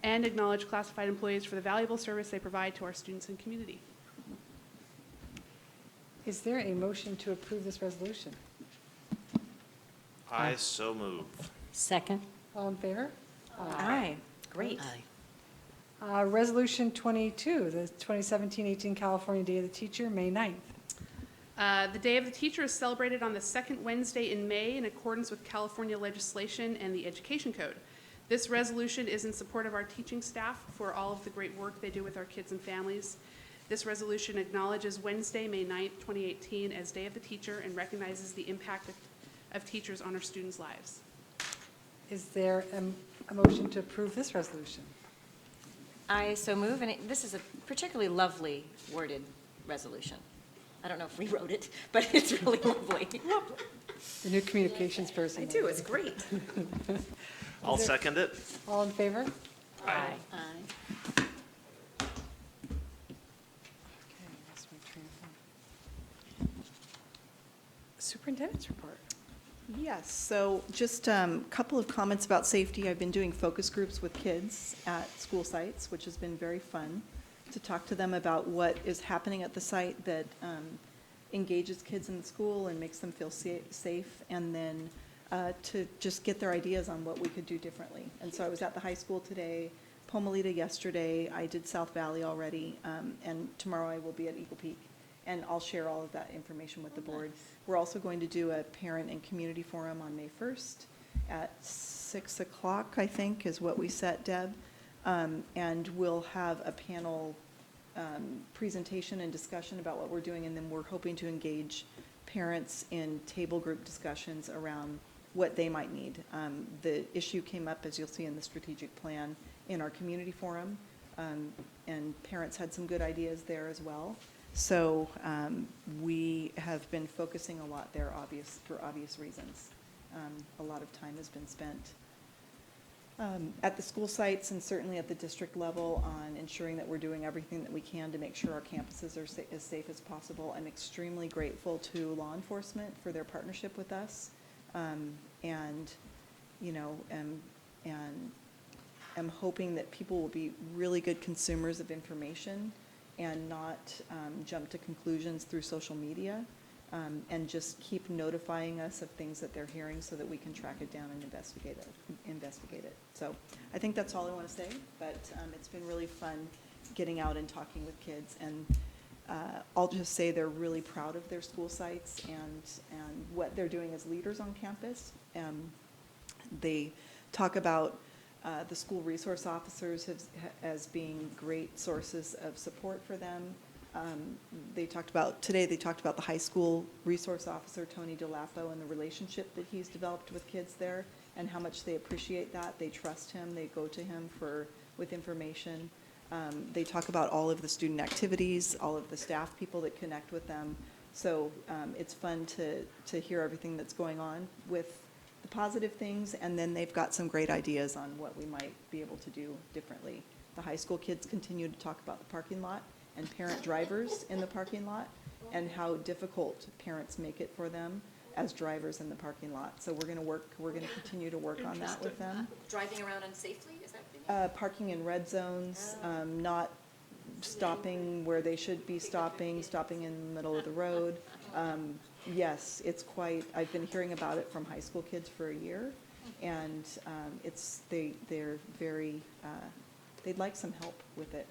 and acknowledge classified employees for the valuable service they provide to our students and community. Is there a motion to approve this resolution? I so move. Second. All in favor? Aye. Great. Resolution 22, the 2017-18 California Day of the Teacher, May 9th. The Day of the Teacher is celebrated on the second Wednesday in May in accordance with California legislation and the Education Code. This resolution is in support of our teaching staff for all of the great work they do with our kids and families. This resolution acknowledges Wednesday, May 9th, 2018 as Day of the Teacher and recognizes the impact of teachers on our students' lives. Is there a motion to approve this resolution? I so move, and this is a particularly lovely worded resolution. I don't know if we wrote it, but it's really lovely. The new communications person. I do, it's great. I'll second it. All in favor? Aye. Okay, that's my train of thought. Superintendent's report. Yes, so just a couple of comments about safety. I've been doing focus groups with kids at school sites, which has been very fun to talk to them about what is happening at the site that engages kids in the school and makes them feel safe, and then to just get their ideas on what we could do differently. And so I was at the high school today, Pomalita yesterday, I did South Valley already, and tomorrow I will be at Eagle Peak. And I'll share all of that information with the board. We're also going to do a parent and community forum on May 1st at 6 o'clock, I think, is what we set, Deb. And we'll have a panel presentation and discussion about what we're doing, and then we're hoping to engage parents in table group discussions around what they might need. The issue came up, as you'll see in the strategic plan, in our community forum, and parents had some good ideas there as well. So we have been focusing a lot there, for obvious reasons. A lot of time has been spent at the school sites and certainly at the district level on ensuring that we're doing everything that we can to make sure our campuses are as safe as possible. I'm extremely grateful to law enforcement for their partnership with us, and you know, and I'm hoping that people will be really good consumers of information and not jump to conclusions through social media, and just keep notifying us of things that they're hearing so that we can track it down and investigate it. So I think that's all I want to say, but it's been really fun getting out and talking with kids, and I'll just say they're really proud of their school sites and what they're doing as leaders on campus. They talk about the school resource officers as being great sources of support for them. Today they talked about the high school resource officer, Tony DeLapo, and the relationship that he's developed with kids there and how much they appreciate that. They trust him. They go to him with information. They talk about all of the student activities, all of the staff people that connect with them. So it's fun to hear everything that's going on with the positive things, and then they've got some great ideas on what we might be able to do differently. The high school kids continue to talk about the parking lot and parent drivers in the parking lot and how difficult parents make it for them as drivers in the parking lot. So we're going to continue to work on that with them. Driving around unsafely, is that what you mean? Parking in red zones, not stopping where they should be stopping in the middle of the road. Yes, it's quite, I've been hearing about it from high school kids for a year, and they're very, they'd like some help with it.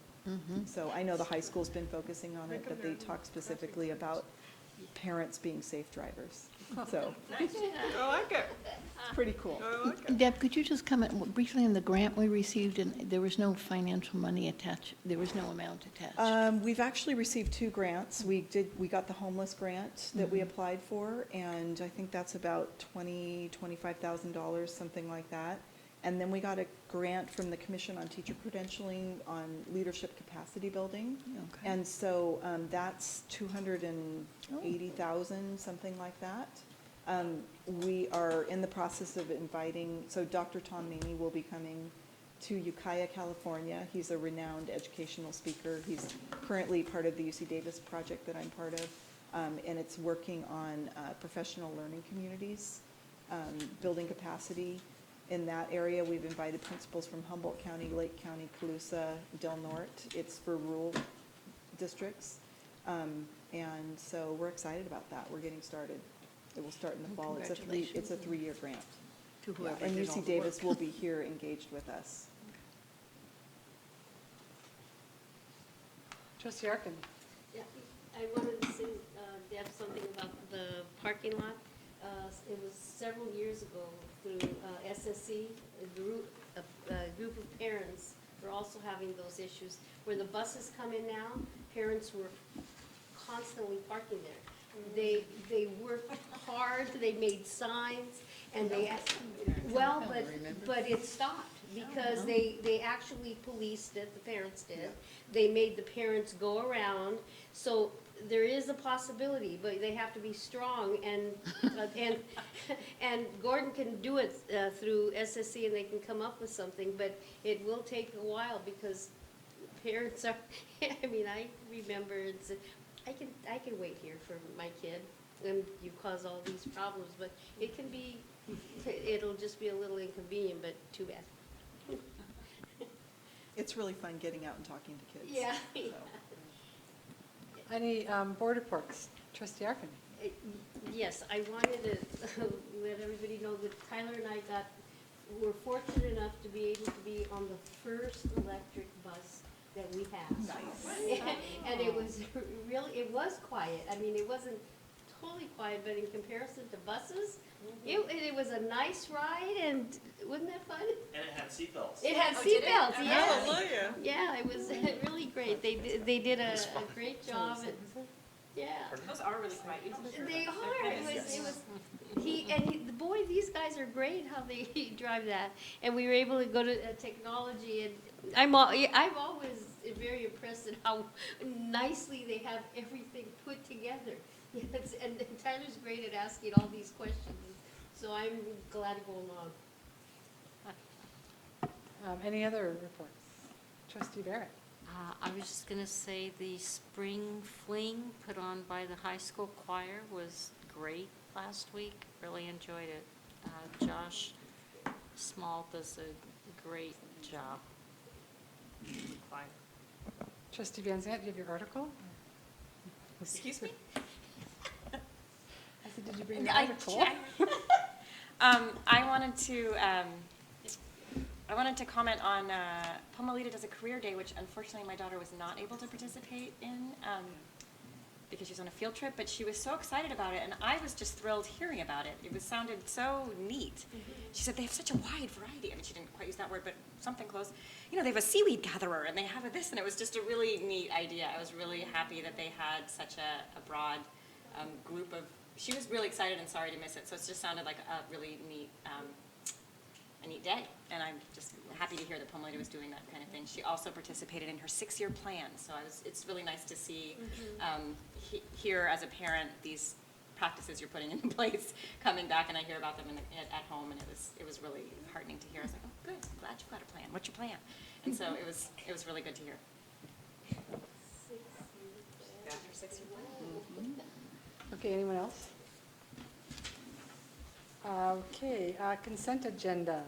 So I know the high school's been focusing on it, but they talk specifically about parents being safe drivers. So I like it. it's pretty cool. I like it. Deb, could you just comment briefly on the grant we received, and there was no financial money attached, there was no amount attached? We've actually received 2 grants. We got the homeless grant that we applied for, and I think that's about $25,000, something like that. And then we got a grant from the Commission on Teacher Credentialing on leadership capacity building. Okay. And so that's $280,000, something like that. We are in the process of inviting, so Dr. Tom Maney will be coming to Ukiah, California. He's a renowned educational speaker. He's currently part of the UC Davis project that I'm part of, and it's working on professional learning communities, building capacity. In that area, we've invited principals from Humboldt County, Lake County, Colusa, Del Norte. It's for rural districts. And so we're excited about that. We're getting started. It will start in the fall. It's a 3-year grant. To whoever And did all UC the Davis work. will be here engaged with us. Trustee Arkin. Yeah, I wanted to say, Deb, something about the parking lot. It was several years ago through SSC, a group of parents were also having those issues. Where the buses come in now, parents were constantly parking there. They worked hard, they made signs, and but it stopped because they actually policed it, the parents did. They made the parents go around, so there is a possibility, but they have to be strong, and Gordon can do it through SSC, and they can come up with something, but it will take a while because parents are, I mean, I remember it's, I can wait here for my kid, and you cause all these problems, but it can be, it'll just be a little inconvenient, but too bad. It's really fun getting out and talking to kids. Yeah. So. Any board reports? Trustee Arkin. Yes, I wanted to let everybody know that Tyler and I were fortunate enough to be able to be on the first electric bus that we have. Nice. And it was really, it was quiet. I mean, it wasn't totally quiet, but in comparison to buses, it was a nice ride, and wasn't that fun? And it had seatbelts. It had Oh, did it? seatbelts, yes. Hallelujah. Yeah, it was really great. They did a great job, and, yeah. Those are really quiet. They are. Boy, these guys are great how they drive that. And we were able to go to technology, and I'm always very impressed at how nicely they have everything put together. Yes, and Tyler's great at asking all these questions, so I'm glad to go along. Any other reports? Trustee Barrett? I was just gonna say the spring fling put on by the high school choir was great last week. Really enjoyed it. Josh Small does a great job. Choir. Trustee Van Zandt, do you have your article? Excuse me? I said, did you bring your article? I wanted to comment on, Pomalita does a career day, which unfortunately my daughter was not able to participate in, because she's on a field trip, but she was so excited about it, and I was just thrilled hearing about it. It sounded so neat. She said they have such a wide variety. I mean, she didn't quite use that word, but something close. You know, they have a seaweed gatherer, and they have a this, and it was just a really neat idea. I was really happy that they had such a broad group of, she was really excited and sorry to miss it, so it just sounded like a really neat, a neat day, and I'm just happy to hear that Pomalita was doing that kind of thing. She also participated in her 6-year plan, so it's really nice to see, here as a parent, these practices you're putting into place coming back, and I hear about them at home, and it was really heartening to hear. I was like, oh, good, I'm glad you've got a plan. What's your plan? And so it was really good to hear. After 6 years. Okay, anyone else? Okay, consent agenda.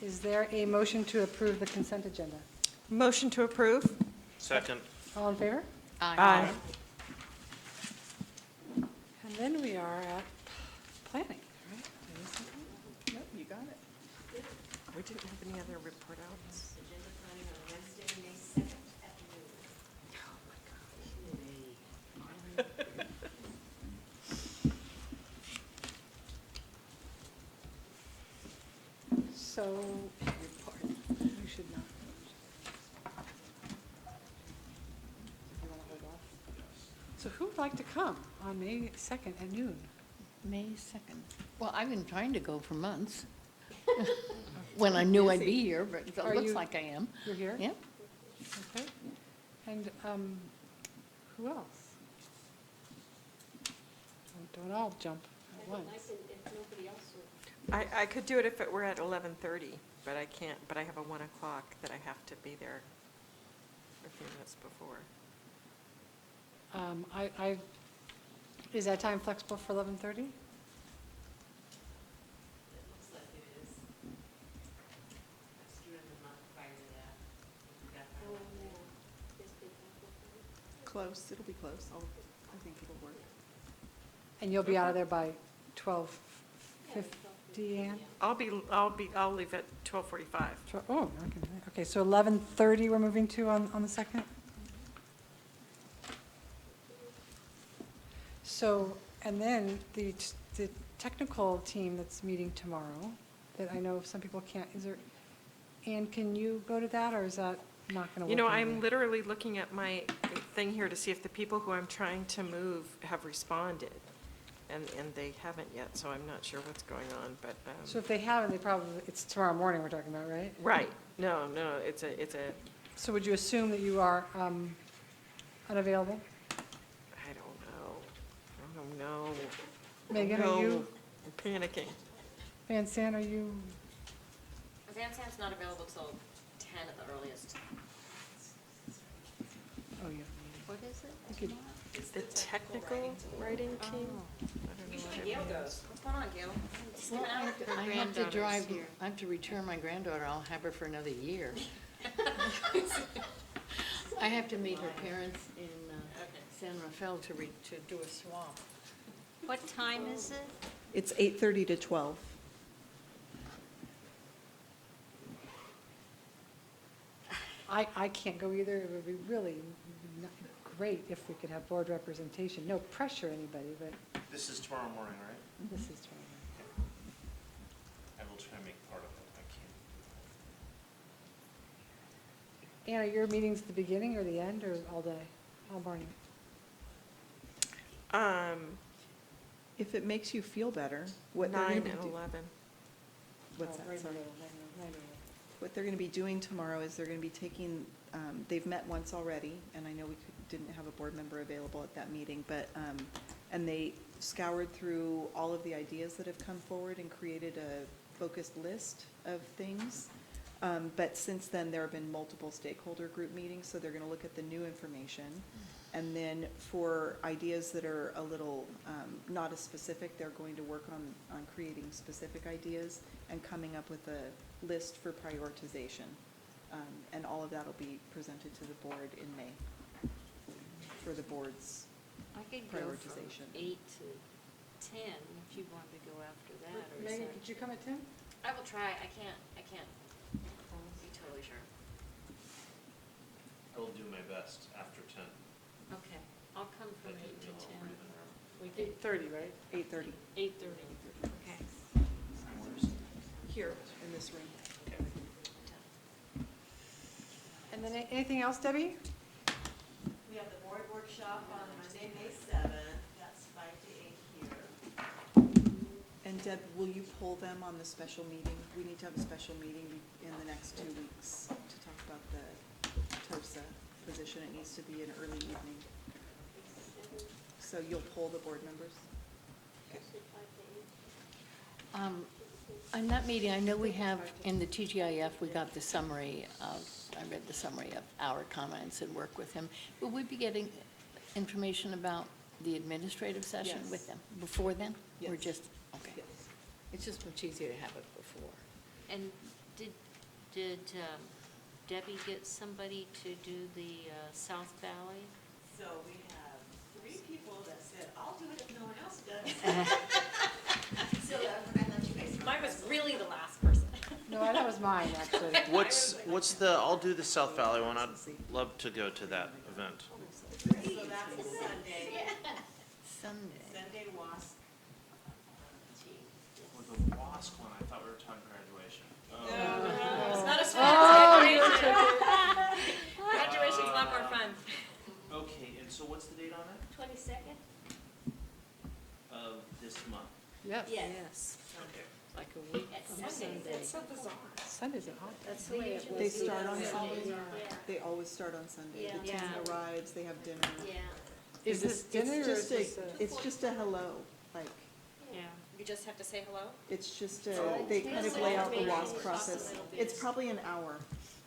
Is there a motion to approve the consent agenda? Motion to approve? Second. All in favor? Aye. And then we are at planning, right? Yep, you got it. We didn't have any other report outs. Agenda planning on Wednesday, May 2nd at noon. So, you should not. You wanna hold off? So who would like to come on May 2nd at noon? May 2nd. Well, I've been trying to go for months. When I knew I'd be here, but it Are looks you- like I am. You're here? Yep. Okay. And who else? Don't all jump at once. If nobody else would. I could do it if it were at 11:30, but I can't, but I have a 1 o'clock that I have to be there a few minutes before. Is that time flexible for 11:30? Close, it'll be close. I think it'll work. And you'll be out of there by 12:50, Ann? I'll leave at 12:45. Oh, okay, so 11:30 we're moving to on the 2nd? So, and then the technical team that's meeting tomorrow, that I know some people can't, Ann, can you go to that, or is that not going to work? You know, anyway? I'm literally looking at my thing here to see if the people who I'm trying to move have responded. And they haven't yet, so I'm not sure what's going on, but. So if they haven't, it's tomorrow morning we're talking about, right? Right, no, it's a. So would you assume that you are unavailable? I don't know. Megan, are you? I'm panicking. Van Sant, are you? Van Sant's not available till 10 at the earliest. Oh, yeah. What is it? You could- The technical writing team? I don't know what it Gail means. goes. What's going on, Gail? Just Well, giving out. I have to drive, I have to return my granddaughter. I'll have her for another year. I have to meet her parents in San Rafael to do a swap. What time is it? It's 8:30 to 12. I can't go either. It would be really great if we could have board representation. No pressure, anybody, but This is tomorrow morning, right? this is trying. I will try and make part of it. I can't. Anna, your meeting's the beginning or the end or all day, all morning? If it makes you feel better, what they're 9 going to and do. 11. What's Oh, that, right in the sorry? middle, right in the middle. What they're going to be doing tomorrow is they're going to be taking, they've met once already, and I know didn't have a board member available at that meeting, but, and they scoured through all of the ideas that have come forward and created a focused list of things. But since then, there have been multiple stakeholder group meetings, so they're going to look at the new information. And then for ideas that are a little not as specific, they're going to work on creating specific ideas and coming up with a list for prioritization. And all of that will be presented to the board in May for the board's I could go from prioritization. 8 to 10 if you wanted to go after that, or is Megan, that? could you come at 10? I will try. I can't be totally sure. I will do my best after 10. Okay, I'll come from 8 to 10. We 8:30, right? 8:30. 8:30. Okay. Here, in this room. And then anything else, Debbie? We have the board workshop on Monday, May 7th. That's 5 to 8 here. And Deb, will you pull them on the special meeting? We need to have a special meeting in the next 2 weeks to talk about the TOSA position. It needs to be an early evening. So you'll poll the board members? On that meeting, I know we have, in the TGIF, we got the summary of, I read the summary of our comments and work with him. Will we be getting information about the administrative session Yes. with them before then? Or Yes. just, okay. Yes. It's just much easier to have it before. And did Debbie get somebody to do the South Valley? So we have 3 people that said, I'll do it if no one else does. So I let you guys. Mine was really the last person. No, that was mine, actually. What's the, I'll do the South Valley one. I'd love to go to that event. So that's a Sunday. Sunday WASC. Or the WASC one, I thought we were talking graduation. It's not as Oh, fun you as took graduation. Graduation's a lot more fun. Okay, and so what's the date on it? 22nd? Of this month? Yes. Yes. Like a week At from Sunday. Sunday. That's so bizarre. Sundays are hot. That's the way it was. They start on Yeah. Sunday? Yeah. They always start on Sunday. Yeah. The team Yeah. arrives, they have dinner. Yeah. Is this dinner or is this It's just a hello, like, Yeah. You just have to say hello? it's just a, they kind of lay out the WASP process. It's probably an hour.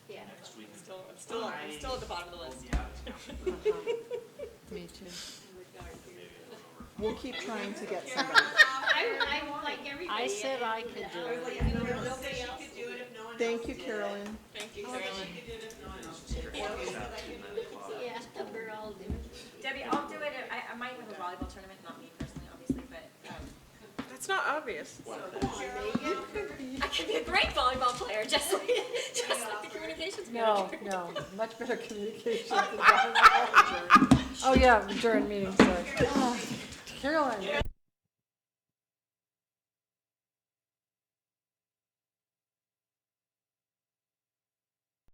Yeah. Next week. I'm still at the bottom of the list. Me too. We'll keep trying to get somebody. I'm like everybody. I said I could do it. Nobody else said she could do it if no one else Thank you, did. Carolyn. Thank you, She Carolyn. could do it if no one else did. Yeah, we're all doing it. Debbie, I'll do it. I might have a volleyball tournament, not me personally, obviously, but That's not obvious. I could be a great volleyball player, just like the communications manager. No, much better communication. than that. Oh, yeah, during meetings, sorry. Carolyn.